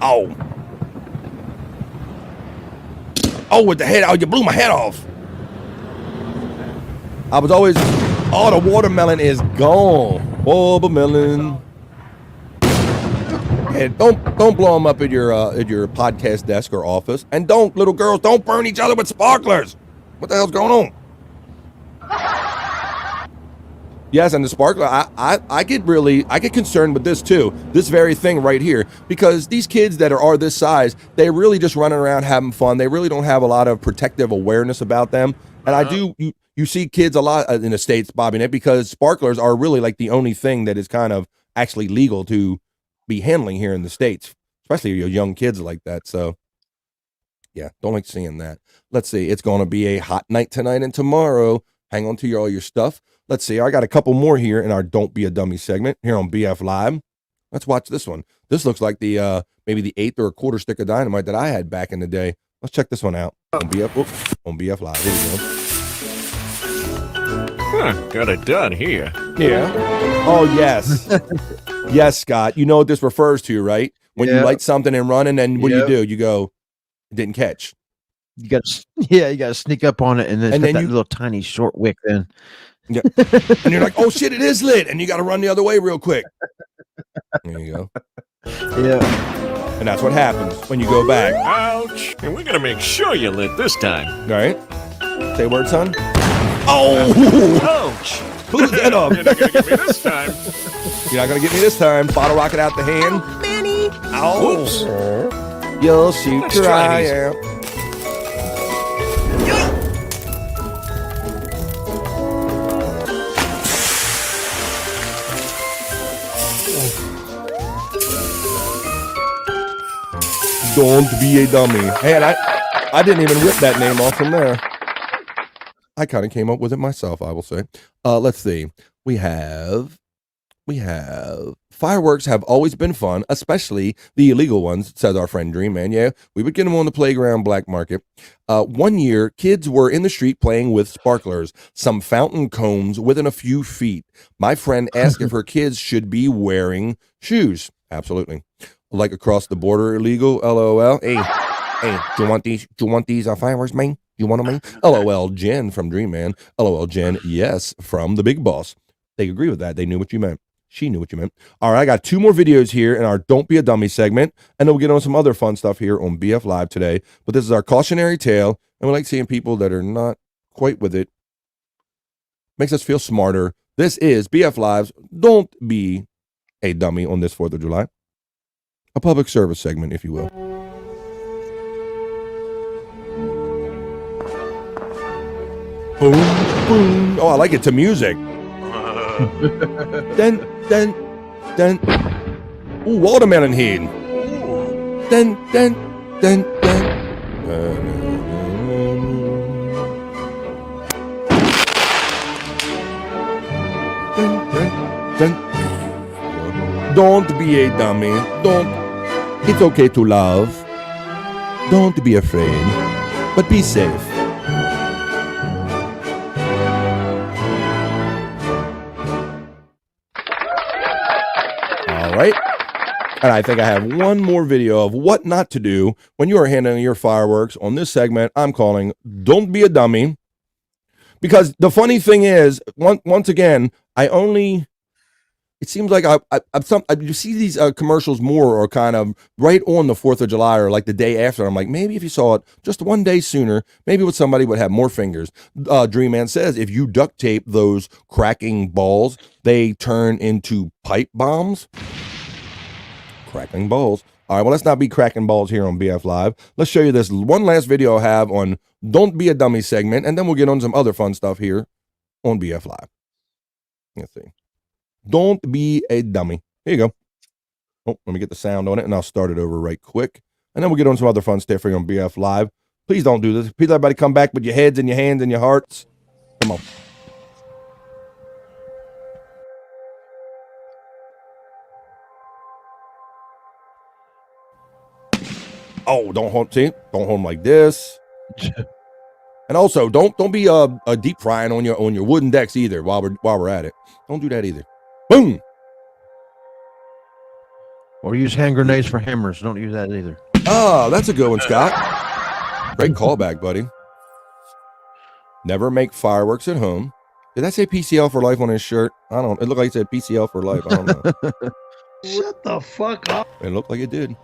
Oh. Oh, with the head. Oh, you blew my head off. I was always. Oh, the watermelon is gone. Watermelon. And don't blow them up at your podcast desk or office. And don't, little girls, don't burn each other with sparklers. What the hell's going on? Yes, and the sparkler, I get concerned with this too. This very thing right here, because these kids that are this size, they really just running around having fun. They really don't have a lot of protective awareness about them. And you see kids a lot in the States bobbing it because sparklers are really like the only thing that is kind of actually legal to be handling here in the States, especially your young kids like that. So yeah, don't like seeing that. Let's see. It's going to be a hot night tonight and tomorrow. Hang on to all your stuff. Let's see. I got a couple more here in our Don't Be a Dummy segment here on BF Live. Let's watch this one. This looks like the maybe the 1/8 or a quarter stick of dynamite that I had back in the day. Let's check this one out on BF Live. Here we go. Got it done here. Yeah. Oh, yes. Yes, Scott. You know what this refers to, right? When you light something and run, and then what do? You go, it didn't catch. You got to sneak up on it, and then that little tiny short wick. Then, yeah, and you're like, oh shit, it is lit, and you got to run the other way real quick. There you go. Yeah, and that's what happens when you go back. Ouch! And we're gonna make sure you're lit this time. All right. Say a word, son. Oh! Ouch! Who's that up? You're not gonna get me this time. You're not gonna get me this time. Bottle rocket out the hand. Manny. Oh! Oops. You'll shoot Let's your try eye these. out. Don't be a dummy. Hey, and I didn't even rip that name off from there. I kind of came up with it myself, I will say. Let's see. We have fireworks have always been fun, especially the illegal ones, says our friend Dream Man. Yeah, we would get them on the playground black market. One year, kids were in the street playing with sparklers, some fountain cones within a few feet. My friend asked if her kids should be wearing shoes. Absolutely. Like across the border illegal, LOL. Hey, do you want these fireworks, man? You want them, man? LOL, Jen from Dream Man. LOL, Jen, yes, from the Big Boss. They agree with that. They knew what you meant. She knew what you meant. All right, I got 2 more videos here in our Don't Be a Dummy segment, and then we'll get on some other fun stuff here on BF Live today. But this is our cautionary tale, and we like seeing people that are not quite with it. Makes us feel smarter. This is BF Live's Don't Be a Dummy on this 4th of July. A public service segment, if you will. Boom, boom. Oh, I like it to music. Then. Ooh, watermelon head. Then. Don't be a dummy. Don't. It's okay to love. Don't be afraid, but be safe. All right. And I think I have one more video of what not to do when you are handling your fireworks on this segment I'm calling Don't Be a Dummy. Because the funny thing is, once again, it seems like you see these commercials more or kind of right on the 4th of July or like the day after. I'm like, maybe if you saw it just one day sooner, maybe with somebody would have more fingers. Dream Man says if you duct tape those cracking balls, they turn into pipe bombs. Cracking balls. All right, well, let's not be cracking balls here on BF Live. Let's show you this one last video I have on Don't Be a Dummy segment, and then we'll get on some other fun stuff here on BF Live. Let's see. Don't be a dummy. Here you go. Oh, let me get the sound on it, and I'll start it over right quick. And then we'll get on some other fun stuff here on BF Live. Please don't do this. Please, everybody come back with your heads and your hands and your hearts. Come on. Oh, don't hold them like this. And also, don't be a deep frying on your wooden decks either while we're at it. Don't do that either. Boom. Or use hand grenades for hammers. Don't use that either. Oh, that's a good one, Scott. Great callback, buddy. Never make fireworks at home. Did that say PCL for life on his shirt? I don't. It looked like it said PCL for life. I don't know. Shut the fuck up. It looked like it did.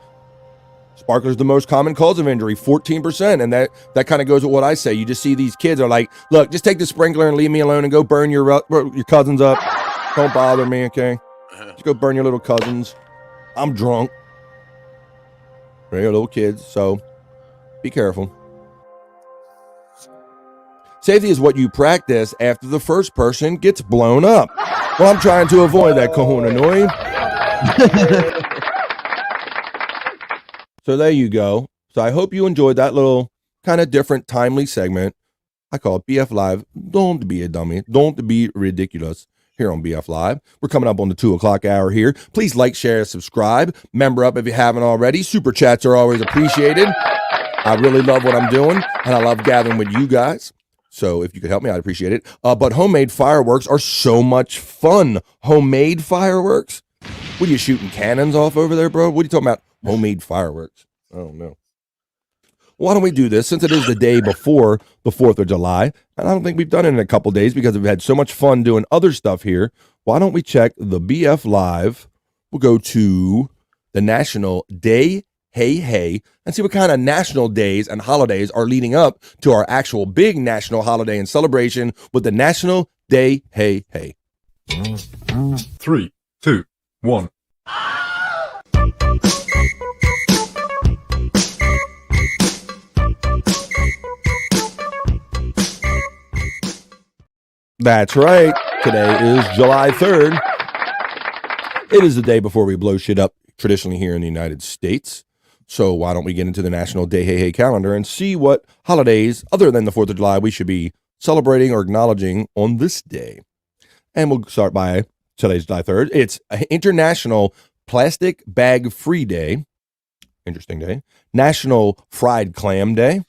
Sparkler's the most common cause of injury, 14%. And that kind of goes with what I say. You just see these kids are like, look, just take the sprinkler and leave me alone and go burn your cousins up. Don't bother me, okay? Just go burn your little cousins. I'm drunk. They're little kids, so be careful. Safety is what you practice after the first person gets blown up. Well, I'm trying to avoid that, Kahuna Noi. So there you go. So I hope you enjoyed that little kind of different, timely segment. I call it BF Live. Don't be a dummy. Don't be ridiculous here on BF Live. We're coming up on the 2 o'clock hour here. Please like, share, subscribe. Member up if you haven't already. Super chats are always appreciated. I really love what I'm doing, and I love gathering with you guys. So if you could help me, I'd appreciate it. But homemade fireworks are so much fun. Homemade fireworks? What are you shooting cannons off over there, bro? What are you talking about? Homemade fireworks. I don't know. Why don't we do this since it is the day before the 4th of July? And I don't think we've done it in a couple days because we've had so much fun doing other stuff here. Why don't we check the BF Live? We'll go to the National Day Hey Hey and see what kind of national days and holidays are leading up to our actual big national holiday and celebration with the National Day Hey Hey. 3, 2, 1. That's right. Today is July 3rd. It is the day before we blow shit up traditionally here in the United States. So why don't we get into the National Day Hey Hey calendar and see what holidays other than the 4th of July we should be celebrating or acknowledging on this day. And we'll start by today's July 3rd. It's International Plastic Bag Free Day. Interesting day. National Fried Clam Day.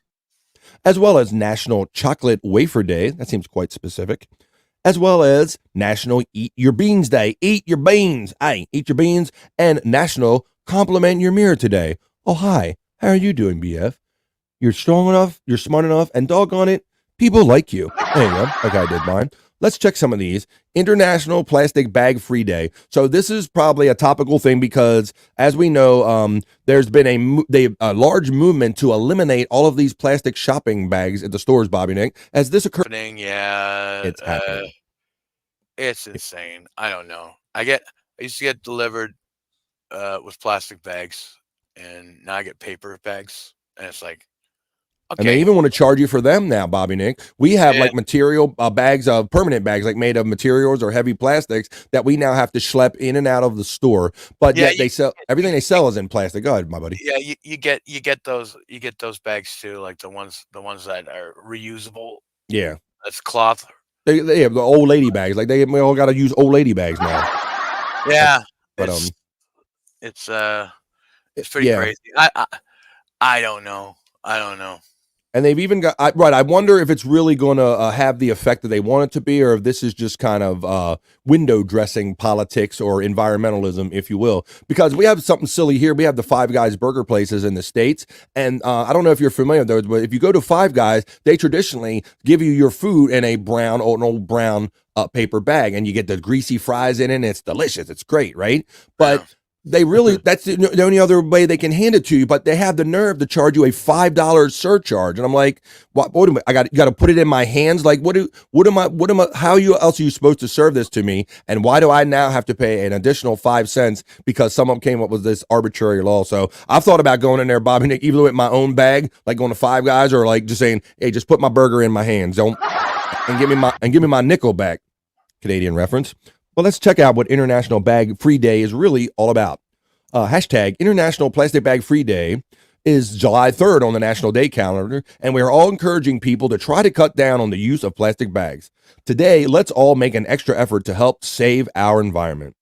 As well as National Chocolate Wafer Day. That seems quite specific. As well as National Eat Your Beans Day. Eat your beans. Aye, eat your beans. And National Compliment Your Mirror today. Oh, hi. How are you doing, BF? You're strong enough. You're smart enough. And doggone it, people like you. There you go. Okay, I did mine. Let's check some of these. International Plastic Bag Free Day. So this is probably a topical thing because, as we know, there's been a large movement to eliminate all of these plastic shopping bags at the stores, Bobby Nick. As this occurs, Yeah, it's happening. It's insane. I don't know. I used to get delivered with plastic bags, and now I get paper bags, and it's like, and they even want to charge you for them now, Bobby Nick. We have like material bags of permanent bags, like made of materials or heavy plastics that we now have to schlep in and out of the store. But yet they sell everything they sell is in plastic. Go ahead, my buddy. Yeah, you get those bags too, like the ones that are reusable. Yeah, that's cloth. They have the old lady bags. Like we all got to use old lady bags now. Yeah, but it's pretty crazy. I don't know. And they've even got I wonder if it's really going to have the effect that they want it to be, or if this is just kind of window dressing politics or environmentalism, if you will. Because we have something silly here. We have the Five Guys burger places in the States, and I don't know if you're familiar with those, but if you go to Five Guys, they traditionally give you your food in an old brown paper bag, and you get the greasy fries in it, and it's delicious. It's great, right? But they really, that's the only other way they can hand it to you, but they have the nerve to charge you a $5 surcharge. And I'm like, what am I got to put it in my hands? Like, what am I, how else are you supposed to serve this to me? And why do I now have to pay an additional 5 cents because someone came up with this arbitrary law? So I've thought about going in there, Bobby Nick, even with my own bag, like going to Five Guys, or like just saying, hey, just put my burger in my hands. Don't, and give me my nickel back. Canadian reference. Well, let's check out what International Bag Free Day is really all about. Hashtag International Plastic Bag Free Day is July 3rd on the National Day calendar, and we are all encouraging people to try to cut down on the use of plastic bags. Today, let's all make an extra effort to help save our environment.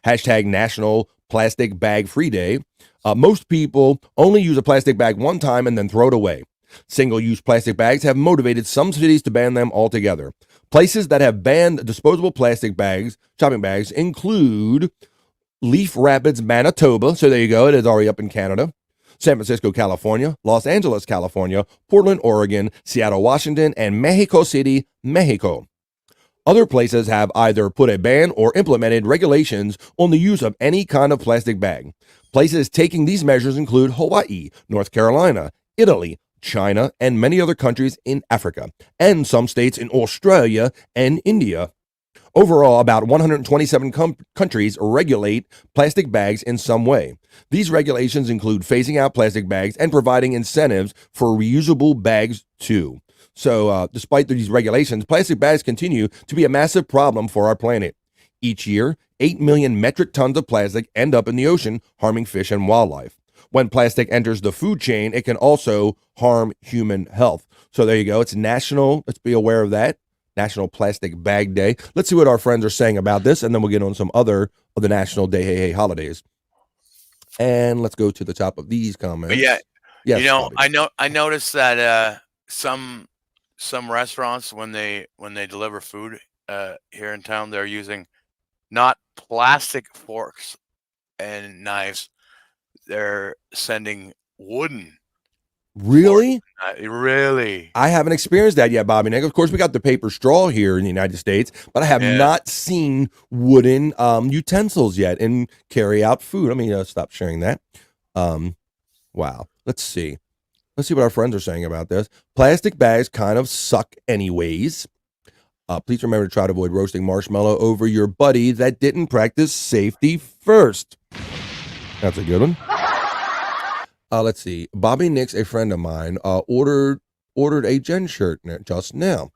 Hashtag National Plastic Bag Free Day. Most people only use a plastic bag one time and then throw it away. Single-use plastic bags have motivated some cities to ban them altogether. Places that have banned disposable plastic bags, shopping bags, include Leaf Rapids, Manitoba. So there you go. It is already up in Canada. San Francisco, California. Los Angeles, California. Portland, Oregon. Seattle, Washington. And Mexico City, Mexico. Other places have either put a ban or implemented regulations on the use of any kind of plastic bag. Places taking these measures include Hawaii, North Carolina, Italy, China, and many other countries in Africa, and some states in Australia and India. Overall, about 127 countries regulate plastic bags in some way. These regulations include phasing out plastic bags and providing incentives for reusable bags too. So, despite these regulations, plastic bags continue to be a massive problem for our planet. Each year, 8 million metric tons of plastic end up in the ocean, harming fish and wildlife. When plastic enters the food chain, it can also harm human health. So there you go. It's national. Let's be aware of that. National Plastic Bag Day. Let's see what our friends are saying about this, and then we'll get on some other of the National Day Hey Hey holidays. And let's go to the top of these comments. But yeah, yes, you know, Bobby. I noticed that some restaurants when they deliver food here in town, they're using not plastic forks and knives. They're sending wooden. Really? Really? I haven't experienced that yet, Bobby Nick. Of course, we got the paper straw here in the United States, but I have not seen wooden utensils yet in carry-out food. Let me stop sharing that. Wow. Let's see. Let's see what our friends are saying about this. Plastic bags kind of suck anyways. Please remember to try to avoid roasting marshmallow over your buddy that didn't practice safety first. That's a good one. Let's see. Bobby Nix, a friend of mine, ordered a Jen shirt just now.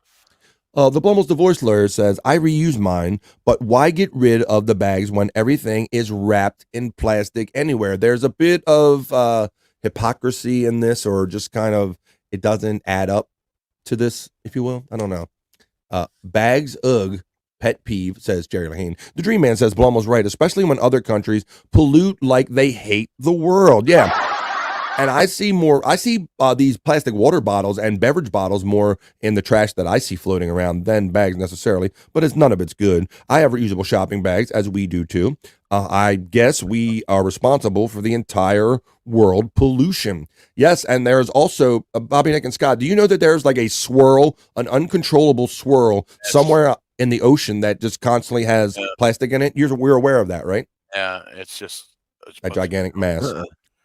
The Blumels divorce lawyer says, I reuse mine, but why get rid of the bags when everything is wrapped in plastic anywhere? There's a bit of hypocrisy in this, or just kind of, it doesn't add up to this, if you will. I don't know. Bags, ugh. Pet peeve, says Jerry Lahane. The Dream Man says Blummel's right, especially when other countries pollute like they hate the world. Yeah. And I see these plastic water bottles and beverage bottles more in the trash that I see floating around than bags necessarily, but none of it's good. I have reusable shopping bags, as we do too. I guess we are responsible for the entire world pollution. Yes, and there's also, Bobby, Nick, and Scott, do you know that there's like a swirl, an uncontrollable swirl somewhere in the ocean that just constantly has plastic in it? We're aware of that, right? Yeah, it's just a gigantic mass.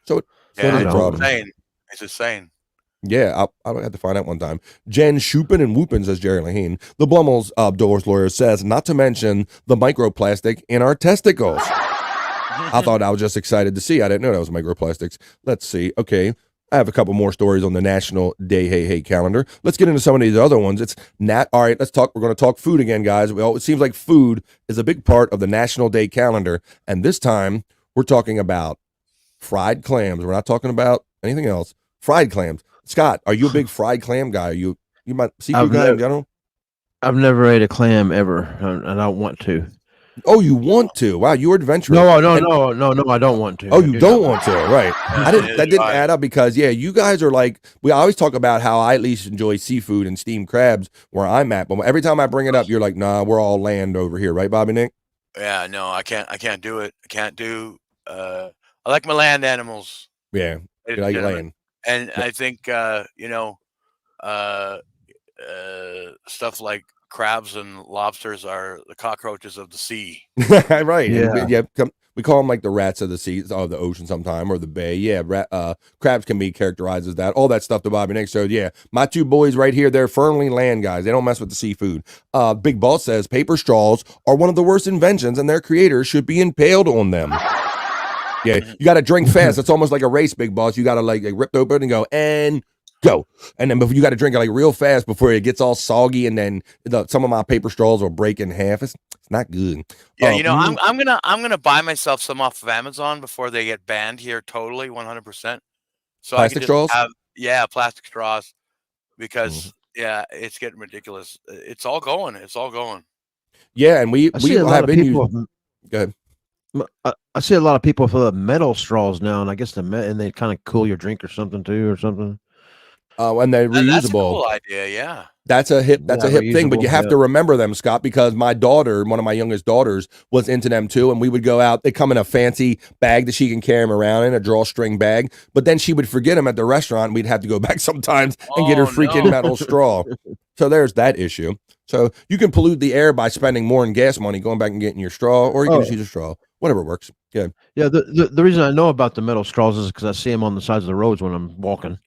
So yeah, it's a insane. It's insane. Yeah, I'll have to find out one time. Jen Shupin and Whoopin, says Jerry Lahane. The Blumels divorce lawyer says, not to mention the microplastic in our testicles. I thought I was just excited to see. I didn't know that was microplastics. Let's see. Okay. I have a couple more stories on the National Day Hey Hey calendar. Let's get into some of these other ones. All right, let's talk. We're going to talk food again, guys. Well, it seems like food is a big part of the National Day calendar. And this time we're talking about fried clams. We're not talking about anything else. Fried clams. Scott, are you a big fried clam guy? Are you might seafood guy in general? I've never ate a clam ever, and I don't want to. Oh, you want to? Wow, you're adventurous. No, I don't want to. Oh, you don't want to, right? That didn't add up because you guys are like, we always talk about how I at least enjoy seafood and steamed crabs where I'm at, but every time I bring it up, you're like, nah, we're all land over here, right, Bobby Nick? Yeah, no, I can't do it. I can't do. I like my land animals. Yeah, you like land. And I think stuff like crabs and lobsters are the cockroaches of the sea. Right. Yeah. We call them like the rats of the sea, of the ocean sometime, or the bay. Yeah. Crabs can be characterized as that. All that stuff to Bobby Nick. So yeah, my two boys right here, they're firmly land guys. They don't mess with the seafood. Big Boss says paper straws are one of the worst inventions and their creators should be impaled on them. Yeah, you got to drink fast. It's almost like a race, Big Boss. You got to like rip the open and go. And then you got to drink it like real fast before it gets all soggy. And then some of my paper straws will break in half. It's not good. Yeah, I'm gonna buy myself some off of Amazon before they get banned here totally 100%. So plastic straws? Plastic straws, because it's getting ridiculous. It's all going. Yeah, and we have been using. Go ahead. I see a lot of people fill metal straws now, and I guess and they kind of cool your drink or something too, or something. And they're reusable. That's a cool idea, yeah. That's a hip thing, but you have to remember them, Scott, because my daughter, one of my youngest daughters, was into them too, and we would go out. They come in a fancy bag that she can carry them around in, a drawstring bag, but then she would forget them at the restaurant, and we'd have to go back sometimes and get her freaking metal straw. So there's that issue. So you can pollute the air by spending more in gas money, going back and getting your straw, or you can just use a straw. Whatever works. Yeah. Yeah. The reason I know about the metal straws is because I see them on the sides of the roads when I'm walking.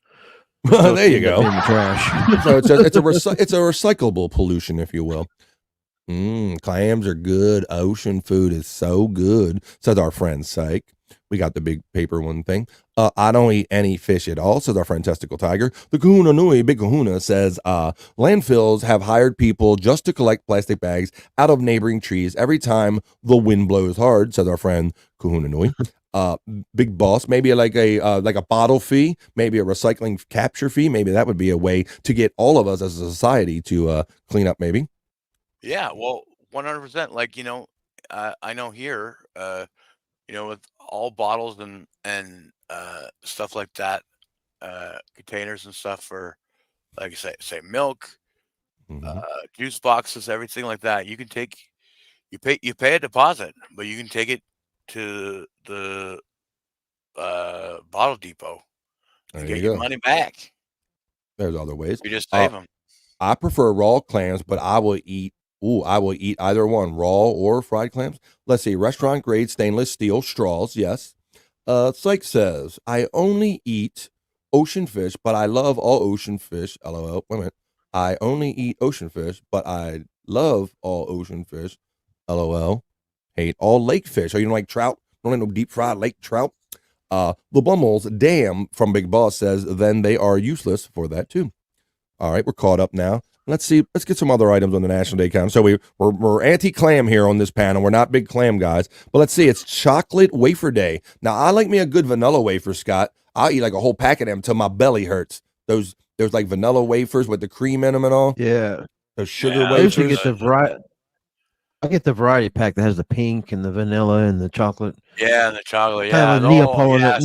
There you go. In the trash. So it's a recyclable pollution, if you will. Clams are good. Ocean food is so good, says our friend Psych. We got the big paper one thing. I don't eat any fish at all, says our friend Testicle Tiger. The Kahuna Nui, Big Kahuna, says landfills have hired people just to collect plastic bags out of neighboring trees every time the wind blows hard, says our friend Kahuna Nui. Big Boss, maybe like a bottle fee, maybe a recycling capture fee. Maybe that would be a way to get all of us as a society to clean up, maybe. Yeah, well, 100%. Like, I know here, with all bottles and stuff like that, containers and stuff for, like I say milk, juice boxes, everything like that. You can you pay a deposit, but you can take it to the bottle depot and get your money back. There's other ways. You just save them. I prefer raw clams, but I will eat either one, raw or fried clams. Let's see, restaurant grade stainless steel straws. Yes. Psych says, I only eat ocean fish, but I love all ocean fish. LOL. Wait a minute. I only eat ocean fish, but I love all ocean fish. LOL. Hate all lake fish. Oh, you don't like trout? Don't like no deep fried lake trout? The Bummels, damn, from Big Boss says, then they are useless for that too. All right, we're caught up now. Let's see. Let's get some other items on the National Day count. So we're anti-clam here on this panel. We're not big clam guys. But let's see. It's Chocolate Wafer Day. Now, I like me a good vanilla wafer, Scott. I'll eat like a whole pack of them till my belly hurts. There's like vanilla wafers with the cream in them and all. Yeah. Those sugar I wafers. usually get the variety. I get the variety pack that has the pink and the vanilla and the chocolate. Yeah, the chocolate. Kind Yeah, of a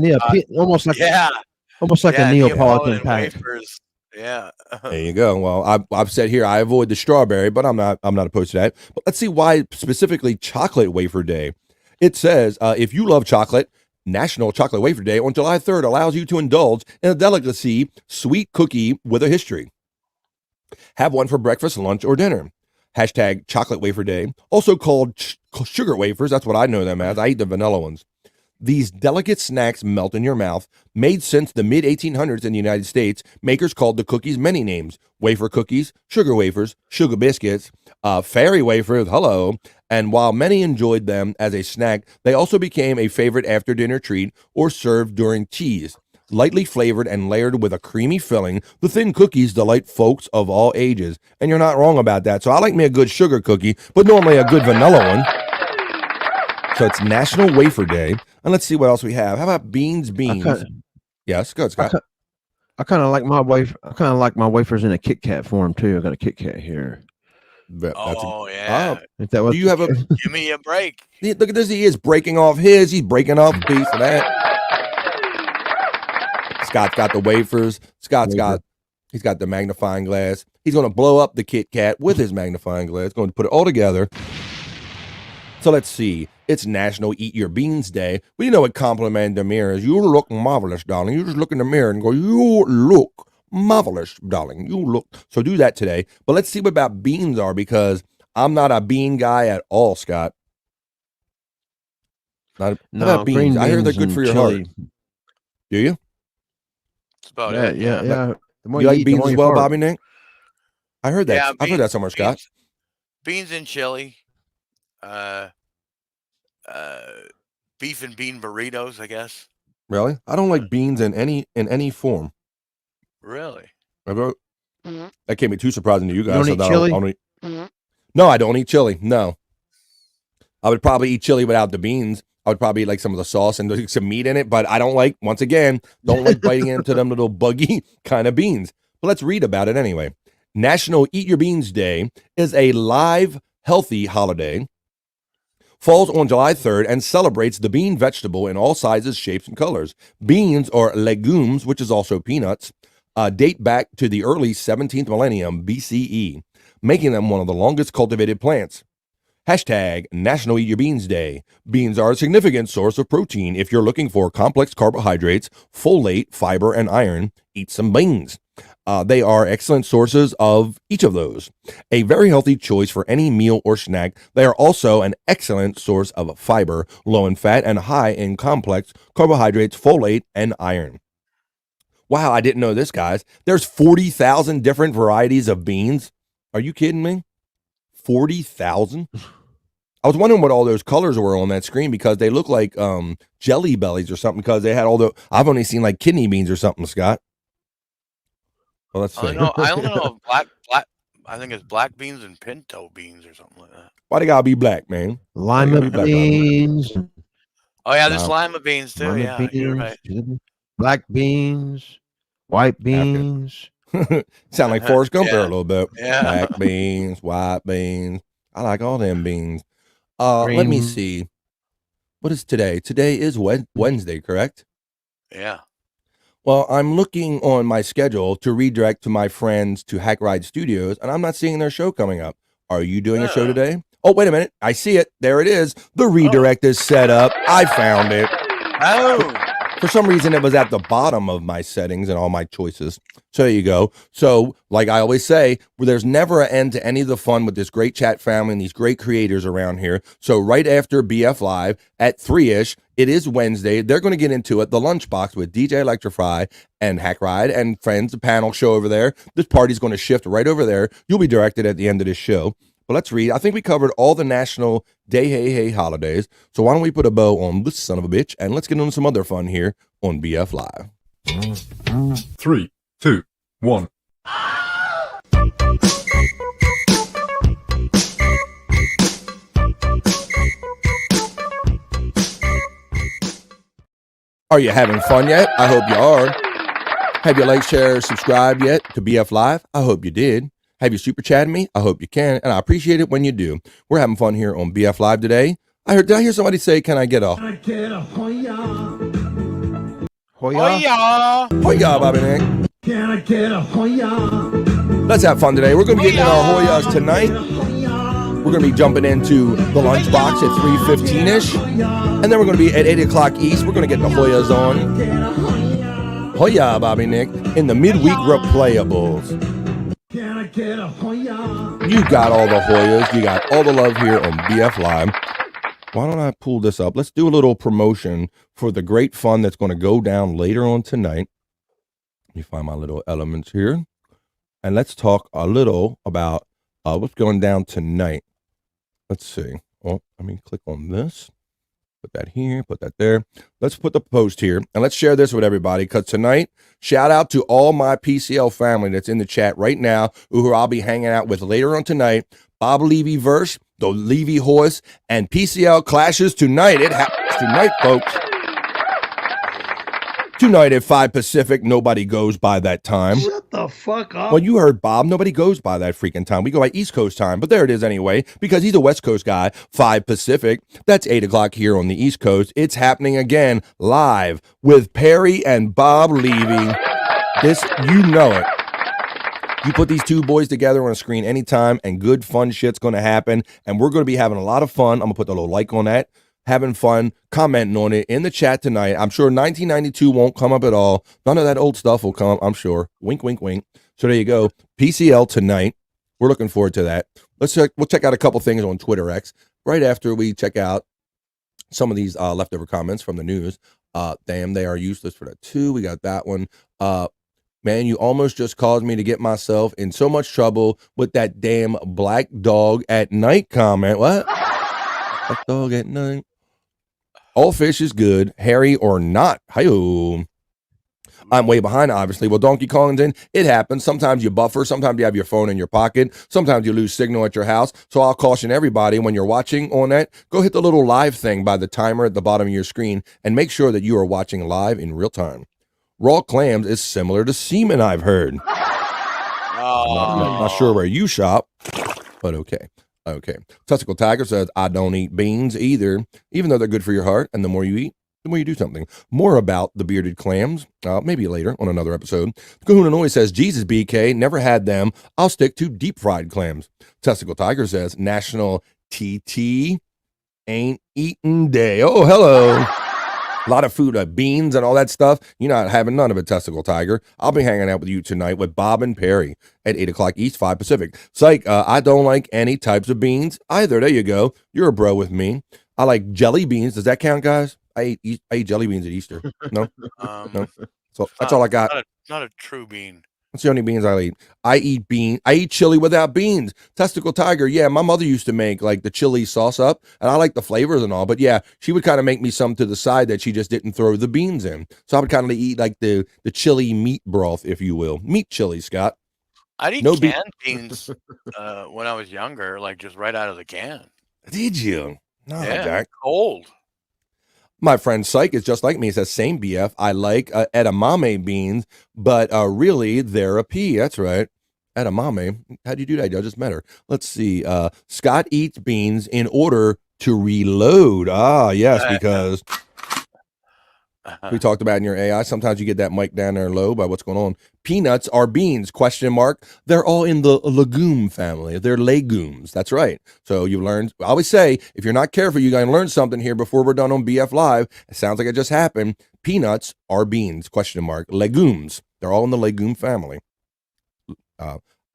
Neapolitan, almost like a Neapolitan pack. Wafers. Yeah. There you go. Well, I've said here I avoid the strawberry, but I'm not opposed to that. But let's see why specifically Chocolate Wafer Day. It says if you love chocolate, National Chocolate Wafer Day on July 3rd allows you to indulge in a delicacy, sweet cookie with a history. Have one for breakfast, lunch, or dinner. Hashtag Chocolate Wafer Day, also called sugar wafers. That's what I know them as. I eat the vanilla ones. These delicate snacks melt in your mouth. Made since the mid-1800s in the United States, makers called the cookies many names. Wafer cookies, sugar wafers, sugar biscuits, fairy wafers, hello. And while many enjoyed them as a snack, they also became a favorite after-dinner treat or served during teas. Lightly flavored and layered with a creamy filling, the thin cookies delight folks of all ages. And you're not wrong about that. So I like me a good sugar cookie, but normally a good vanilla one. So it's National Wafer Day. And let's see what else we have. How about beans? Yes, go ahead, Scott. I kind of like my wafers in a Kit Kat form too. I got a Kit Kat here. Yeah. If that was, do you have a? Give me a break. Look at this. He is breaking off his. He's breaking off a piece of that. Scott's got the wafers. He's got the magnifying glass. He's going to blow up the Kit Kat with his magnifying glass. Going to put it all together. So let's see. It's National Eat Your Beans Day. Well, you know what compliment the mirror is. You look marvelous, darling. You just look in the mirror and go, you look marvelous, darling. You look. So do that today. But let's see what about beans are, because I'm not a bean guy at all, Scott. How about beans? I hear they're good for your heart. Do you? That's about it. Yeah. You like beans as well, Bobby Nick? I heard that. Yeah, I've heard that somewhere, Scott. Beans and chili. Beef and bean burritos, I guess. Really? I don't like beans in any form. Really? That can't be too surprising to you guys. You don't eat chili? No, I don't eat chili. No. I would probably eat chili without the beans. I would probably eat like some of the sauce and some meat in it, but I don't like biting into them little buggy kind of beans. But let's read about it anyway. National Eat Your Beans Day is a live, healthy holiday. Falls on July 3rd and celebrates the bean vegetable in all sizes, shapes, and colors. Beans, or legumes, which is also peanuts, date back to the early 17th millennium BCE, making them one of the longest cultivated plants. Hashtag National Eat Your Beans Day. Beans are a significant source of protein. If you're looking for complex carbohydrates, folate, fiber, and iron, eat some beans. They are excellent sources of each of those. A very healthy choice for any meal or snack. They are also an excellent source of fiber, low in fat, and high in complex carbohydrates, folate, and iron. Wow, I didn't know this, guys. There's 40,000 different varieties of beans. Are you kidding me? 40,000? I was wondering what all those colors were on that screen because they look like jelly bellies or something because they had all the, I've only seen like kidney beans or something, Scott. Well, let's see. I don't know. Black. I think it's black beans and pinto beans or something like that. Why they gotta be black, man? Lima beans. Oh yeah, there's lima beans too. Lima Yeah, beans, you're right. black beans, white beans. Sound like Forrest Gump there a little bit. Yeah. Black beans, white beans. I like all them beans. Let me Green. see. What is today? Today is Wednesday, correct? Yeah. Well, I'm looking on my schedule to redirect to my friends to Hack Ride Studios, and I'm not seeing their show coming up. Are you doing a show today? Oh, wait a minute. I see it. There it is. The redirect is set up. I found it. Oh. For some reason, it was at the bottom of my settings and all my choices. So there you go. So, like I always say, there's never an end to any of the fun with this great chat family and these great creators around here. So right after BF Live at 3-ish, it is Wednesday. They're going to get into it. The Lunchbox with DJ Electrify and Hack Ride and friends, the panel show over there. This party's going to shift right over there. You'll be directed at the end of this show. But let's read. I think we covered all the national day, hey holidays. So why don't we put a bow on this son of a bitch and let's get into some other fun here on BF Live. 3, 2, 1. Are you having fun yet? I hope you are. Have you liked, share, subscribed yet to BF Live? I hope you did. Have you super chatted me? I hope you can, and I appreciate it when you do. We're having fun here on BF Live today. Did I hear somebody say, can I get a Hoya. Hoya. Hoya, Bobby Nick? Can I get a Hoya? Let's have fun today. We're going to be getting in our Hoyas tonight. We're going to be jumping into the Lunchbox at 3:15-ish, and then we're going to be at 8 o'clock East. We're going to get the Hoyas on. Hoya, Bobby Nick, in the midweek replayables. Can I get a Hoya? You got all the Hoyas. You got all the love here on BF Live. Why don't I pull this up? Let's do a little promotion for the great fun that's going to go down later on tonight. Let me find my little elements here. And let's talk a little about what's going down tonight. Let's see. Oh, let me click on this. Put that here, put that there. Let's put the post here and let's share this with everybody because tonight, shout out to all my PCL family that's in the chat right now who I'll be hanging out with later on tonight. Bob Levy verse, the Levy horse, and PCL clashes tonight. It happens tonight, folks. Tonight at 5 Pacific, nobody goes by that time. Shut the fuck up. Well, you heard Bob. Nobody goes by that freaking time. We go by East Coast time, but there it is anyway, because he's a West Coast guy. 5 Pacific. That's 8 o'clock here on the East Coast. It's happening again live with Perry and Bob Levy. This, you know it. You put these two boys together on a screen anytime, and good fun shit's going to happen, and we're going to be having a lot of fun. I'm going to put the little like on that. Having fun, commenting on it in the chat tonight. I'm sure 1992 won't come up at all. None of that old stuff will come up, I'm sure. Wink, wink, wink. So there you go. PCL tonight. We're looking forward to that. We'll check out a couple things on Twitter X right after we check out some of these leftover comments from the news. Damn, they are useless for that too. We got that one. Man, you almost just caused me to get myself in so much trouble with that damn black dog at night comment. What? Black dog at night. All fish is good, hairy or not. Hi-yo. I'm way behind, obviously. Well, Donkey Kong's in. It happens. Sometimes you buffer. Sometimes you have your phone in your pocket. Sometimes you lose signal at your house. So I'll caution everybody when you're watching on that, go hit the little live thing by the timer at the bottom of your screen and make sure that you are watching live in real time. Raw clams is similar to semen, I've heard. Not sure where you shop, but okay. Okay. Testicle Tiger says, I don't eat beans either, even though they're good for your heart. And the more you eat, the more you do something. More about the bearded clams, maybe later on another episode. Kahuna Noise says, Jesus, BK, never had them. I'll stick to deep fried clams. Testicle Tiger says, National TT ain't eating day. Oh, hello. A lot of food, beans and all that stuff. You're not having none of it, Testicle Tiger. I'll be hanging out with you tonight with Bob and Perry at 8 o'clock East, 5 Pacific. Psych, I don't like any types of beans either. There you go. You're a bro with me. I like jelly beans. Does that count, guys? I eat jelly beans at Easter. No? No? So that's all I got. Not a true bean. That's the only beans I eat. I eat chili without beans. Testicle Tiger, yeah, my mother used to make like the chili sauce up, and I like the flavors and all, but yeah, she would kind of make me some to the side that she just didn't throw the beans in. So I would kind of eat like the chili meat broth, if you will. Meat chili, Scott. I'd eat canned beans when I was younger, like just right out of the can. Did you? No, yeah, Jack. Cold. My friend Psych is just like me. He says, same BF. I like edamame beans, but really they're a pea. That's right. Edamame. How do you do that? I just met her. Let's see. Scott eats beans in order to reload. Ah, yes, because we talked about in your AI. Sometimes you get that mic down there low by what's going on. Peanuts are beans, ? They're all in the legume family. They're legumes. That's right. So you learned. I always say, if you're not careful, you're going to learn something here before we're done on BF Live. It sounds like it just happened. Peanuts are beans, ? Legumes. They're all in the legume family.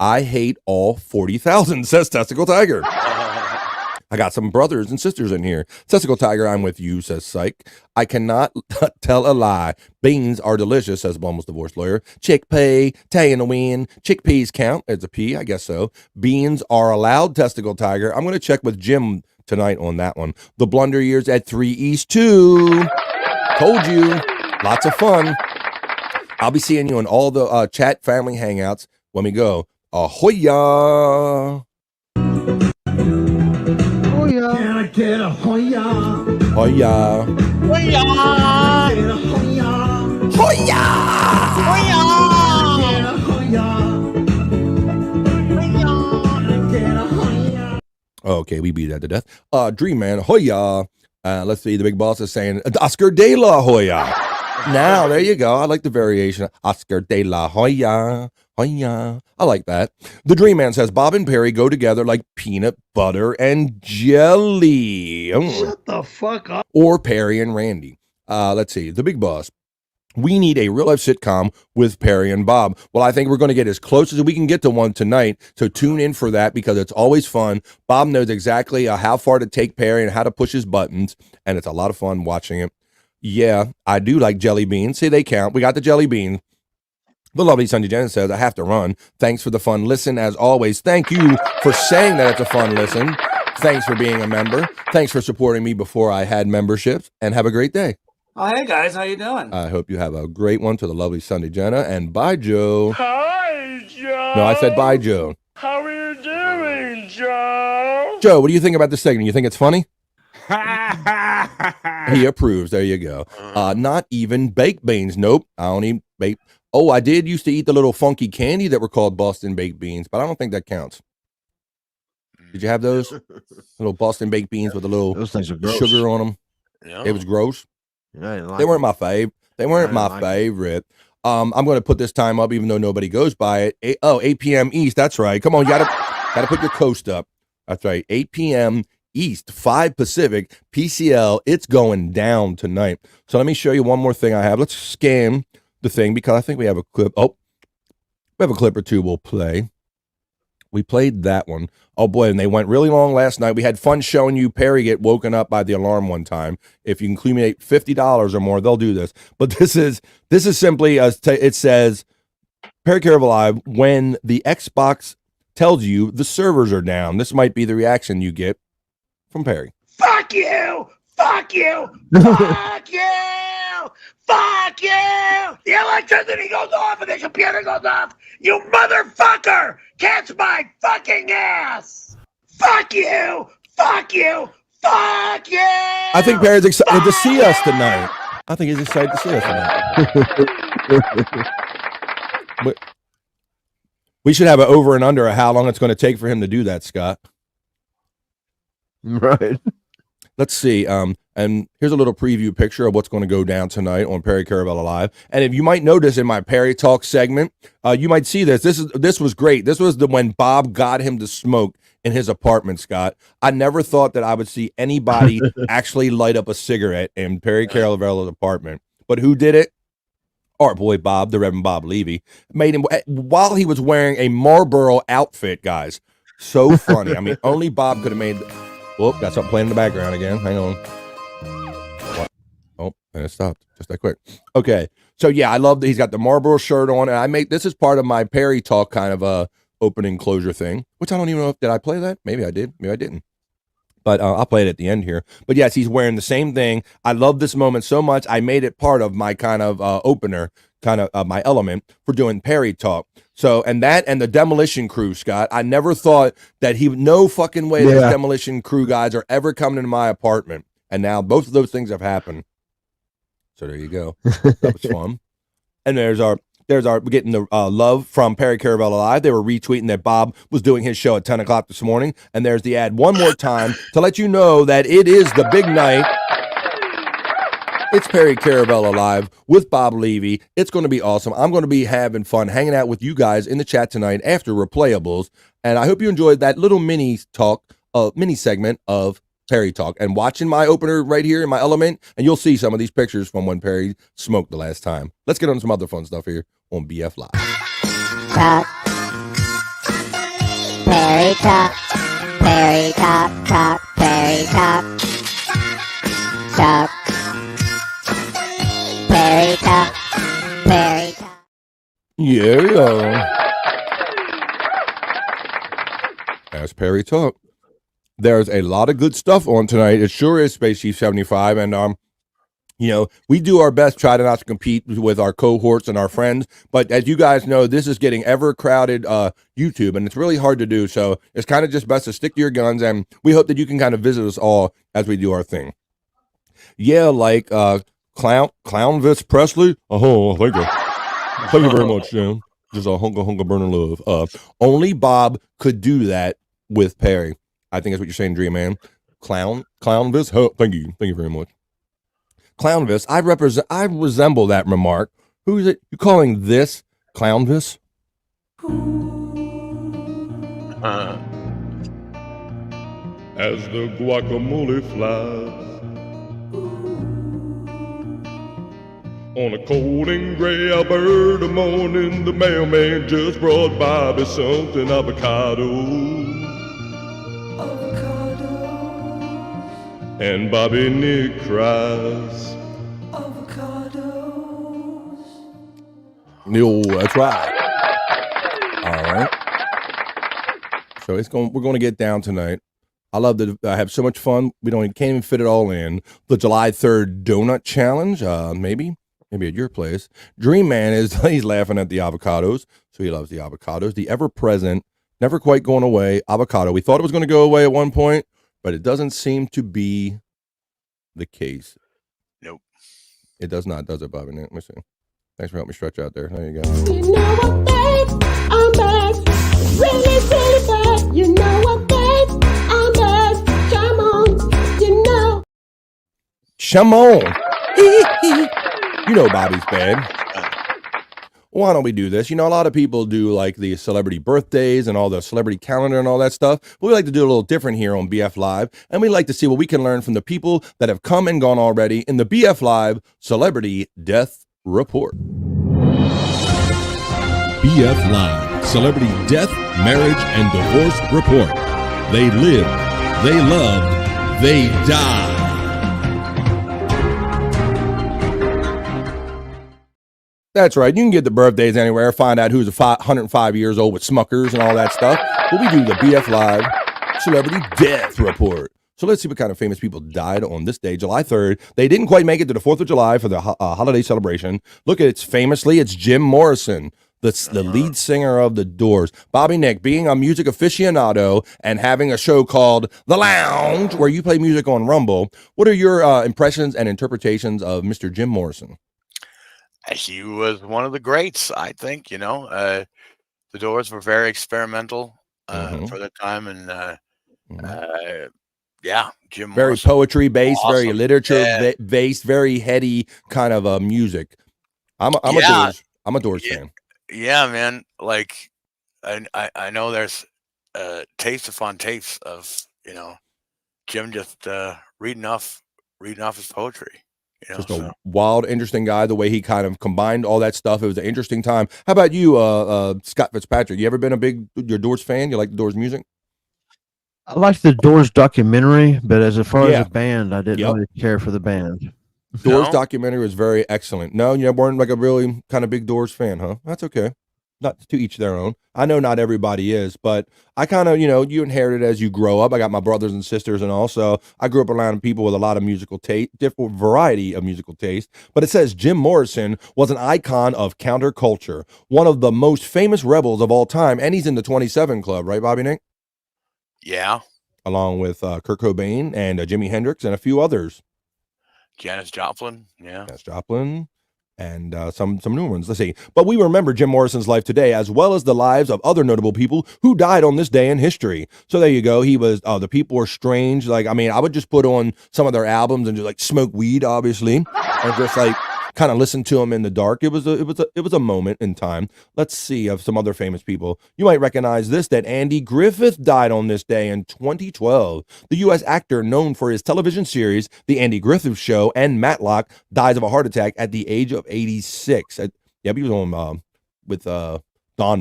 I hate all 40,000, says Testicle Tiger. I got some brothers and sisters in here. Testicle Tiger, I'm with you, says Psych. I cannot tell a lie. Beans are delicious, says Bumbles Divorce Lawyer. Chickpea, tay in the wind. Chickpeas count. It's a pea, I guess so. Beans are allowed, Testicle Tiger. I'm going to check with Jim tonight on that one. The Blunder Years at 3 East 2. Told you. Lots of fun. I'll be seeing you on all the chat family hangouts when we go. Ahoy-ya! Can I get a hoya? Hoya! Hoya! Get a hoya! Hoya! Hoya! Okay, we beat that to death. Dream Man, Hoya! Let's see, the big boss is saying Oscar de la Hoya. Now, there you go. I like the variation. Oscar de la Hoya. Hoya. I like that. The Dream Man says Bob and Perry go together like peanut butter and jelly. Shut the fuck up. Or Perry and Randy. Let's see. The big boss. We need a real life sitcom with Perry and Bob. Well, I think we're going to get as close as we can get to one tonight. So tune in for that because it's always fun. Bob knows exactly how far to take Perry and how to push his buttons. And it's a lot of fun watching it. Yeah, I do like jelly beans. See, they count. We got the jelly beans. The lovely Sunday Jenna says, I have to run. Thanks for the fun listen, as always. Thank you for saying that it's a fun listen. Thanks for being a member. Thanks for supporting me before I had memberships. And have a great day. Oh, hey, guys. How you doing? I hope you have a great one to the lovely Sunday Jenna. And bye, Joe. Hi, Joe. No, I said bye, Joe. How are you doing, Joe? Joe, what do you think about this segment? You think it's funny? He approves. There you go. Not even baked beans. Nope. I don't eat baked. Oh, I did used to eat the little funky candy that were called Boston baked beans, but I don't think that counts. Did you have those little Boston baked beans with a little Those things are gross. sugar on them? Yeah. It was gross. Yeah, I didn't like They weren't them. my fave. They weren't I my didn't like 'em. favorite. I'm going to put this time up, even though nobody goes by it. 8 p.m. East. That's right. Come on, you gotta put your coast up. That's right. 8 p.m. East, 5 Pacific, PCL. It's going down tonight. So let me show you one more thing I have. Let's scan the thing because I think we have a clip. Oh, we have a clip or two we'll play. We played that one. Oh boy, and they went really long last night. We had fun showing you Perry get woken up by the alarm one time. If you can accumulate $50 or more, they'll do this. But this is simply it says Perry Carable Live when the Xbox tells you the servers are down. This might be the reaction you get from Perry. Fuck you! Fuck you! Fuck you! Fuck you! The electricity goes off and the computer goes off. You motherfucker! Catch my fucking ass! Fuck you! Fuck you! Fuck you! I think Perry's excited to see us tonight. I think he's excited to see us tonight. But we should have an over and under of how long it's going to take for him to do that, Scott. Right. Let's see. And here's a little preview picture of what's going to go down tonight on Perry Carabella Live. And if you might notice in my Perry Talk segment, you might see this. This was great. This was when Bob got him to smoke in his apartment, Scott. I never thought that I would see anybody actually light up a cigarette in Perry Caravella's apartment. But who did it? Our boy Bob, the Reverend Bob Levy, made him while he was wearing a Marlboro outfit, guys. So funny. I mean, only Bob could have made. Whoop, got something playing in the background again. Hang on. What? Oh, and it stopped just that quick. Okay, so yeah, I love that he's got the Marlboro shirt on, and this is part of my Perry Talk kind of opening closure thing, which I don't even know if did I play that. Maybe I did. Maybe I didn't. But I'll play it at the end here. But yes, he's wearing the same thing. I love this moment so much. I made it part of my kind of opener, kind of my element for doing Perry Talk. So, and the Demolition Crew, Scott, I never thought that no fucking way those Demolition Crew guys are ever coming into my apartment. And now both of those things have happened. So there you go. That was fun. And we're getting the love from Perry Caravella Live. They were retweeting that Bob was doing his show at 10 o'clock this morning. And there's the ad one more time to let you know that it is the big night. It's Perry Caravella Live with Bob Levy. It's going to be awesome. I'm going to be having fun hanging out with you guys in the chat tonight after Replayables. And I hope you enjoyed that little mini segment of Perry Talk and watching my opener right here in my element. And you'll see some of these pictures from when Perry smoked the last time. Let's get on some other fun stuff here on BF Live. Talk. Perry Talk. Perry Talk. Talk. Perry Talk. Talk. Perry Talk. Perry Talk. Yeah. That's Perry Talk. There's a lot of good stuff on tonight. It sure is Space Chief 75. And, we do our best, try to not to compete with our cohorts and our friends. But as you guys know, this is getting ever crowded YouTube, and it's really hard to do. So it's kind of just best to stick to your guns. And we hope that you can kind of visit us all as we do our thing. Yeah, like Clownvis Presley. Oh, thank you. Thank you very much, Jim. Just a hunka burning love. Only Bob could do that with Perry. I think that's what you're saying, Dream Man. Clownvis. Oh, thank you very much. Clownvis. I resemble that remark. Who is it? You calling this Clownvis? As the guacamole flies on a cold and gray Alberta morning, the mailman just brought Bobby something avocado. And Bobby Nick cries. No, that's right. All right. So we're going to get down tonight. I love that. I have so much fun. Can't even fit it all in. The July 3rd donut challenge. Maybe at your place. Dream Man he's laughing at the avocados. So he loves the avocados. The ever present, never quite going away avocado. We thought it was going to go away at one point, but it doesn't seem to be the case. Nope. It does not, does it, Bobby? Let me see. Thanks for helping me stretch out there. There you go. You know I'm bad, I'm bad, really, really bad. You know I'm bad, I'm bad. Come on, you know. Come on. You know Bobby's bad. Why don't we do this? A lot of people do like the celebrity birthdays and all the celebrity calendar and all that stuff. But we like to do a little different here on BF Live. And we like to see what we can learn from the people that have come and gone already in the BF Live Celebrity Death Report. BF Live Celebrity Death, Marriage, and Divorce Report. They lived, they loved, they died. That's right. You can get the birthdays anywhere. Find out who's 105 years old with Smuckers and all that stuff. But we do the BF Live Celebrity Death Report. So let's see what kind of famous people died on this day, July 3rd. They didn't quite make it to the 4th of July for the holiday celebration. Look at it. It's Jim Morrison, the lead singer of The Doors. Bobby Nick, being a music aficionado and having a show called The Lounge, where you play music on Rumble. What are your impressions and interpretations of Mr. Jim Morrison? He was one of the greats, I think. The Doors were very experimental for the time, and Yeah, Jim Very Morrison. poetry based, very Awesome. literature Yeah. based, very heady kind of music. I'm a Yeah. Doors fan. Yeah, man. Like, I know there's tapes upon tapes of Jim just reading off his poetry. Just a wild, interesting guy. The way he kind of combined all that stuff, it was an interesting time. How about you, Scott Fitzpatrick? You ever been your Doors fan? You like the Doors music? I liked the Doors documentary, but as far as Yeah. a band, I didn't really care for the band. Doors documentary was very excellent. No, you weren't like a really kind of big Doors fan, huh? That's okay. Not to each their own. I know not everybody is, but I kind of, you inherit it as you grow up. I got my brothers and sisters, and also I grew up around people with a lot of musical taste, different variety of musical taste. But it says Jim Morrison was an icon of counterculture, one of the most famous rebels of all time, and he's in the 27 Club, right, Bobby Nick? Yeah. Along with Kurt Cobain and Jimi Hendrix and a few others. Janis Joplin. Yeah. Janis Joplin. And some new ones. Let's see. But we remember Jim Morrison's life today, as well as the lives of other notable people who died on this day in history. So there you go. He was, The People Are Strange. Like, I mean, I would just put on some of their albums and just like smoke weed, obviously, and just like kind of listen to them in the dark. It was a moment in time. Let's see of some other famous people. You might recognize this, that Andy Griffith died on this day in 2012. The U.S. actor known for his television series, The Andy Griffith Show and Matlock, dies of a heart attack at the age of 86. Yeah, he was on with Don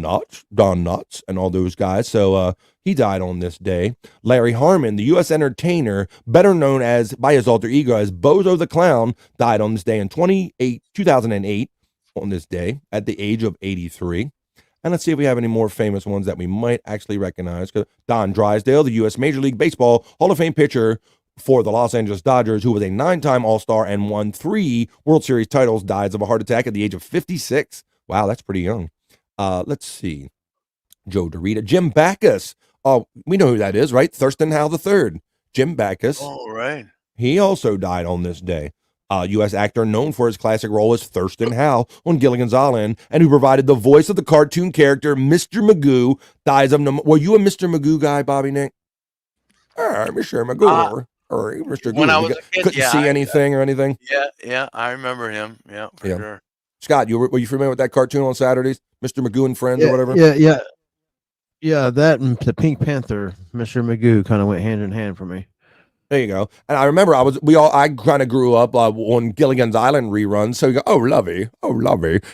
Knotts and all those guys. So he died on this day. Larry Harmon, the U.S. entertainer, better known by his alter ego as Bozo the Clown, died on this day in 2008 on this day at the age of 83. And let's see if we have any more famous ones that we might actually recognize. Don Drysdale, the U.S. Major League Baseball Hall of Fame pitcher for the Los Angeles Dodgers, who was a 9-time All-Star and won 3 World Series titles, dies of a heart attack at the age of 56. Wow, that's pretty young. Let's see. Joe DeRita. Jim Backus. Oh, we know who that is, right? Thurston Howell III. Jim Backus. Oh, right. He also died on this day. U.S. actor known for his classic role as Thurston Howell on Gilligan's Island, and who provided the voice of the cartoon character Mr. Magoo, dies of Were you a Mr. Magoo guy, Bobby Nick? Mr. Magoo. Or Mr. When Magoo. I was a kid, Couldn't see anything or anything? Yeah, I remember him. Yeah, for sure. Scott, were you familiar with that cartoon on Saturdays? Mr. Magoo and Friends or whatever? Yeah, that and the Pink Panther, Mr. Magoo, kind of went hand in hand for me. There you go. And I remember I kind of grew up on Gilligan's Island reruns. So you go, oh, lovey.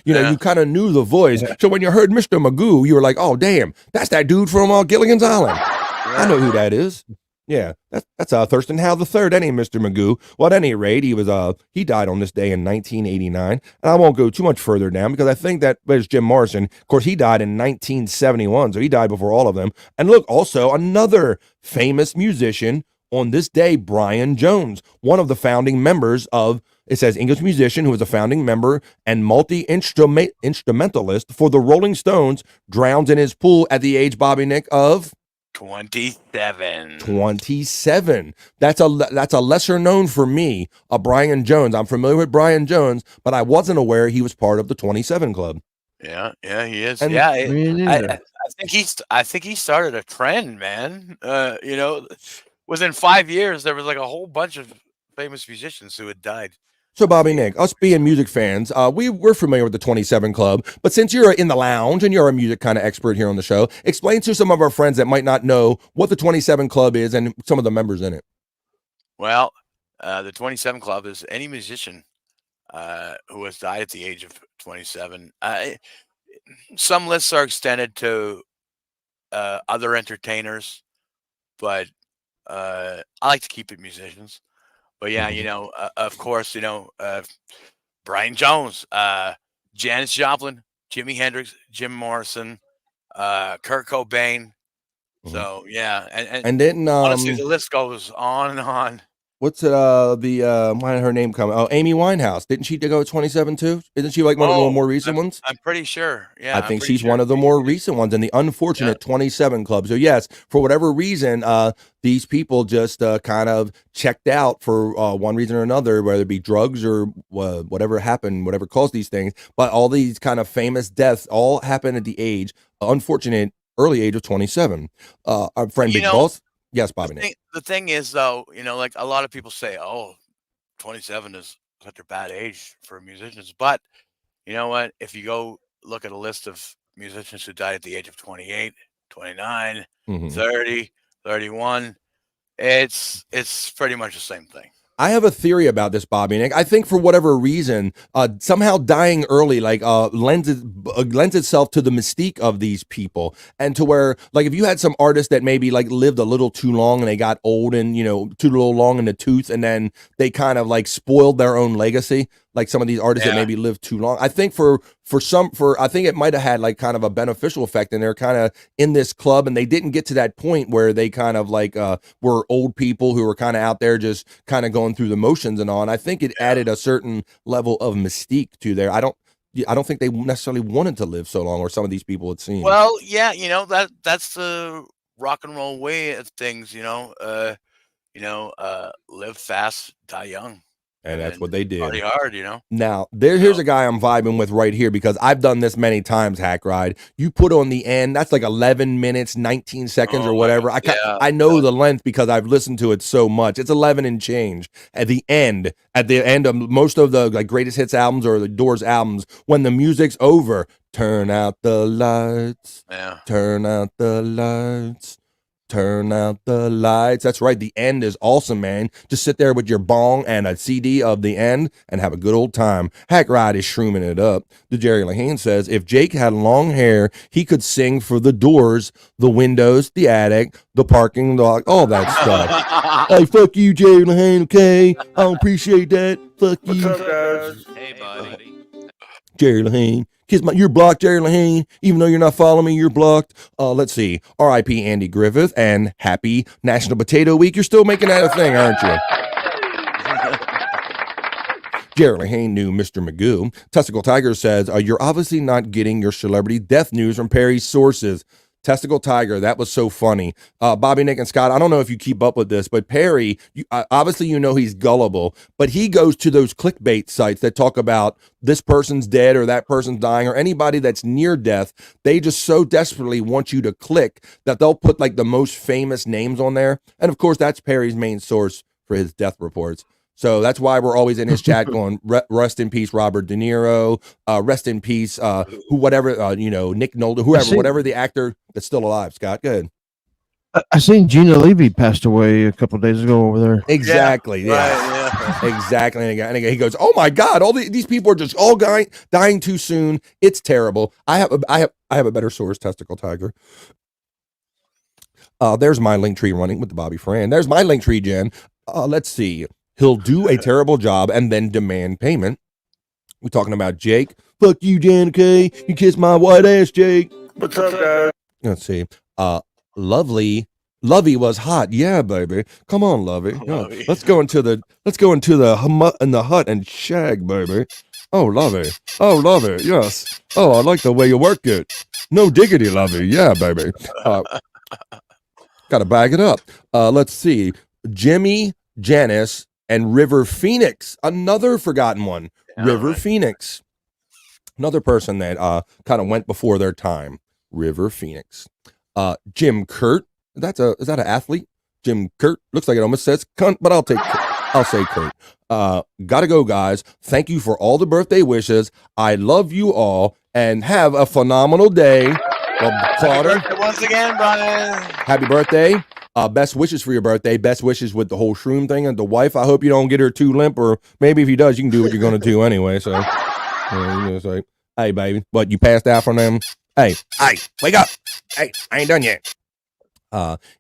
You kind of knew the voice. Yeah. So when you heard Mr. Magoo, you were like, oh, damn, that's that dude from Gilligan's Island. I know who that is. Yeah, that's Thurston Howell III, any Mr. Magoo. Well, at any rate, he died on this day in 1989, and I won't go too much further down because I think that there's Jim Morrison. Of course, he died in 1971, so he died before all of them. And look, also another famous musician on this day, Brian Jones, one of the founding members of. It says English musician who was a founding member and multi-instrumentalist for the Rolling Stones, drowns in his pool at the age, Bobby Nick, of 27. 27. That's a lesser known for me, Brian Jones. I'm familiar with Brian Jones, but I wasn't aware he was part of the 27 Club. Yeah, he is. And I think he started a trend, man. Within 5 years, there was like a whole bunch of famous musicians who had died. So, Bobby Nick, us being music fans, we're familiar with the 27 Club, but since you're in the lounge and you're a music kind of expert here on the show, explain to some of our friends that might not know what the 27 Club is and some of the members in it. Well, the 27 Club is any musician who has died at the age of 27. Some lists are extended to other entertainers, but I like to keep it musicians. But yeah, of course, Brian Jones, Janis Joplin, Jimi Hendrix, Jim Morrison, Kurt Cobain. So yeah, and then honestly, the list goes on and on. What's it? Why did her name come? Oh, Amy Winehouse. Didn't she go 27 too? Isn't she like one of the more recent ones? I'm pretty sure. Yeah, I think she's one of the more recent ones in the unfortunate 27 Club. So yes, for whatever reason, these people just kind of checked out for one reason or another, whether it be drugs or whatever happened, whatever caused these things. But all these kind of famous deaths all happened at the unfortunate early age of 27. Our friend Big Boss. Yes, Bobby. The thing is, though, like a lot of people say, oh, 27 is such a bad age for musicians. But you know what? If you go look at a list of musicians who died at the age of 28, 29, 30, 31, it's pretty much the same thing. I have a theory about this, Bobby Nick. I think for whatever reason, somehow dying early lends itself to the mystique of these people, and to where if you had some artists that maybe lived a little too long and they got old and too little long in the tooth, and then they kind of spoiled their own legacy. Like some of these artists that maybe lived too long. I think I think it might have had kind of a beneficial effect, and they're kind of in this club, and they didn't get to that point where they kind of were old people who were kind of out there just kind of going through the motions and all. And I think it added a certain level of mystique to there. I don't think they necessarily wanted to live so long, or some of these people it seems. Well, yeah, that's the rock and roll way of things. Live fast, die young. And that's what they did. Party hard, Now, here's a guy I'm vibing with right here, because I've done this many times, Hack Ride. You put on the end, that's 11 minutes, 19 seconds or whatever. I know the length because I've listened to it so much. It's 11 and change. At the end of most of the greatest hits albums or the Doors albums, when the music's over, turn out the lights. Yeah. Turn out the lights. Turn out the lights. That's right. The end is awesome, man. Just sit there with your bong and a CD of the end and have a good old time. Hack Ride is shrooming it up. The Jerry Lahane says, if Jake had long hair, he could sing for the doors, the windows, the attic, the parking lot, all that stuff. Hey, fuck you, Jerry Lahane, okay? I don't appreciate that. Fuck you. What's up, guys? Hey, buddy. Jerry Lahane. You're blocked, Jerry Lahane. Even though you're not following me, you're blocked. Let's see. R.I.P. Andy Griffith, and happy National Potato Week. You're still making that a thing, aren't you? Jerry Lahane knew Mr. Magoo. Testicle Tiger says, you're obviously not getting your celebrity death news from Perry's sources. Testicle Tiger, that was so funny. Bobby, Nick, and Scott, I don't know if you keep up with this, but Perry, obviously he's gullible, but he goes to those clickbait sites that talk about this person's dead or that person's dying or anybody that's near death. They just so desperately want you to click that they'll put the most famous names on there. And of course, that's Perry's main source for his death reports. So that's why we're always in his chat going, rest in peace, Robert De Niro, rest in peace, Nick Nolte, whoever, whatever the actor that's still alive. Scott, good. I seen Gina Levy passed away a couple of days ago over there. Exactly. Yeah. Right, exactly. And he goes, oh my God, all these people are just all dying too soon. It's terrible. I have a better source, Testicle Tiger. There's my link tree running with the Bobby Fran. There's my link tree, Jen. Let's see. He'll do a terrible job and then demand payment. We're talking about Jake. Fuck you, Jen, okay? You kiss my white ass, Jake. What's up, guys? Let's see. Lovey was hot. Yeah, baby. Come on, Lovey. Yeah. Let's go into the hut and shag, baby. Oh, Lovey. Oh, Lovey. Yes. Oh, I like the way you work it. No diggity, Lovey. Yeah, baby. Gotta bag it up. Let's see. Jimmy, Janice, and River Phoenix, another forgotten one. River Phoenix, another person that kind of went before their time. River Phoenix. Jim Kurt, is that an athlete? Jim Kurt, looks like it almost says cunt, but I'll say Kurt. Gotta go, guys. Thank you for all the birthday wishes. I love you all, and have a phenomenal day. Carter, once again, Brian. Happy birthday. Best wishes for your birthday. Best wishes with the whole shroom thing. And the wife, I hope you don't get her too limp, or maybe if he does, you can do what you're going to do anyway. So, say, hey, baby, what, you passed out from them? Hey, wake up. Hey, I ain't done yet.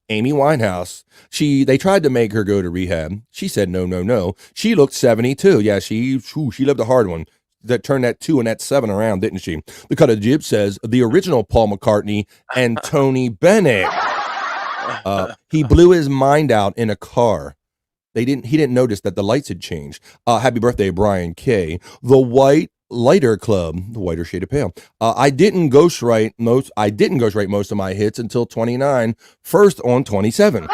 Amy Winehouse, they tried to make her go to rehab. She said, no. She looked 72. Yeah, she lived a hard one. That turned that 2 and that 7 around, didn't she? The Cut of Jib says, the original Paul McCartney and Tony Bennett. He blew his mind out in a car. He didn't notice that the lights had changed. Happy birthday, Brian K. The White Lighter Club, the whiter shade of pale. I didn't ghostwrite most of my hits until 29. First on 27.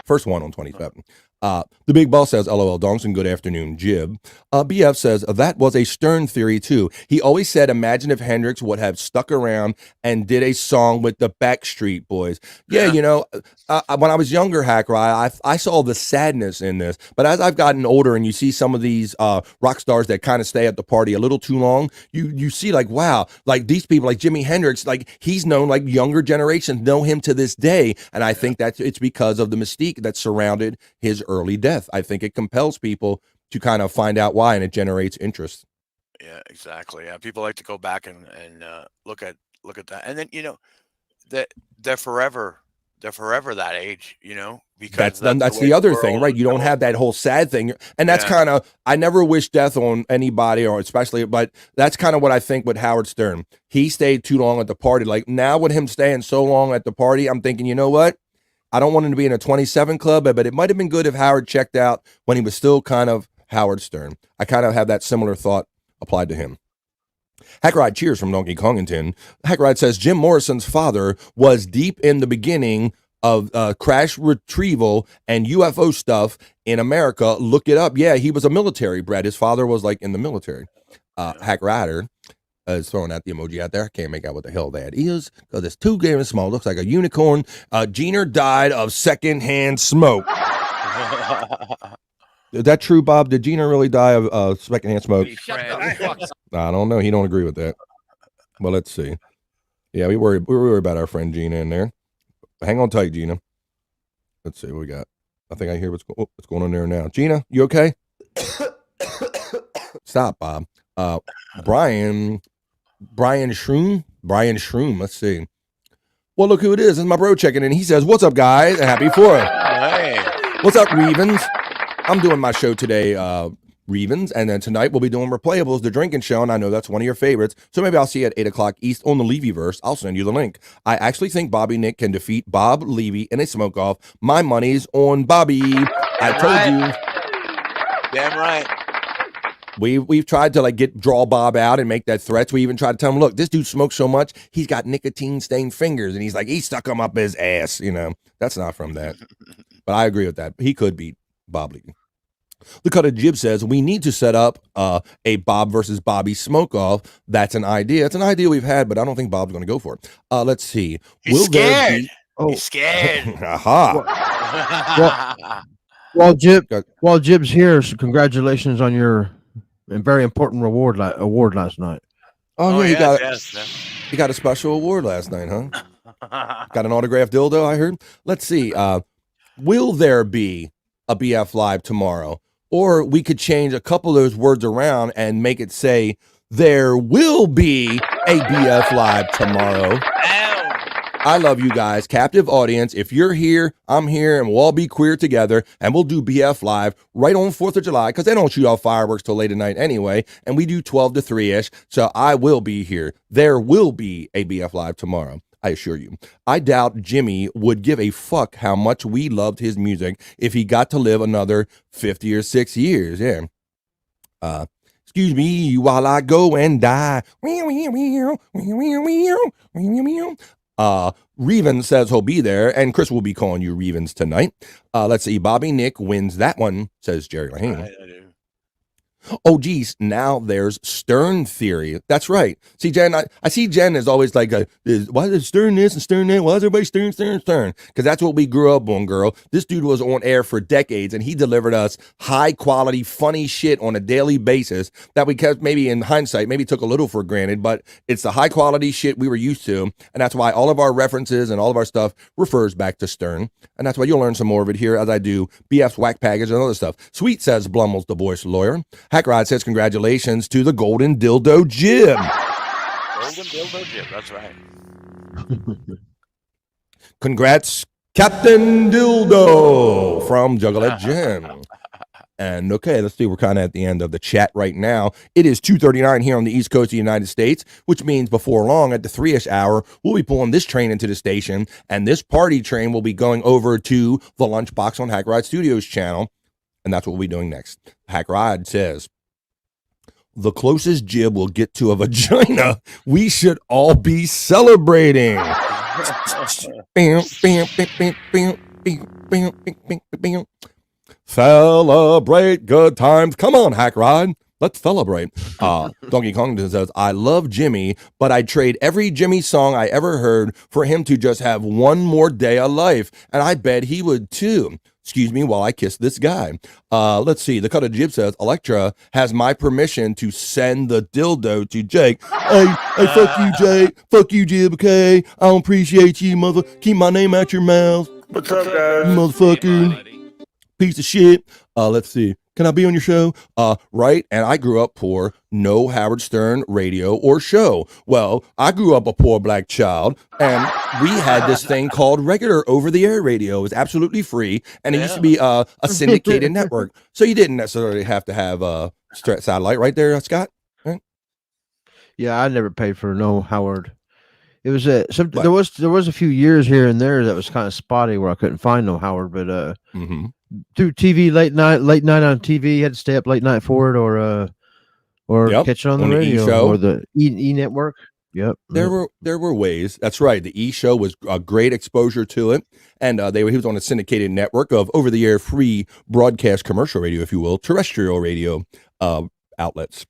First one on 27. The Big Boss says, LOL donks and good afternoon, Jib. BF says, that was a Stern theory too. He always said, imagine if Hendrix would have stuck around and did a song with the Backstreet Boys. Yeah, you know, when I was younger, Hack Ride, I saw the sadness in this. But as I've gotten older and you see some of these rock stars that kind of stay at the party a little too long, you see like, wow, like these people like Jimi Hendrix, like he's known, like younger generations know him to this day. And I think that it's because of the mystique that surrounded his early death. I think it compels people to kind of find out why, and it generates interest. Yeah, exactly. Yeah, people like to go back and look at that, and then they're forever that age, you know, because that's the other thing, right? You don't have that whole sad thing, and that's kind of, I never wish death on anybody, or especially, but that's kind of what I think with Howard Stern. He stayed too long at the party. Like now with him staying so long at the party, I'm thinking, you know what? I don't want him to be in a 27 club, but it might have been good if Howard checked out when he was still kind of Howard Stern. I kind of have that similar thought applied to him. Hackride cheers from Donkey Kongington. Hackride says Jim Morrison's father was deep in the beginning of crash retrieval and UFO stuff in America. Look it up. Yeah, he was a military brat. His father was like in the military. Hack Rider is throwing out the emoji out there. I can't make out what the hell that is because it's too damn small. Looks like a unicorn. Jeaner died of secondhand smoke. Is that true, Bob? Did Jeaner really die of secondhand smoke? I don't know. He don't agree with that. Well, let's see. Yeah, we worry about our friend Gina in there. Hang on tight, Gina. Let's see what we got. I think I hear what's going on there now. Gina, you okay? Stop, Bob. Brian Shroom. Let's see. Well, look who it is. It's my bro checking in. He says, "What's up, guys? Happy 4th. Hey. What's up, Revens? I'm doing my show today, Revens, and then tonight we'll be doing Replayables, the drinking show, and I know that's one of your favorites, so maybe I'll see you at 8 o'clock East on the Levyverse. I'll send you the link. I actually think Bobby Nick can defeat Bob Levy in a smoke-off. My money's on Bobby. I told you. Damn right. We've tried to like draw Bob out and make that threats. We even tried to tell him, look, this dude smokes so much, he's got nicotine-stained fingers, and he's like, he stuck them up his ass, you know. That's not from that. But I agree with that. He could beat Bob Levy. The Cut of Jib says, we need to set up a Bob versus Bobby smoke-off. That's an idea. It's an idea we've had, but I don't think Bob's going to go for it. Let's see. He's scared. He's scared. Aha. While Jib's here, so congratulations on your very important award last night. Oh, yeah, he got a special award last night, huh? Got an autographed dildo, I heard. Let's see. Will there be a BF Live tomorrow? Or we could change a couple of those words around and make it say, there will be a BF Live tomorrow. I love you guys. Captive audience. If you're here, I'm here, and we'll all be queer together, and we'll do BF Live right on 4th of July, because they don't shoot off fireworks till late at night anyway, and we do 12 to 3-ish, so I will be here. There will be a BF Live tomorrow. I assure you. I doubt Jimmy would give a fuck how much we loved his music if he got to live another 50 or 6 years. Yeah. Excuse me while I go and die. Revens says he'll be there, and Chris will be calling you Revens tonight. Let's see. Bobby Nick wins that one, says Jerry Lahane. Oh, geez, now there's Stern theory. That's right. See, Jen, I see Jen is always like, why is Stern this and Stern that? Why is everybody Stern? Because that's what we grew up on, girl. This dude was on air for decades, and he delivered us high-quality, funny shit on a daily basis that we kept, maybe in hindsight, maybe took a little for granted, but it's the high-quality shit we were used to, and that's why all of our references and all of our stuff refers back to Stern, and that's why you'll learn some more of it here as I do BF's Whack Package and other stuff. Sweet, says Blummel's the voice lawyer. Hackrod says congratulations to the Golden Dildo Jib. Golden Dildo Jib, that's right. Congrats, Captain Dildo from Juggalette Jim. And okay, let's see, we're kind of at the end of the chat right now. It is 2:39 here on the East Coast of the United States, which means before long at the 3-ish hour, we'll be pulling this train into the station, and this party train will be going over to the Lunchbox on Hack Ride Studios channel, and that's what we'll be doing next. Hack Ride says, the closest Jib will get to a vagina, we should all be celebrating. Celebrate good times. Come on, Hack Rod. Let's celebrate. Donkey Kong says, I love Jimmy, but I'd trade every Jimmy song I ever heard for him to just have one more day of life. And I bet he would too. Excuse me while I kiss this guy. Let's see. The Cut of Jib says, Electra has my permission to send the dildo to Jake. Hey, fuck you, Jake. Fuck you, Jib, okay? I don't appreciate you, mother. Keep my name out your mouth. What's up, guys? You motherfucker. Piece of shit. Let's see. Can I be on your show? Right. And I grew up poor, no Howard Stern radio or show. Well, I grew up a poor black child, and we had this thing called regular over-the-air radio. It was absolutely free, and it used to be a syndicated network. So you didn't necessarily have to have a satellite, right there, Scott? Right? Yeah, I never paid for no Howard. It was there was a few years here and there that was kind of spotty where I couldn't find no Howard, but through TV late night on TV, you had to stay up late night for it, or catch it on the radio E-show. or the E network. Yep. There were ways. That's right. The E show was a great exposure to it, and he was on a syndicated network of over-the-air free broadcast commercial radio, if you will, terrestrial radio outlets.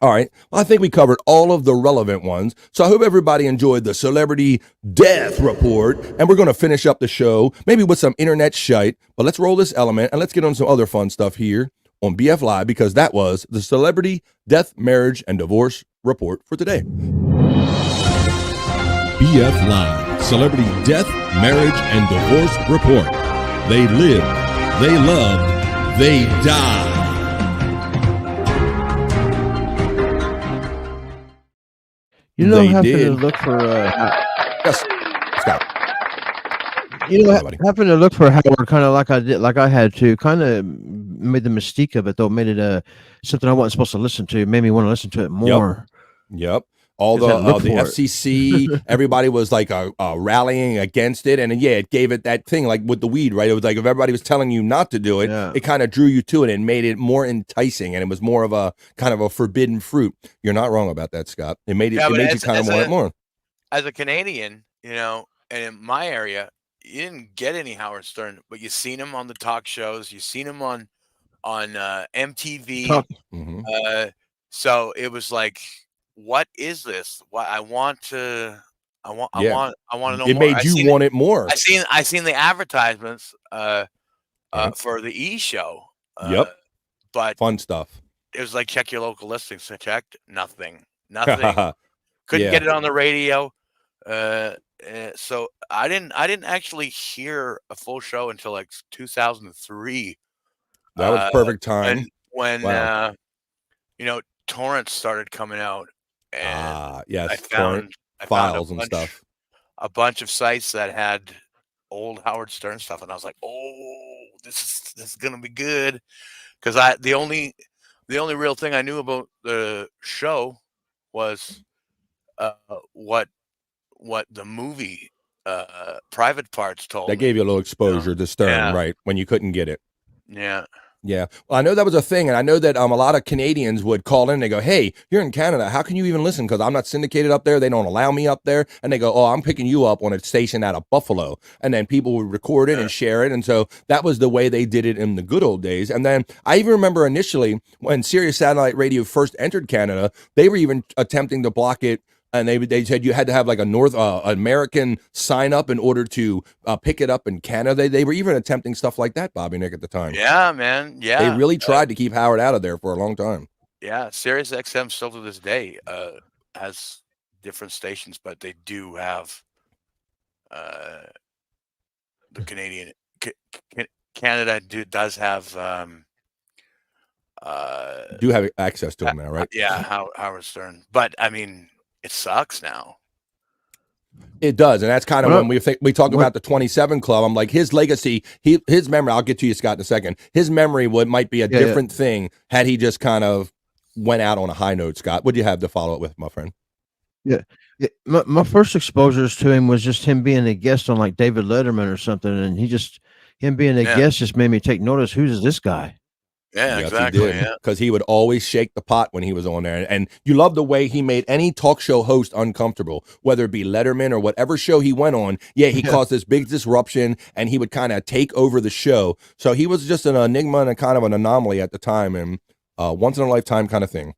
All right. Well, I think we covered all of the relevant ones. So I hope everybody enjoyed the Celebrity Death Report. And we're going to finish up the show, maybe with some internet Shyt. But let's roll this element and let's get on some other fun stuff here on BF Live, because that was the Celebrity Death, Marriage, and Divorce Report for today. BF Live, Celebrity Death, Marriage, and Divorce Report. They lived, they loved, they died. You know, having to look for yes, Scott. You know, having to look for Howard, kind of like I had to, kind of made the mystique of it, though. Made it something I wasn't supposed to listen to. It made me want to listen to it more. Yep. All the FCC, everybody was like rallying against it, and it gave it that thing like with the weed, right? It was like if everybody was telling you not to do it, it kind of drew you to it and made it more enticing, and it was more of a kind of a forbidden fruit. You're not wrong about that, Scott. It made you kind of want it more. As a Canadian, you know, and in my area, you didn't get any Howard Stern, but you seen him on the talk shows, you seen him on MTV. So it was like, what is this? What I want to know. It made you want it more. I seen the advertisements for the E show. But fun stuff. It was like, check your local listings. So checked nothing. Couldn't get it on the radio. So I didn't actually hear a full show until like 2003. That was perfect time when you know, torrents started coming out. And I found files and stuff. A bunch of sites that had old Howard Stern stuff, and I was like, "Oh, this is gonna be good," because the only real thing I knew about the show was what the movie Private Parts told. That gave you a little exposure to Stern, right? When you couldn't get it. Yeah. Yeah. Well, I know that was a thing, and I know that a lot of Canadians would call in and they go, hey, you're in Canada. How can you even listen? Because I'm not syndicated up there. They don't allow me up there. And they go, oh, I'm picking you up on a station out of Buffalo. And then people would record it and share it. And so that was the way they did it in the good old days. And then I even remember initially when Sirius Satellite Radio first entered Canada, they were even attempting to block it. And they said you had to have like a North American sign up in order to pick it up in Canada. They were even attempting stuff like that, Bobby Nick, at the time. Yeah, man. Yeah. They really tried to keep Howard out of there for a long time. Yeah. Sirius XM still to this day has different stations, but they do have the Canadian Canada does have do have access to them now, right? Yeah, Howard Stern. But I mean, it sucks now. It does, and that's kind of when we talk about the 27 Club. I'm like, his legacy, his memory. I'll get to you, Scott, in a second. His memory might be a different thing had he just kind of went out on a high note. Scott, what do you have to follow it with, my friend? Yeah, my first exposures to him was just him being a guest on like David Letterman or something, and him being a guest just made me take notice. Who's this guy? Yeah, Yes, exactly. he did. Yeah. Because he would always shake the pot when he was on there. And you love the way he made any talk show host uncomfortable, whether it be Letterman or whatever show he went on. Yeah, he caused this big disruption, and he would kind of take over the show. So he was just an enigma and a kind of an anomaly at the time, and once in a lifetime kind of thing.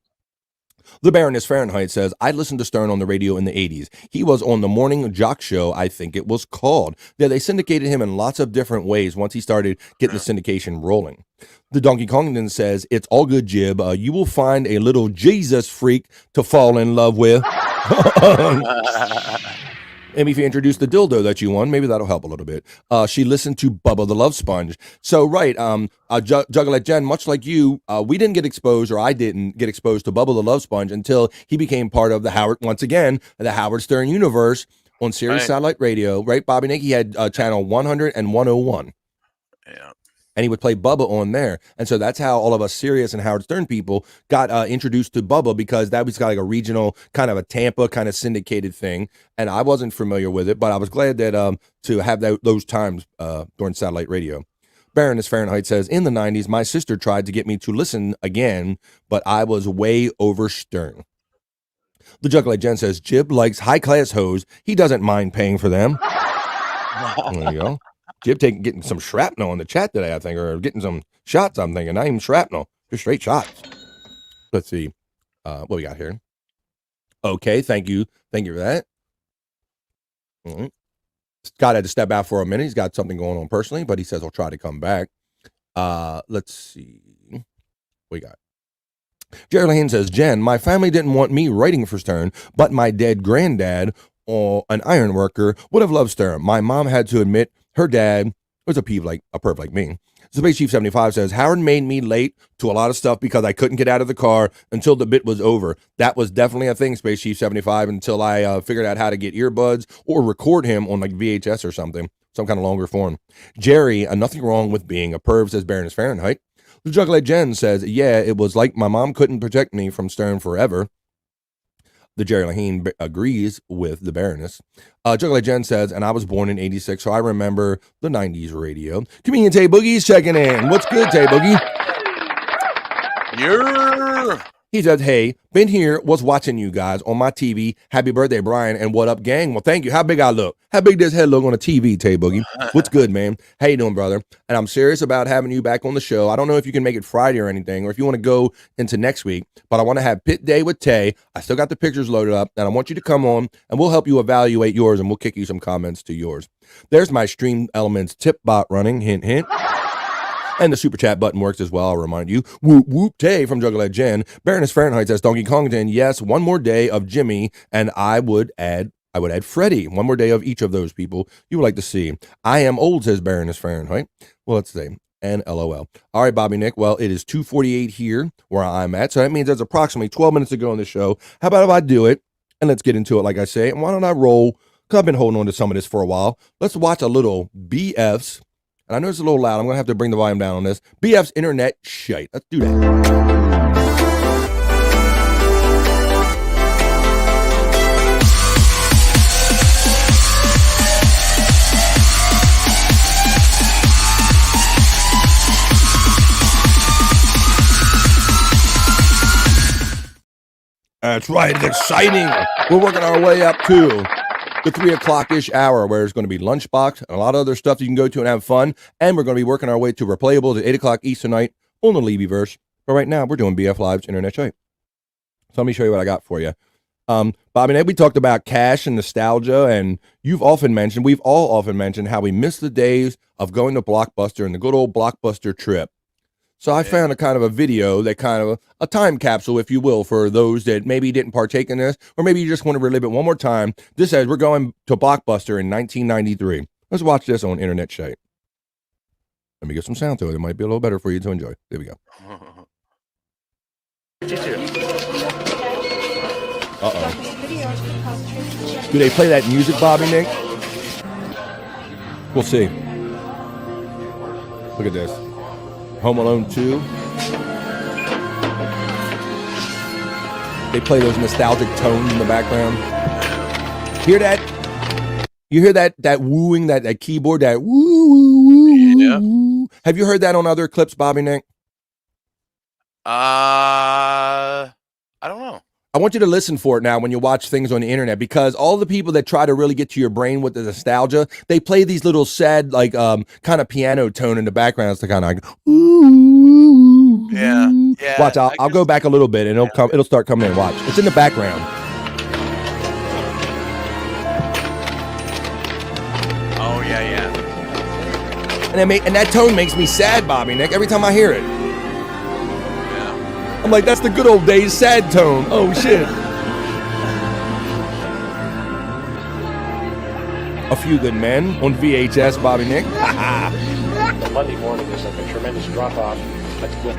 The Baroness Fahrenheit says, I listened to Stern on the radio in the 80s. He was on the morning jock show, I think it was called. Yeah, they syndicated him in lots of different ways once he started getting the syndication rolling. The Donkey Kongman says, it's all good, Jib. You will find a little Jesus freak to fall in love with. Maybe if you introduce the dildo that you won, maybe that'll help a little bit. She listened to Bubba the Love Sponge. So, right, Juggalette Jen, much like you, we didn't get exposed, or I didn't get exposed to Bubba the Love Sponge until he became part of the the Howard Stern universe on Sirius Satellite Radio. Right, Bobby Nick? He had channel 100 and 101. Yeah. And he would play Bubba on there. And so that's how all of us Sirius and Howard Stern people got introduced to Bubba, because that was like a regional, kind of a Tampa kind of syndicated thing. And I wasn't familiar with it, but I was glad that to have those times during satellite radio. Baroness Fahrenheit says, in the 90s, my sister tried to get me to listen again, but I was way over Stern. The Juggalette Jen says, Jib likes high-class hoes. He doesn't mind paying for them. There you go. Jib getting some shrapnel in the chat today, I think, or getting some shots, I'm thinking. Not even shrapnel, just straight shots. Let's see what we got here. Okay, thank you. Thank you for that. All right. Scott had to step out for a minute. He's got something going on personally, but he says he'll try to come back. Let's see. What we got? Jerry Lane says, Jen, my family didn't want me writing for Stern, but my dead granddad, or an iron worker, would have loved Stern. My mom had to admit her dad was a perv like me. Space Chief 75 says, Howard made me late to a lot of stuff because I couldn't get out of the car until the bit was over. That was definitely a thing, Space Chief 75, until I figured out how to get earbuds or record him on like VHS or something, some kind of longer form. Jerry, nothing wrong with being a perv, says Baroness Fahrenheit. The Juggalette Jen says, yeah, it was like my mom couldn't protect me from Stern forever. The Jerry Lahine agrees with the Baroness. Juggalette Jen says, and I was born in 86, so I remember the 90s radio. Comedian Tay Boogie's checking in. What's good, Tay Boogie? Yeah. He says, hey, been here, was watching you guys on my TV. Happy birthday, Brian, and what up, gang? Well, thank you. How big I look? How big does head look on a TV, Tay Boogie? What's good, man? How you doing, brother? And I'm serious about having you back on the show. I don't know if you can make it Friday or anything, or if you want to go into next week, but I want to have Pit Day with Tay. I still got the pictures loaded up, and I want you to come on, and we'll help you evaluate yours, and we'll kick you some comments to yours. There's my Stream Elements tip bot running, hint, hint. And the super chat button works as well, I'll remind you. Whoop, whoop, Tay from Juggalette Jen. Baroness Fahrenheit says, Donkey Kongton, yes, one more day of Jimmy, and I would add Freddie. One more day of each of those people you would like to see. I am old, says Baroness Fahrenheit. Well, let's see. And LOL. All right, Bobby Nick. Well, it is 2:48 here where I'm at, so that means there's approximately 12 minutes to go in the show. How about if I do it, and let's get into it like I say, and why don't I roll, because I've been holding on to some of this for a while. Let's watch a little BF's. And I know it's a little loud. I'm going to have to bring the volume down on this. BF's Internet Shyt. Let's do that. That's right. It's exciting. We're working our way up to the 3 o'clock-ish hour, where it's going to be Lunchbox and a lot of other stuff you can go to and have fun. And we're going to be working our way to Replayables at 8 o'clock Eastern night on the Levyverse. But right now, we're doing BF Live's Internet Shyt. So let me show you what I got for you. Bobby and Ed, we talked about cash and nostalgia, and we've all often mentioned how we miss the days of going to Blockbuster and the good old Blockbuster trip. So I found a kind of a video that kind of a time capsule, if you will, for those that maybe didn't partake in this, or maybe you just want to relive it one more time. This says we're going to Blockbuster in 1993. Let's watch this on Internet Shyt. Let me get some sound to it. It might be a little better for you to enjoy. There we go. Uh-oh. Do they play that music, Bobby Nick? We'll see. Look at this. Home Alone 2. They play those nostalgic tones in the background. Hear that? You hear that wooing, that keyboard, that woo, woo, woo, yeah. woo. Have you heard that on other clips, Bobby Nick? I don't know. I want you to listen for it now when you watch things on the internet, because all the people that try to really get to your brain with the nostalgia, they play these little sad, like, kind of piano tone in the background. It's kind of like, ooh. Yeah. Watch, I'll go back a little bit and it'll start coming in. Watch. It's in the background. Oh, yeah. And that tone makes me sad, Bobby Nick, every time I hear it. I'm like, that's the good old days sad tone. Oh, shit. A Few Good Men on VHS, Bobby Nick. Monday morning is like a tremendous drop-off. That's good.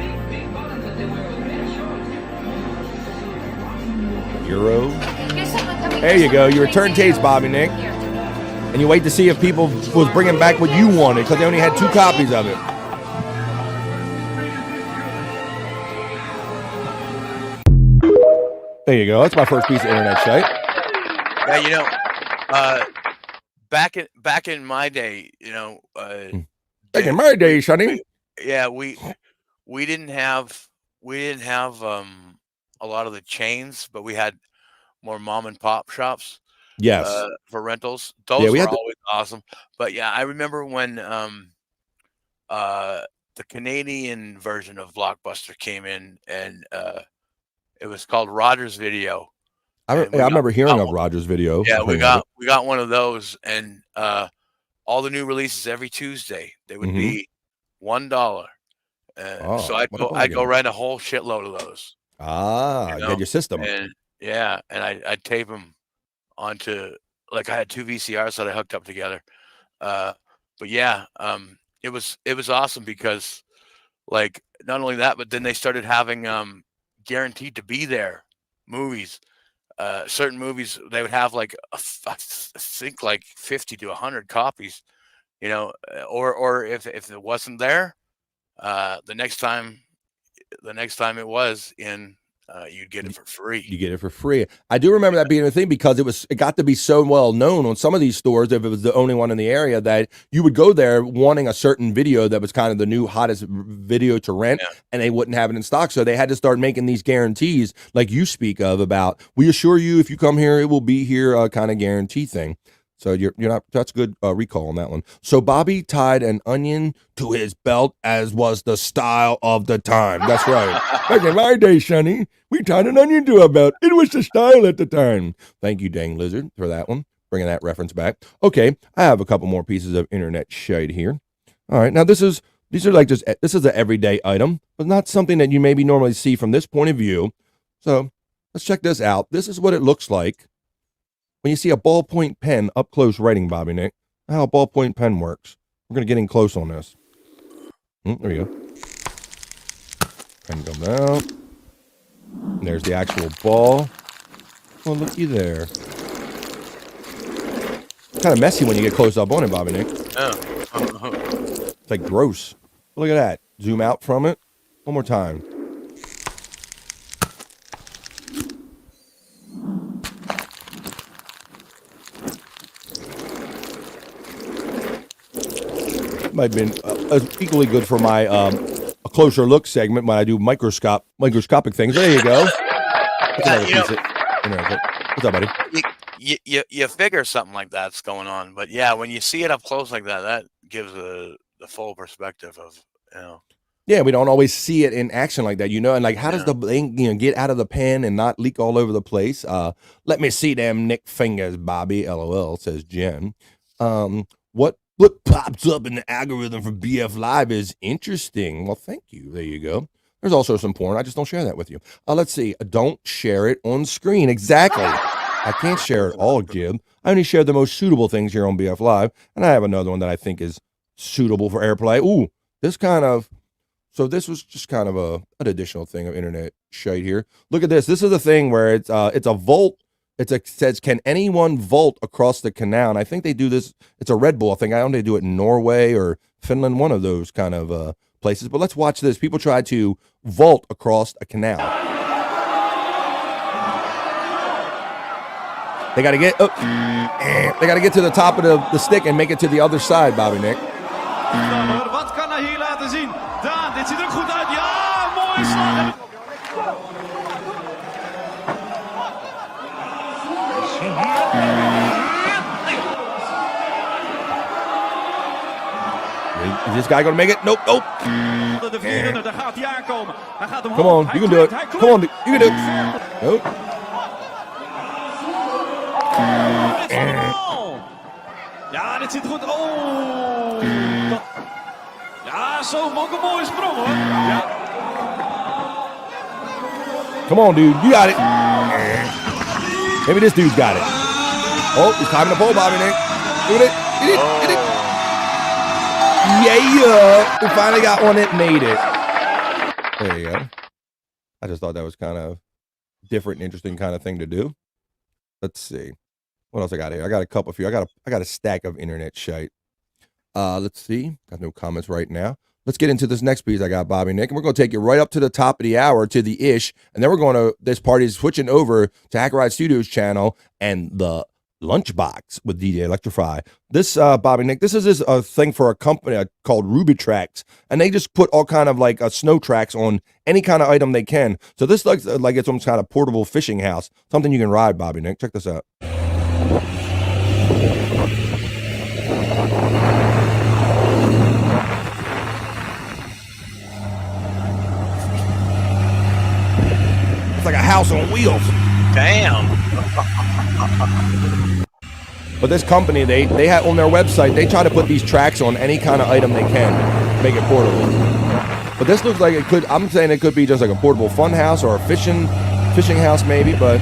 Euro. There you go. You return tapes, Bobby Nick. And you wait to see if people was bringing back what you wanted, because they only had 2 copies of it. There you go. That's my first piece of internet shite. Yeah, you know, back in my day, you know, back in my day, Sonny. Yeah, we didn't have a lot of the chains, but we had more mom and pop shops. Yes. For rentals. Those we were had always awesome. But yeah, I remember when the Canadian version of Blockbuster came in, and it was called Rogers Video. I remember hearing of Rogers Video. Yeah, we got one of those, and all the new releases every Tuesday, they would be $1. So I'd go rent a whole shitload of those. You had your system. And yeah, and I'd tape them onto, like, I had 2 VCRs that I hooked up together. But yeah, it was awesome because, like, not only that, but then they started having guaranteed to be there movies. Certain movies, they would have like I think like 50 to 100 copies, you know, or if it wasn't there, the next time it was in, you'd get it for free. You get it for free. I do remember that being a thing, because it got to be so well known on some of these stores, if it was the only one in the area, that you would go there wanting a certain video that was kind of the new hottest video to rent, and they wouldn't have it in stock. So they had to start making these guarantees like you speak of, about, we assure you if you come here, it will be here, kind of guarantee thing. So you're not, that's good recall on that one. So Bobby tied an onion to his belt, as was the style of the time. That's right. Back in my day, Sonny, we tied an onion to our belt. It was the style at the time. Thank you, Dang Lizard, for that one. Bringing that reference back. Okay, I have a couple more pieces of internet shade here. All right, now this is an everyday item, but not something that you maybe normally see from this point of view. So let's check this out. This is what it looks like when you see a ballpoint pen up close writing, Bobby Nick. How a ballpoint pen works. We're going to get in close on this. There you go. Pen comes out. And there's the actual ball. Oh, looky there. It's kind of messy when you get close up on it, Bobby Nick. It's like gross. Look at that. Zoom out from it. One more time. Might have been equally good for my a closer look segment when I do microscopic things. There you go. What's up, buddy? You figure something like that's going on, but yeah, when you see it up close like that, that gives the full perspective of, you know. Yeah, we don't always see it in action like that, you know. And like, how does the ink, get out of the pen and not leak all over the place? Let me see them Nick fingers, Bobby. LOL, says Jen. What pops up in the algorithm for BF Live is interesting. Well, thank you. There you go. There's also some porn. I just don't share that with you. Let's see. Don't share it on screen. Exactly. I can't share it all, Jib. I only share the most suitable things here on BF Live, and I have another one that I think is suitable for airplay. Ooh, so this was just kind of an additional thing of internet shite here. Look at this. This is the thing where it's a vault. It says, can anyone vault across the canal? And I think they do this. It's a Red Bull. I think they do it in Norway or Finland, one of those kind of places. But let's watch this. People try to vault across a canal. They got to get to the top of the stick and make it to the other side, Bobby Nick. Wat kan hij hier laten zien? Daan, dit ziet er goed uit. Ja, mooi uitslagen. Is this guy gonna make it? Nope, nope. De vierrunner, daar gaat hij aankomen. Hij gaat omhoog. Come on, you can do it. Come on, you can do it. Nope. Ja, dit zit goed. Oh. Ja, zo ook een mooie sprong hoor. Ja. Come on, dude. You got it. Maybe this dude's got it. Oh, he's climbing the pole, Bobby Nick. Look at it. Get it. Get it. Yeah. We finally got one that made it. There you go. I just thought that was kind of different and interesting kind of thing to do. Let's see. What else I got here? I got a couple for you. I got a stack of internet shite. Let's see. Got no comments right now. Let's get into this next piece I got, Bobby Nick. And we're going to take you right up to the top of the hour to the ish. And then we're going to, this party is switching over to Hack Ride Studios channel and the Lunchbox with DJ Electrify. This, Bobby Nick, this is a thing for a company called Ruby Tracks. And they just put all kind of like snow tracks on any kind of item they can. So this looks like it's some kind of portable fishing house. Something you can ride, Bobby Nick. Check this out. Like a house on wheels. Damn. But this company, they have on their website, they try to put these tracks on any kind of item they can, make it portable. But this looks like it could, I'm saying it could be just like a portable fun house or a fishing house maybe, but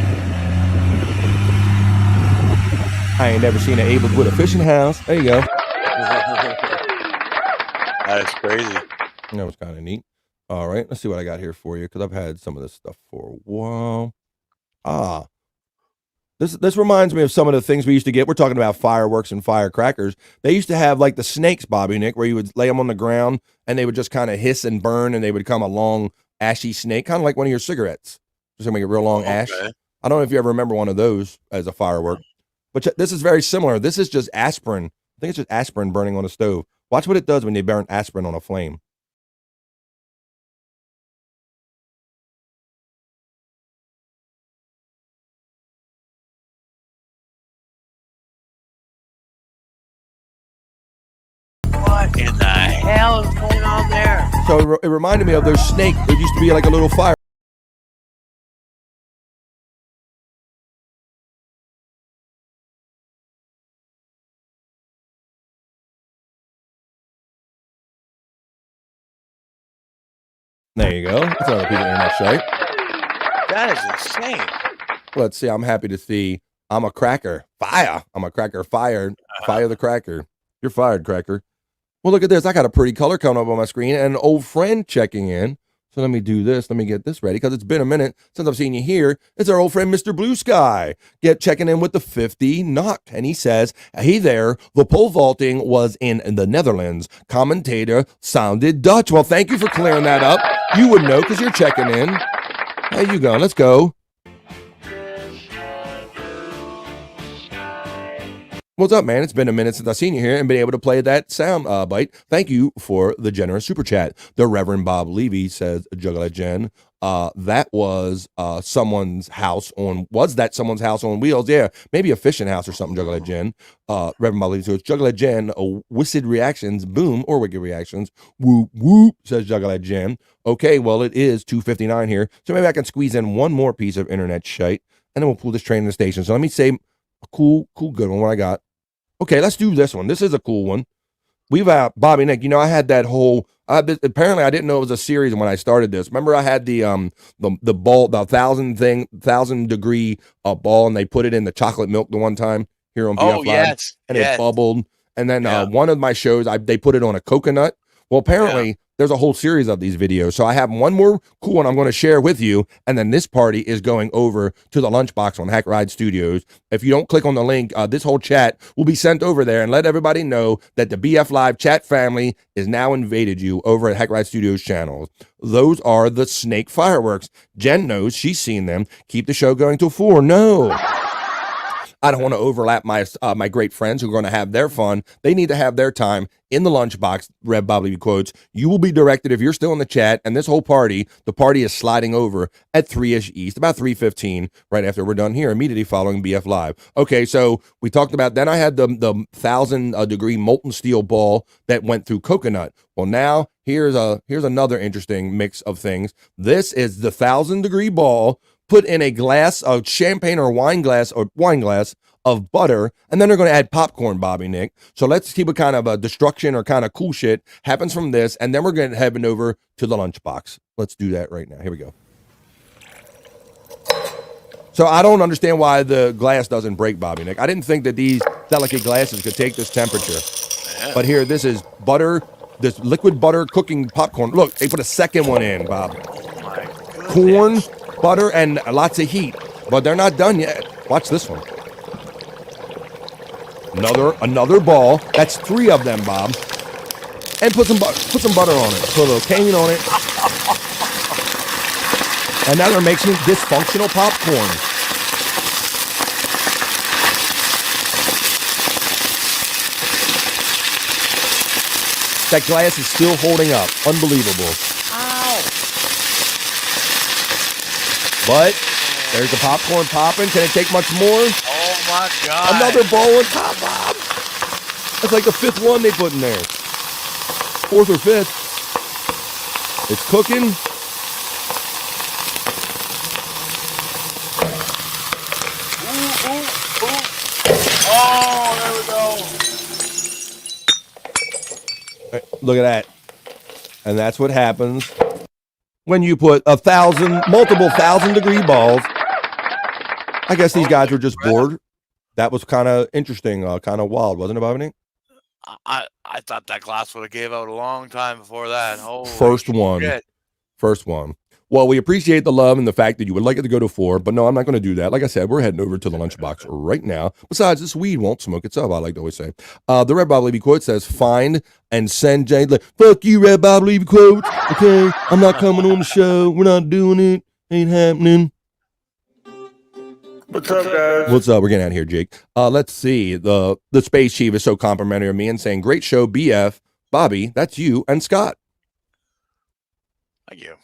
I ain't never seen an Abel with a fishing house. There you go. That is crazy. That was kind of neat. All right, let's see what I got here for you because I've had some of this stuff for a while. This reminds me of some of the things we used to get. We're talking about fireworks and firecrackers. They used to have like the snakes, Bobby Nick, where you would lay them on the ground and they would just kind of hiss and burn and they would become a long ashy snake, kind of like one of your cigarettes. Just gonna make a real long ash. I don't know if you ever remember one of those as a firework, but this is very similar. This is just aspirin. I think it's just aspirin burning on a stove. Watch what it does when you burn aspirin on a flame. What in the hell is going on there? So it reminded me of those snake. There used to be like a little fire. There you go. That's another piece of internet shite. That is insane. Let's see. I'm happy to see. I'm a cracker. Fire. I'm a cracker. Fired. Fire the cracker. You're fired, cracker. Well, look at this. I got a pretty color coming up on my screen and an old friend checking in. So let me do this. Let me get this ready because it's been a minute since I've seen you here. It's our old friend, Mr. Blue Sky. Checking in with the 50 knock. And he says, hey there, the pole vaulting was in the Netherlands. Commentator sounded Dutch. Well, thank you for clearing that up. You would know because you're checking in. There you go. Let's go. What's up, man? It's been a minute since I've seen you here and been able to play that sound bite. Thank you for the generous super chat. The Reverend Bob Levy says, Juggler Jen, that was someone's house on, someone's house on wheels? Yeah, maybe a fishing house or something, Juggler Jen. Reverend Bob Levy, so it's Juggler Jen, Wissed Reactions, boom, or Wicked Reactions, whoop, whoop, says Juggler Jen. Okay, well, it is 2:59 here, so maybe I can squeeze in one more piece of internet shite, and then we'll pull this train in the station. So let me say a cool, good one, what I got. Okay, let's do this one. This is a cool one. We've Bobby Nick, I had that whole apparently I didn't know it was a series when I started this. Remember I had the ball, the 1,000 degree ball, and they put it in the chocolate milk the one time here on BF Live, yes, and it bubbled. And then one of my shows, they put it on a coconut. Well, apparently there's a whole series of these videos. So I have one more cool one I'm going to share with you. And then this party is going over to the Lunchbox on Hack Ride Studios. If you don't click on the link, this whole chat will be sent over there and let everybody know that the BF Live chat family is now invaded you over at Hack Ride Studios channel. Those are the snake fireworks. Jen knows, she's seen them. Keep the show going till 4. No. I don't want to overlap my my great friends who are going to have their fun. They need to have their time in the lunchbox. Rev Bobby quotes. You will be directed if you're still in the chat, and this whole party, the party is sliding over at 3-ish East, about 3:15, right after we're done here, immediately following BF Live. Okay, so we talked about, then I had the 1,000-degree molten steel ball that went through coconut. Well, now here's another interesting mix of things. This is the 1,000-degree ball put in a glass of champagne or wine glass of butter, and then they're going to add popcorn, Bobby Nick. So let's keep a kind of a destruction or kind of cool shit happens from this, and then we're going to head over to the lunchbox. Let's do that right now. Here we go. So I don't understand why the glass doesn't break, Bobby Nick. I didn't think that these delicate glasses could take this temperature. But here, this is butter, this liquid butter cooking popcorn. Look, they put a second one in, Bob. Corn, butter, and lots of heat. But they're not done yet. Watch this one. Another ball. That's 3 of them, Bob. And put some butter on it. Put a little cane on it. And now they're making dysfunctional popcorn. That glass is still holding up. Unbelievable. Ow. But there's the popcorn popping. Can it take much more? Oh my God. Another bowl on top, Bob. That's like the 5th one they put in there. 4th or 5th. It's cooking. Oh, there we go. Look at that. And that's what happens when you put multiple 1,000-degree balls. I guess these guys were just bored. That was kind of interesting, kind of wild, wasn't it, Bobby? I thought that glass would have gave out a long time before that. Holy First one. shit. First one. Well, we appreciate the love and the fact that you would like it to go to 4, but no, I'm not going to do that. Like I said, we're heading over to the lunchbox right now. Besides, this weed won't smoke itself, I like to always say. The Red Bob Levy quote says, find and send Jay. Fuck you, Red Bob Levy quote. Okay, I'm not coming on the show. We're not doing it. Ain't happening. What's up, guys? What's up? We're getting out of here, Jake. Let's see. The Space Chief is so complimentary of me and saying, great show, BF. Bobby, that's you and Scott. Thank you.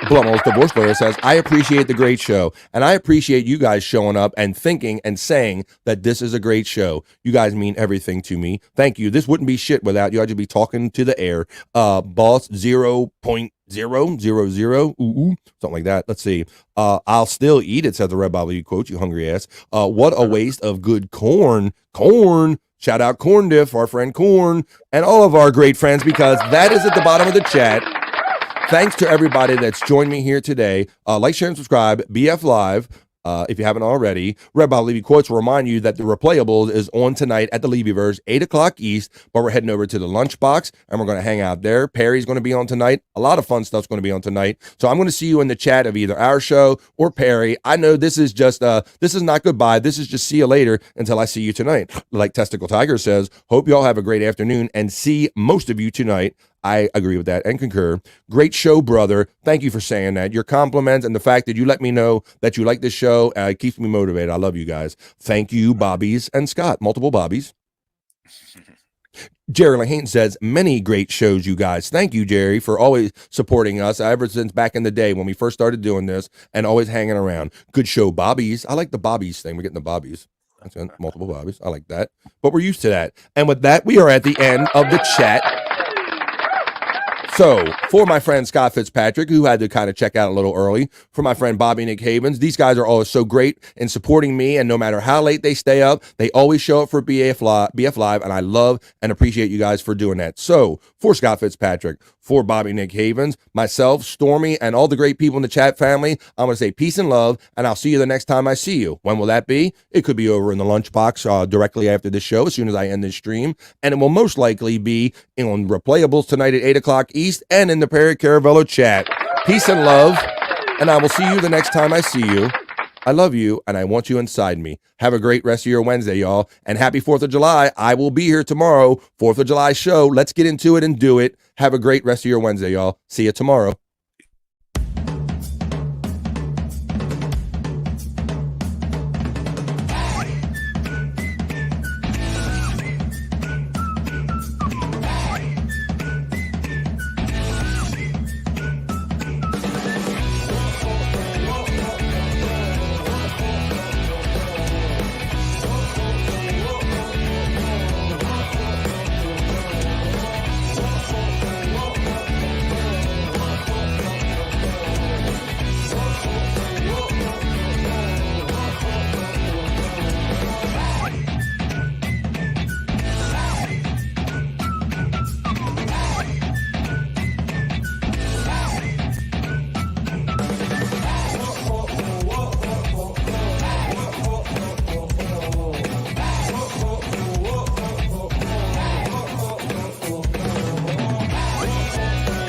Blummel's divorce lawyer says, I appreciate the great show, and I appreciate you guys showing up and thinking and saying that this is a great show. You guys mean everything to me. Thank you. This wouldn't be shit without you. I'd just be talking to the air. Boss 0.000, something like that. Let's see. I'll still eat it, says the Red Bobby quote, you hungry ass. What a waste of good corn. Shout out Corn Diff, our friend Corn, and all of our great friends, because that is at the bottom of the chat. Thanks to everybody that's joined me here today. Like, share, and subscribe. BF Live, if you haven't already. Red Bob Levy Quotes will remind you that the Replayables is on tonight at the Levyverse, 8 o'clock East, but we're heading over to the Lunchbox, and we're going to hang out there. Perry's going to be on tonight. A lot of fun stuff's going to be on tonight. So I'm going to see you in the chat of either our show or Perry. I know this is just, this is not goodbye. This is just see you later until I see you tonight. Like Testicle Tiger says, hope you all have a great afternoon and see most of you tonight. I agree with that and concur. Great show, brother. Thank you for saying that. Your compliments and the fact that you let me know that you like this show keeps me motivated. I love you guys. Thank you, Bobbies and Scott. Multiple Bobbies. Jerry Lahane says, many great shows, you guys. Thank you, Jerry, for always supporting us ever since back in the day when we first started doing this and always hanging around. Good show, Bobbies. I like the Bobbies thing. We're getting the Bobbies. That's multiple Bobbies. I like that. But we're used to that. And with that, we are at the end of the chat. So, for my friend Scott Fitzpatrick, who had to kind of check out a little early, for my friend Bobby Nick Havens, these guys are always so great in supporting me, and no matter how late they stay up, they always show up for BF Live, and I love and appreciate you guys for doing that. So, for Scott Fitzpatrick, for Bobby Nick Havens, myself, Stormy, and all the great people in the chat family, I'm going to say peace and love, and I'll see you the next time I see you. When will that be? It could be over in the lunchbox directly after this show, as soon as I end this stream, and it will most likely be on Replayables tonight at 8 o'clock East and in the Perry Caravello chat. Peace and love, and I will see you the next time I see you. I love you, and I want you inside me. Have a great rest of your Wednesday, y'all, and happy 4th of July. I will be here tomorrow, 4th of July show. Let's get into it and do it. Have a great rest of your Wednesday, y'all. See you tomorrow.